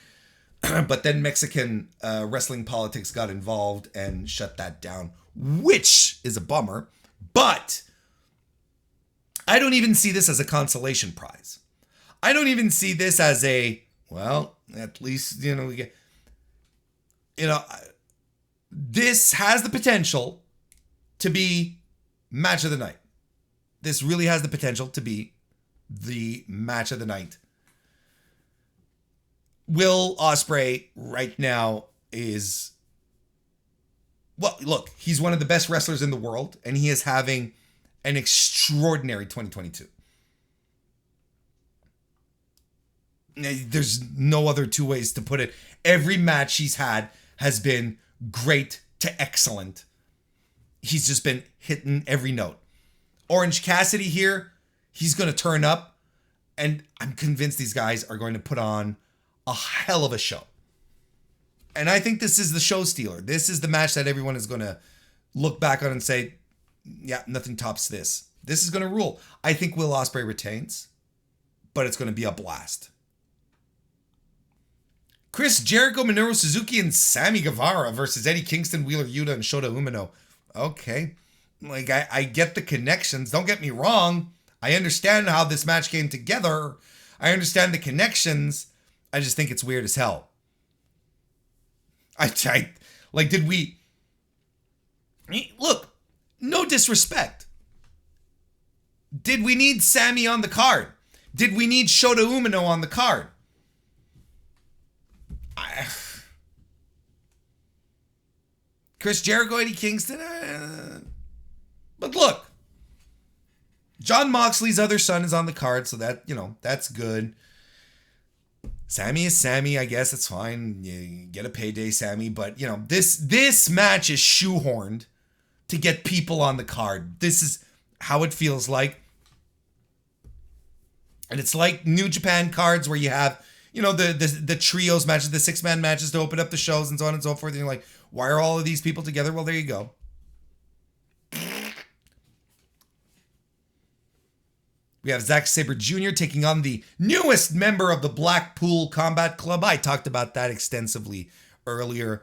but then Mexican wrestling politics got involved and shut that down, which is a bummer. But I don't even see this as a consolation prize. I don't even see this as at least, we get, this has the potential to be match of the night. This really has the potential to be the match of the night. Will Ospreay right now is, look, he's one of the best wrestlers in the world, and he is having an extraordinary 2022. There's no other two ways to put it. Every match he's had has been great to excellent. He's just been hitting every note. Orange Cassidy here, he's going to turn up, and I'm convinced these guys are going to put on a hell of a show. And I think this is the show stealer. This is the match that everyone is going to look back on and say, yeah, nothing tops this. This is going to rule. I think Will Ospreay retains, but it's going to be a blast. Chris Jericho, Minoru Suzuki, and Sammy Guevara versus Eddie Kingston, Wheeler Yuta, and Shota Umino. Okay. Like, I get the connections. Don't get me wrong. I understand how this match came together. I understand the connections. I just think it's weird as hell. Did we... Look, no disrespect. Did we need Sammy on the card? Did we need Shota Umino on the card? Chris Jericho, Eddie Kingston. But look, Jon Moxley's other son is on the card, so that, that's good. Sammy is Sammy, I guess it's fine. You get a payday, Sammy. But, this match is shoehorned to get people on the card. This is how it feels like. And it's like New Japan cards where you have, the trios matches, the 6-man matches to open up the shows and so on and so forth. And you're like, why are all of these people together? Well, there you go. We have Zack Sabre Jr. taking on the newest member of the Blackpool Combat Club. I talked about that extensively earlier.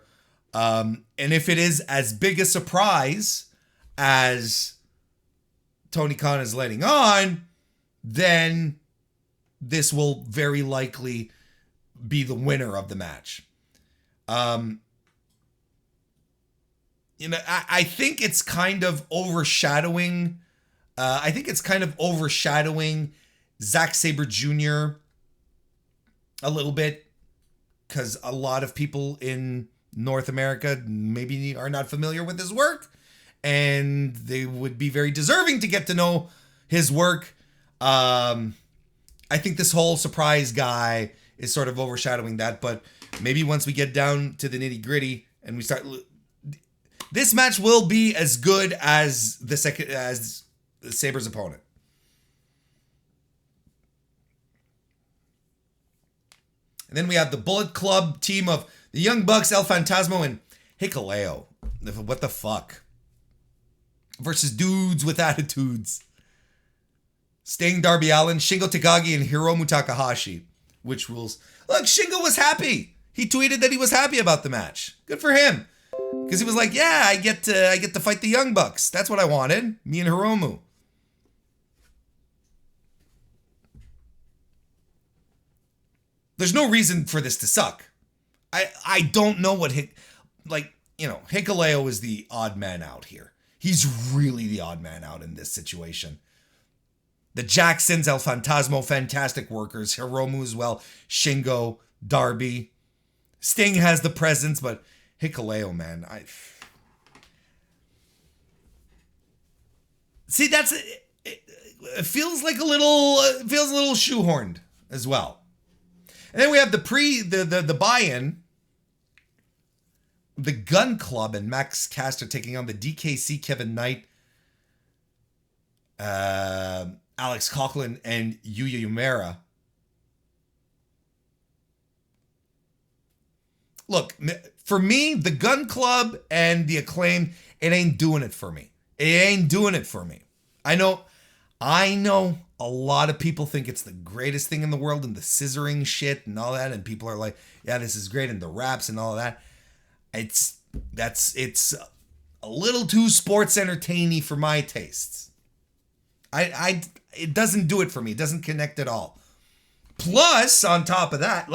And if it is as big a surprise as Tony Khan is letting on, then this will very likely be the winner of the match. I think it's kind of overshadowing. Zack Sabre Jr. a little bit, because a lot of people in North America maybe are not familiar with his work, and they would be very deserving to get to know his work. I think this whole surprise guy is sort of overshadowing that, but maybe once we get down to the nitty gritty and we start, this match will be as good as Sabre's opponent. And then we have the Bullet Club team of the Young Bucks, El Fantasmo, and Hikuleo. What the fuck? Versus Dudes with Attitudes. Sting, Darby Allin, Shingo Takagi, and Hiromu Takahashi. Which rules? Look, Shingo was happy. He tweeted that he was happy about the match. Good for him. Because he was like, yeah, I get to fight the Young Bucks. That's what I wanted. Me and Hiromu. There's no reason for this to suck. I don't know what Hikuleo is the odd man out here. He's really the odd man out in this situation. The Jacksons, El Fantasmo, fantastic workers. Hiromu as well. Shingo, Darby. Sting has the presence, but Hikuleo, man, see, it feels like a little shoehorned as well. And then we have the buy-in. The Gun Club and Max Caster taking on the DKC, Kevin Knight, Alex Coughlin, and Yuya Uemura. Look, for me, the Gun Club and the Acclaim, it ain't doing it for me. I know a lot of people think it's the greatest thing in the world and the scissoring shit and all that, and people are like, yeah, this is great, and the raps and all of that. It's a little too sports entertaining for my tastes. It doesn't do it for me. It doesn't connect at all. Plus, on top of that,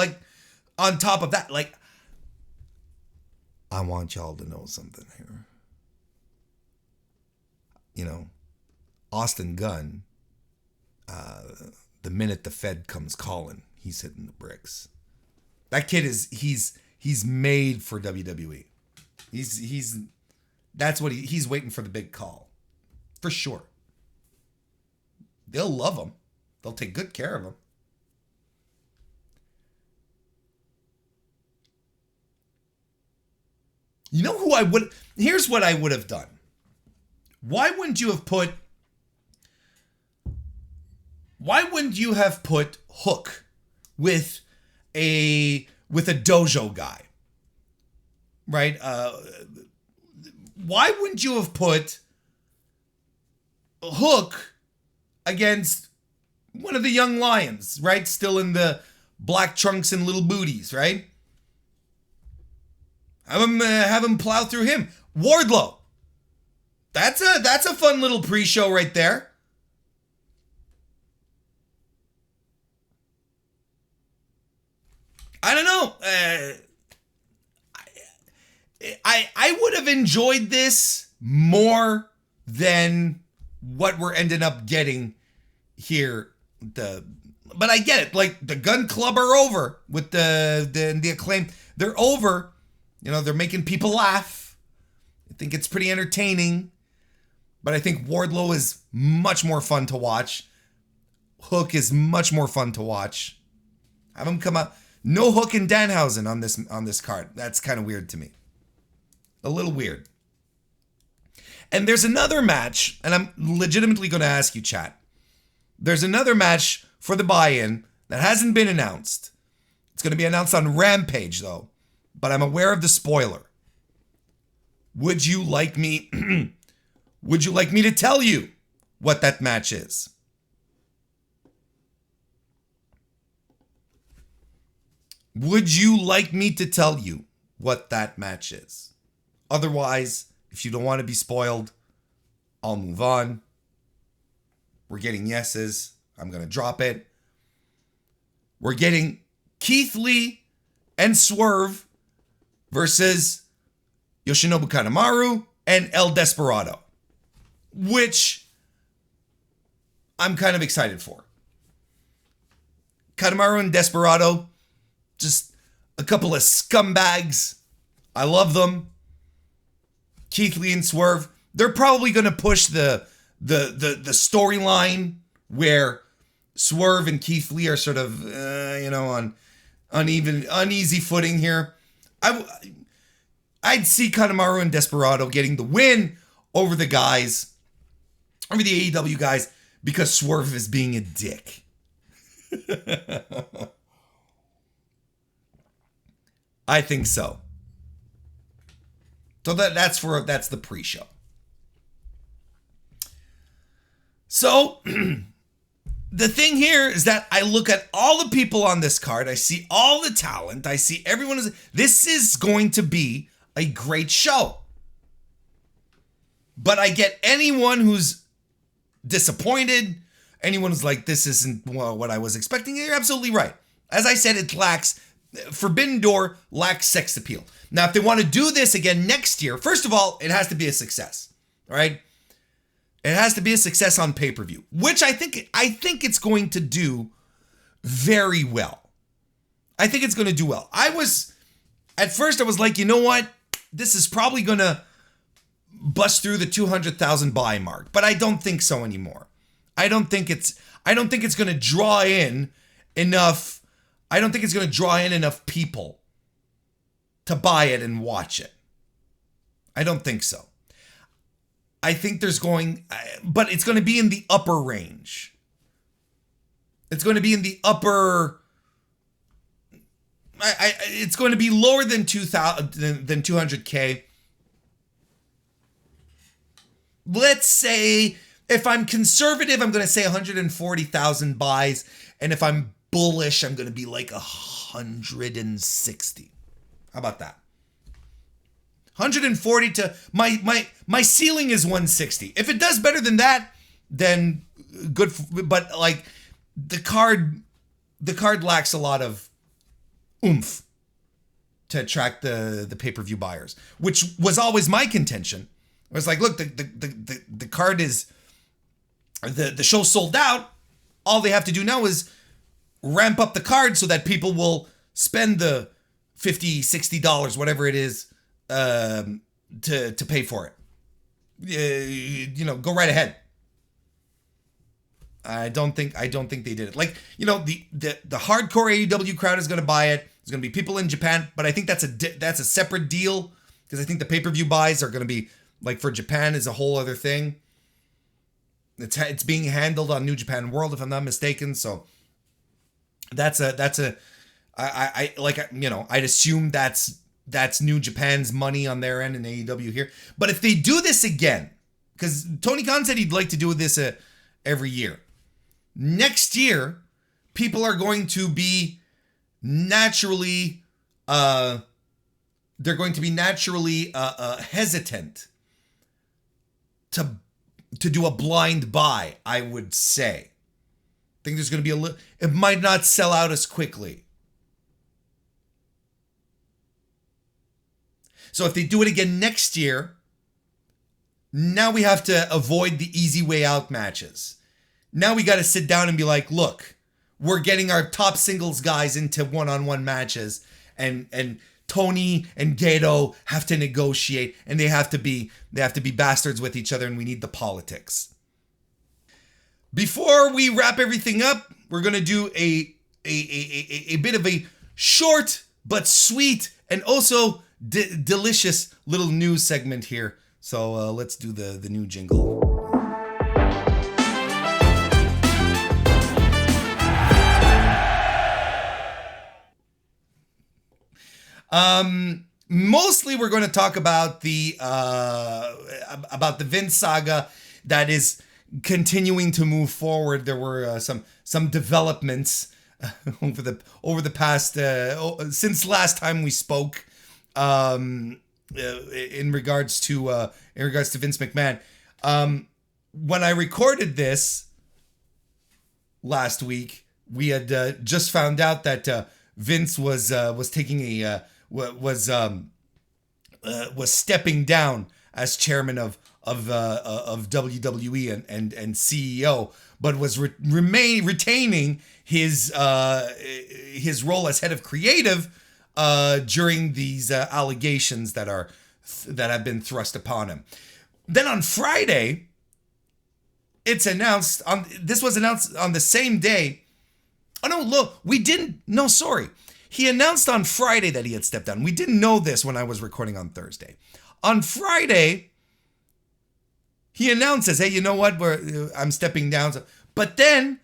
I want y'all to know something here. Austin Gunn, the minute the Fed comes calling, he's hitting the bricks. That kid he's made for WWE. He's waiting for the big call. For sure. They'll love him. They'll take good care of him. You know who I would... Here's what I would have done. Why wouldn't you have put Hook with a dojo guy? Right? Why wouldn't you have put Hook against one of the young lions, right? Still in the black trunks and little booties, right? Have him plow through him. Wardlow. That's a fun little pre-show right there. I don't know. I would have enjoyed this more than what we're ending up getting here. But I get it. Like, the Gun Club are over with the Acclaim. They're over. You know, they're making people laugh. I think it's pretty entertaining. But I think Wardlow is much more fun to watch. Hook is much more fun to watch. Have him come out. No Hook and Danhausen on this card. That's kind of weird to me. A little weird. And there's another match, and I'm legitimately going to ask you, chat. There's another match for the buy-in that hasn't been announced. It's going to be announced on Rampage, though. But I'm aware of the spoiler. Would you like me to tell you what that match is? Would you like me to tell you what that match is? Otherwise, if you don't want to be spoiled, I'll move on. We're getting yeses. I'm going to drop it. We're getting Keith Lee and Swerve versus Yoshinobu Kanemaru and El Desperado, which I'm kind of excited for. Kanemaru and Desperado, just a couple of scumbags. I love them. Keith Lee and Swerve, they're probably going to push the storyline where Swerve and Keith Lee are sort of, on uneasy footing here. I'd see Kanemaru and Desperado getting the win over the AEW guys, because Swerve is being a dick. I think so. So that's the pre-show. So the thing here is that I look at all the people on this card. I see all the talent. I see everyone. This is going to be a great show. But I get anyone who's disappointed, anyone who's like, this isn't what I was expecting. You're absolutely right. As I said, Forbidden Door lacks sex appeal. Now, if they want to do this again next year, first of all, it has to be a success, all right? It has to be a success on pay-per-view, which I think it's going to do very well. I think it's going to do well. At first I was like, you know what? This is probably going to bust through the 200,000 buy mark, but I don't think so anymore. I don't think it's going to draw in enough. I don't think it's going to draw in enough people to buy it and watch it. I don't think so. I think but it's going to be in the upper range. It's going to be in the upper. It's going to be lower than 200K. Let's say, if I'm conservative, I'm going to say 140,000 buys, and if I'm bullish, I'm going to be like 160. How about that? 140 to my ceiling is 160. If it does better than that, then good. But like the card lacks a lot of oomph to attract the pay-per-view buyers, which was always my contention. I was like, look, the card is the show's sold out. All they have to do now is ramp up the card so that people will spend the $50, $60, whatever it is, to pay for it. Go right ahead. I don't think they did it. Like, the hardcore AEW crowd is going to buy it. There's going to be people in Japan, but I think that's a separate deal because I think the pay-per-view buys are going to be, like, for Japan is a whole other thing. It's being handled on New Japan World, if I'm not mistaken. So I'd assume that's New Japan's money on their end and AEW here. But if they do this again, because Tony Khan said he'd like to do this every year. Next year, people are going to be naturally hesitant to do a blind buy, I would say. I think there's going to be it might not sell out as quickly. So if they do it again next year, now we have to avoid the easy way out matches. Now we got to sit down and be like, look, we're getting our top singles guys into one-on-one matches, and Tony and Gato have to negotiate, and they have to be bastards with each other, and we need the politics. Before we wrap everything up, we're gonna do a bit of a short but sweet and also delicious little news segment here. So let's do the new jingle. Mostly we're going to talk about the Viince saga that is continuing to move forward. There were some developments over the past since last time we spoke in regards to Viince McMahon. When I recorded this last week, we had just found out that Vince was taking was stepping down as chairman of WWE and CEO, but was retaining his role as head of creative during these allegations that have been thrust upon him. Then on Friday, this was announced on the same day. Oh no, look, we didn't. No, sorry. He announced on Friday that he had stepped down. We didn't know this when I was recording on Thursday. On Friday, he announces, hey, you know what? I'm stepping down. But then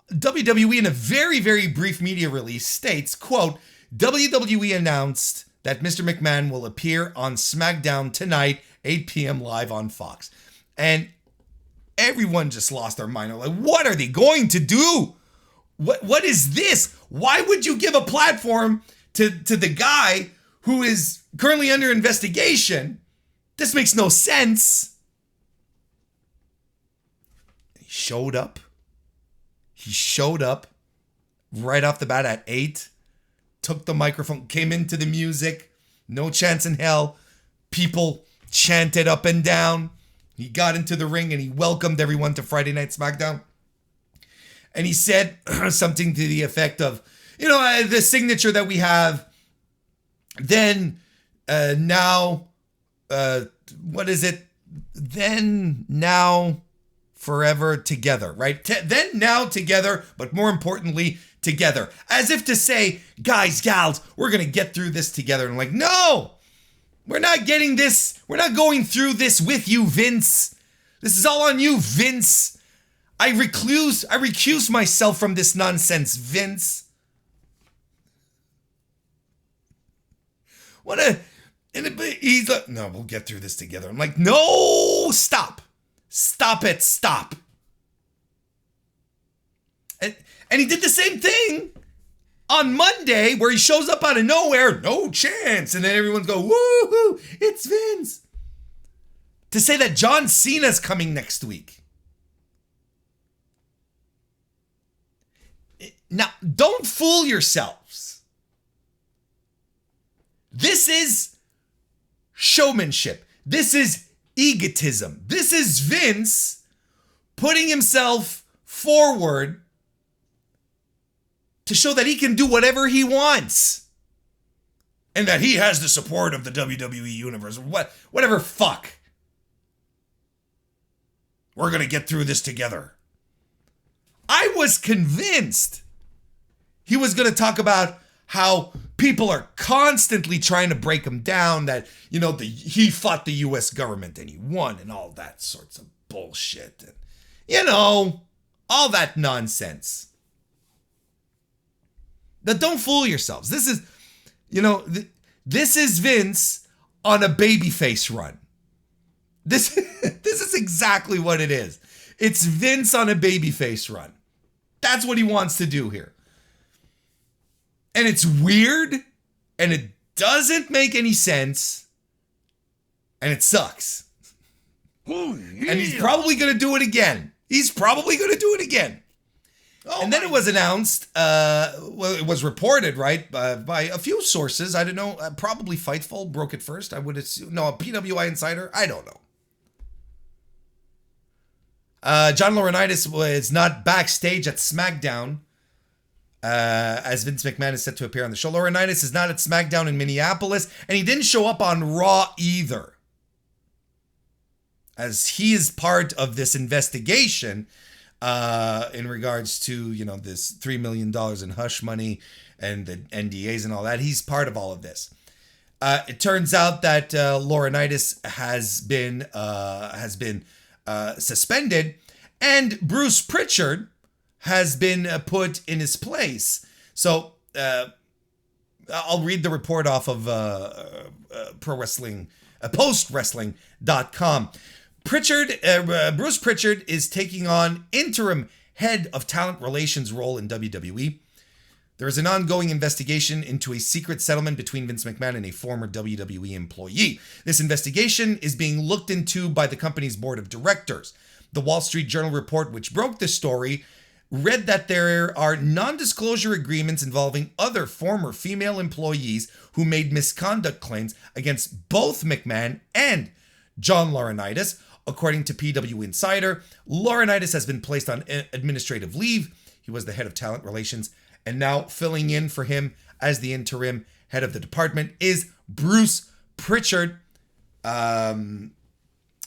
WWE, in a very, very brief media release, states, quote, WWE announced that Mr. McMahon will appear on SmackDown tonight, 8 p.m. live on Fox. And everyone just lost their mind. Like, what are they going to do? What is this? Why would you give a platform to the guy who is currently under investigation? This makes no sense. He showed up right off the bat at 8, took the microphone, came into the music, no chance in hell. People chanted up and down. He got into the ring and he welcomed everyone to Friday Night SmackDown. And he said something to the effect of, the signature that we have, then, now, what is it? Then, now, forever, together, right? Then, now, together, but more importantly, together. As if to say, guys, gals, we're going to get through this together. And I'm like, no, we're not getting this. We're not going through this with you, Vince. This is all on you, Vince. I recuse myself from this nonsense, Vince. He's like, no, we'll get through this together. I'm like, no, stop. Stop it, stop. And he did the same thing on Monday where he shows up out of nowhere, no chance. And then everyone's go, woohoo, it's Vince. To say that John Cena's coming next week. Now, don't fool yourselves. This is showmanship. This is egotism. This is Vince putting himself forward to show that he can do whatever he wants. And that he has the support of the WWE Universe. Whatever fuck. We're going to get through this together. I was convinced he was going to talk about how people are constantly trying to break him down that, he fought the U.S. government and he won and all that sorts of bullshit. And, all that nonsense. But don't fool yourselves. This is, this is Vince on a babyface run. This is exactly what it is. It's Vince on a babyface run. That's what he wants to do here. And it's weird, and it doesn't make any sense, and it sucks. Oh, yeah. And he's probably going to do it again. And then it was announced, it was reported, right, by a few sources. I don't know, probably Fightful broke it first. I would assume. No, a PWI Insider. I don't know. John Laurinaitis was not backstage at SmackDown, as Vince McMahon is set to appear on the show. Laurinaitis is not at SmackDown in Minneapolis, and he didn't show up on Raw either, as he is part of this investigation in regards to, this $3 million in hush money and the NDAs and all that. He's part of all of this. It turns out that Laurinaitis has been suspended, and Bruce Pritchard has been put in his place. So I'll read the report off of postwrestling.com. Bruce Pritchard is taking on interim head of talent relations role in WWE. There is an ongoing investigation into a secret settlement between Vince McMahon and a former WWE employee. This investigation is being looked into by the company's board of directors. The Wall Street Journal report, which broke this story, read that there are non-disclosure agreements involving other former female employees who made misconduct claims against both McMahon and John Laurinaitis. According to PW Insider, Laurinaitis has been placed on administrative leave. He was the head of talent relations, and now filling in for him as the interim head of the department is Bruce Pritchard. And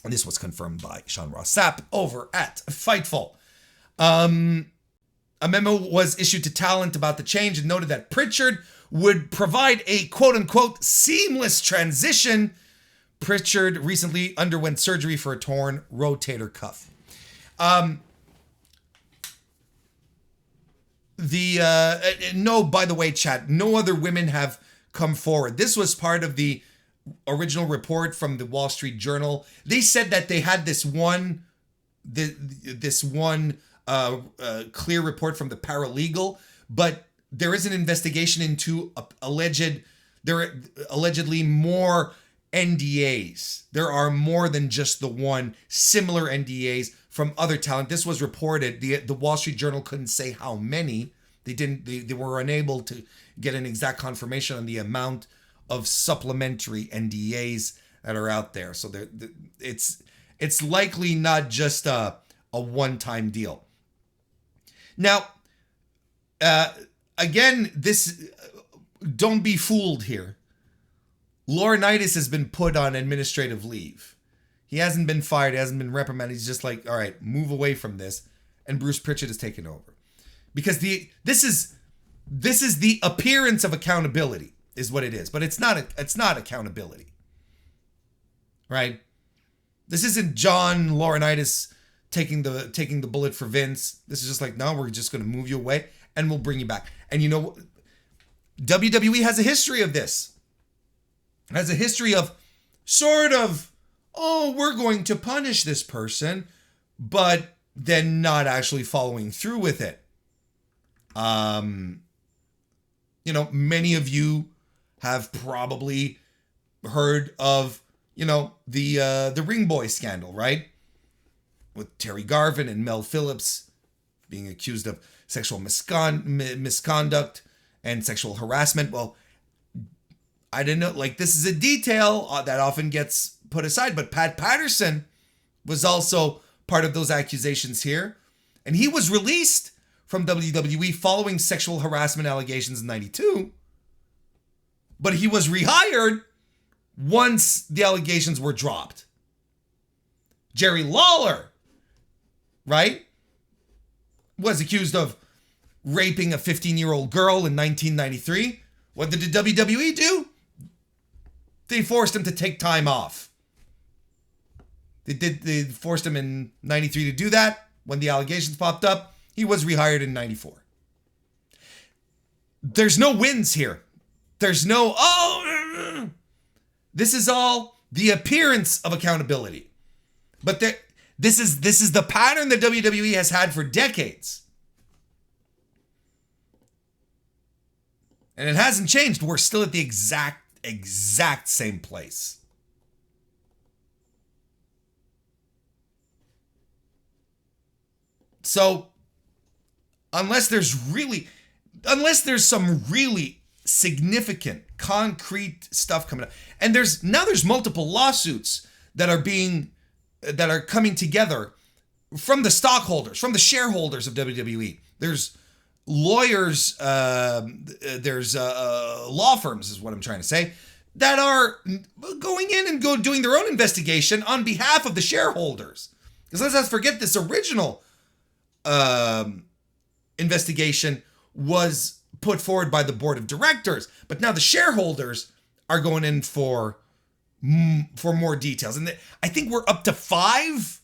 this was confirmed by Sean Ross Sapp over at Fightful. A memo was issued to talent about the change and noted that Pritchard would provide a quote-unquote seamless transition. Pritchard recently underwent surgery for a torn rotator cuff. By the way, chat, no other women have come forward. This was part of the original report from the Wall Street Journal. They said that they had this one clear report from the paralegal, but there is an investigation into allegedly more NDAs. There are more than just the one, similar NDAs from other talent. This was reported. The Wall Street Journal couldn't say how many. They were unable to get an exact confirmation on the amount of supplementary NDAs that are out there. So it's likely not just a one-time deal. Now, again, don't be fooled here. Laurinaitis has been put on administrative leave. He hasn't been fired. He hasn't been reprimanded. He's just like, all right, move away from this. And Bruce Pritchard has taken over. Because this is the appearance of accountability is what it is. But it's not accountability. Right? This isn't John Laurinaitis taking the bullet for Vince. This is just like, no, we're just going to move you away and we'll bring you back. And you know, WWE has a history of this. Has a history of sort of, we're going to punish this person, but then not actually following through with it. Many of you have probably heard of, the Ring Boy scandal, right? With Terry Garvin and Mel Phillips being accused of sexual misconduct and sexual harassment. Well, I didn't know, this is a detail that often gets put aside, but Pat Patterson was also part of those accusations here. And he was released from WWE following sexual harassment allegations in 92. But he was rehired once the allegations were dropped. Jerry Lawler, right, was accused of raping a 15-year-old girl in 1993. What did the WWE do? They forced him to take time off. They forced him in 93 to do that. When the allegations popped up, he was rehired in 94. There's no wins here. There's no, this is all the appearance of accountability. But this is the pattern that WWE has had for decades. And it hasn't changed. We're still at the exact same place. So, unless there's some really significant, concrete stuff coming up, and there's multiple lawsuits that are coming together from the stockholders, from the shareholders of WWE. There's lawyers, there's law firms, is what I'm trying to say, that are going in and doing their own investigation on behalf of the shareholders. Because let's not forget, this original investigation was put forward by the board of directors, but now the shareholders are going in for more details. And I think we're up to 5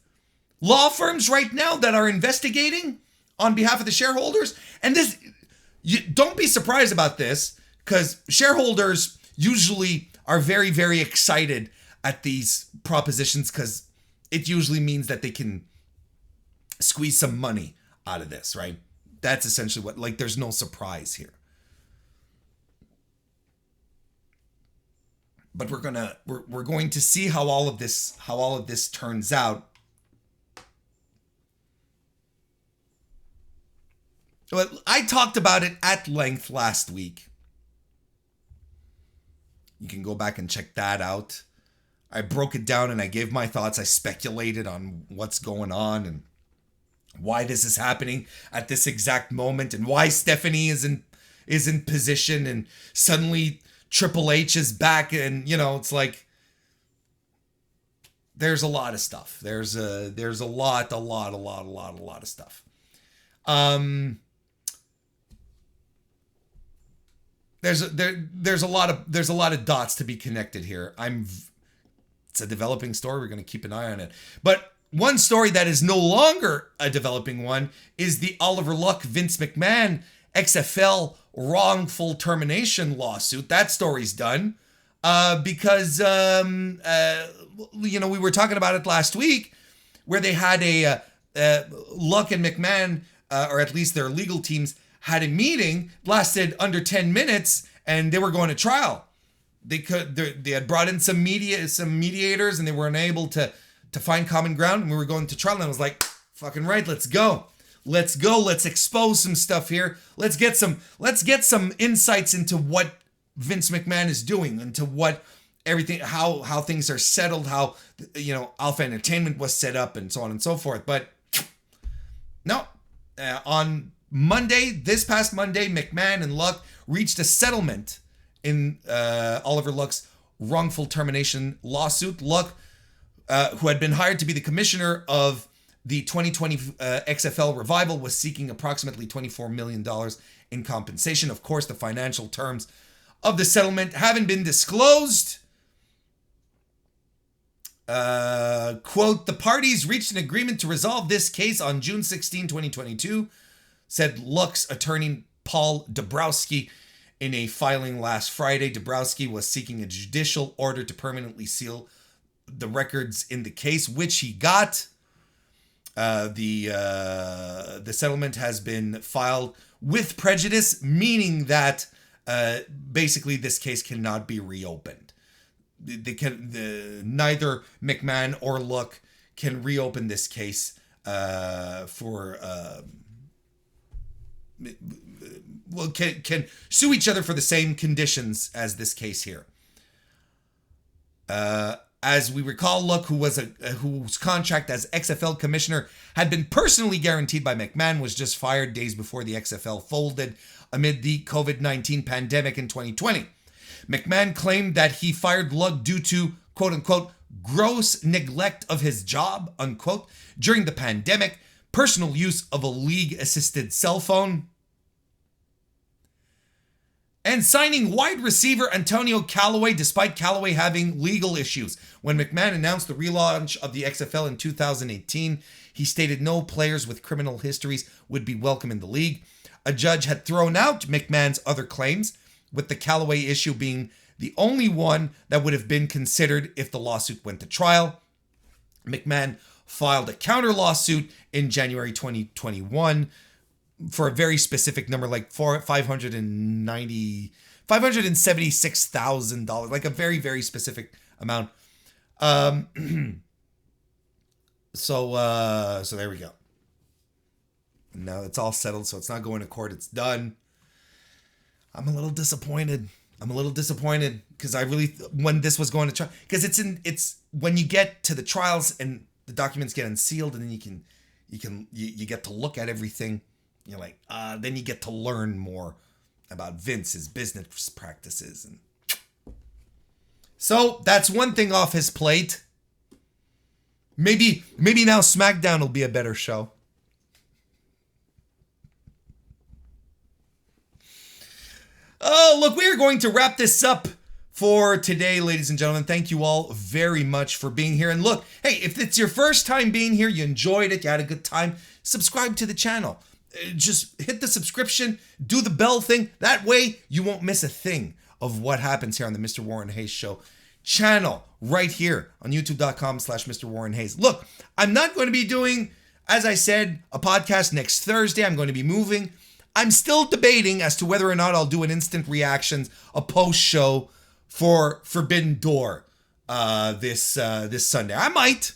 law firms right now that are investigating on behalf of the shareholders. And don't be surprised about this, because shareholders usually are very, very excited at these propositions, because it usually means that they can squeeze some money out of this, right? That's essentially what, there's no surprise here. But we're going to see how all of this turns out. But I talked about it at length last week. You can go back and check that out. I broke it down and I gave my thoughts. I speculated on what's going on and why this is happening at this exact moment, and why Stephanie is in position, and suddenly Triple H is back, and it's like there's a lot of stuff. There's a lot of stuff. There's a lot of dots to be connected here. It's a developing story. We're going to keep an eye on it. But one story that is no longer a developing one is the Oliver Luck Viince McMahon XFL wrongful termination lawsuit. That story's done because we were talking about it last week, where they had a Luck and McMahon, or at least their legal teams, had a meeting, lasted under 10 minutes, and they were going to trial. They had brought in some mediators, and they were unable to find common ground, and we were going to trial. And I was like, fucking right, let's go. Let's expose some stuff here. Let's get some insights into what Viince McMahon is doing, into what everything, how things are settled, how Alpha Entertainment was set up, and so on and so forth. But no, on this past Monday, McMahon and Luck reached a settlement in Oliver Luck's wrongful termination lawsuit. Luck, who had been hired to be the commissioner of the 2020 XFL Revival, was seeking approximately $24 million in compensation. Of course, the financial terms of the settlement haven't been disclosed. Quote, the parties reached an agreement to resolve this case on June 16, 2022, said Luck's attorney Paul Dabrowski in a filing last Friday. Dabrowski was seeking a judicial order to permanently seal the records in the case, which he got. The settlement has been filed with prejudice, meaning that basically this case cannot be reopened. Neither McMahon or Luck can reopen this case can sue each other for the same conditions as this case here. As we recall, Luck, whose contract as XFL commissioner had been personally guaranteed by McMahon, was just fired days before the XFL folded amid the COVID-19 pandemic in 2020. McMahon claimed that he fired Luck due to, quote-unquote, gross neglect of his job, unquote, during the pandemic, personal use of a league-assisted cell phone, And signing wide receiver Antonio Callaway despite Callaway having legal issues. When McMahon announced the relaunch of the XFL in 2018, he stated no players with criminal histories would be welcome in the league. A judge had thrown out McMahon's other claims, with the Callaway issue being the only one that would have been considered if the lawsuit went to trial. McMahon filed a counter lawsuit in January 2021 for a very specific number, like $576,000, like a very, very specific amount. So there we go. Now it's all settled, so it's not going to court. It's done. I'm a little disappointed because I really, when this was going to trial, because it's when you get to the trials and the documents get unsealed, and then you get to look at everything. You're like, then you get to learn more about Vince's business practices. And so that's one thing off his plate. Maybe now SmackDown will be a better show. Oh, look, we are going to wrap this up for today, ladies and gentlemen. Thank you all very much for being here. And look, hey, if it's your first time being here, you enjoyed it, you had a good time, subscribe to the channel. Just hit the subscription, do the bell thing. That way you won't miss a thing of what happens here on the Mr. Warren Hayes Show channel right here on youtube.com/MrWarrenHayes. Look, I'm not going to be doing, as I said, a podcast next Thursday. I'm going to be moving. I'm still debating as to whether or not I'll do an instant reactions, a post show for Forbidden Door this Sunday. I might.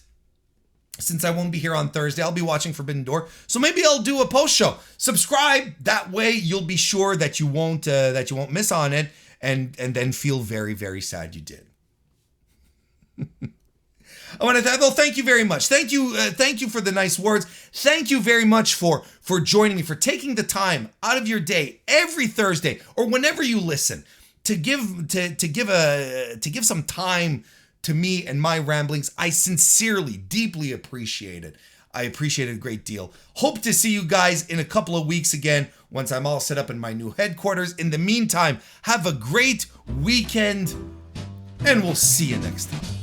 Since I won't be here on Thursday, I'll be watching Forbidden Door. So maybe I'll do a post show. Subscribe. That way you'll be sure that you won't miss on it and then feel very, very sad you did. I want to thank you very much. Thank you for the nice words. Thank you very much for joining me, for taking the time out of your day every Thursday or whenever you listen to give some time to me and my ramblings. I sincerely, deeply appreciate it. I appreciate it a great deal. Hope to see you guys in a couple of weeks again once I'm all set up in my new headquarters. In the meantime, have a great weekend, and we'll see you next time.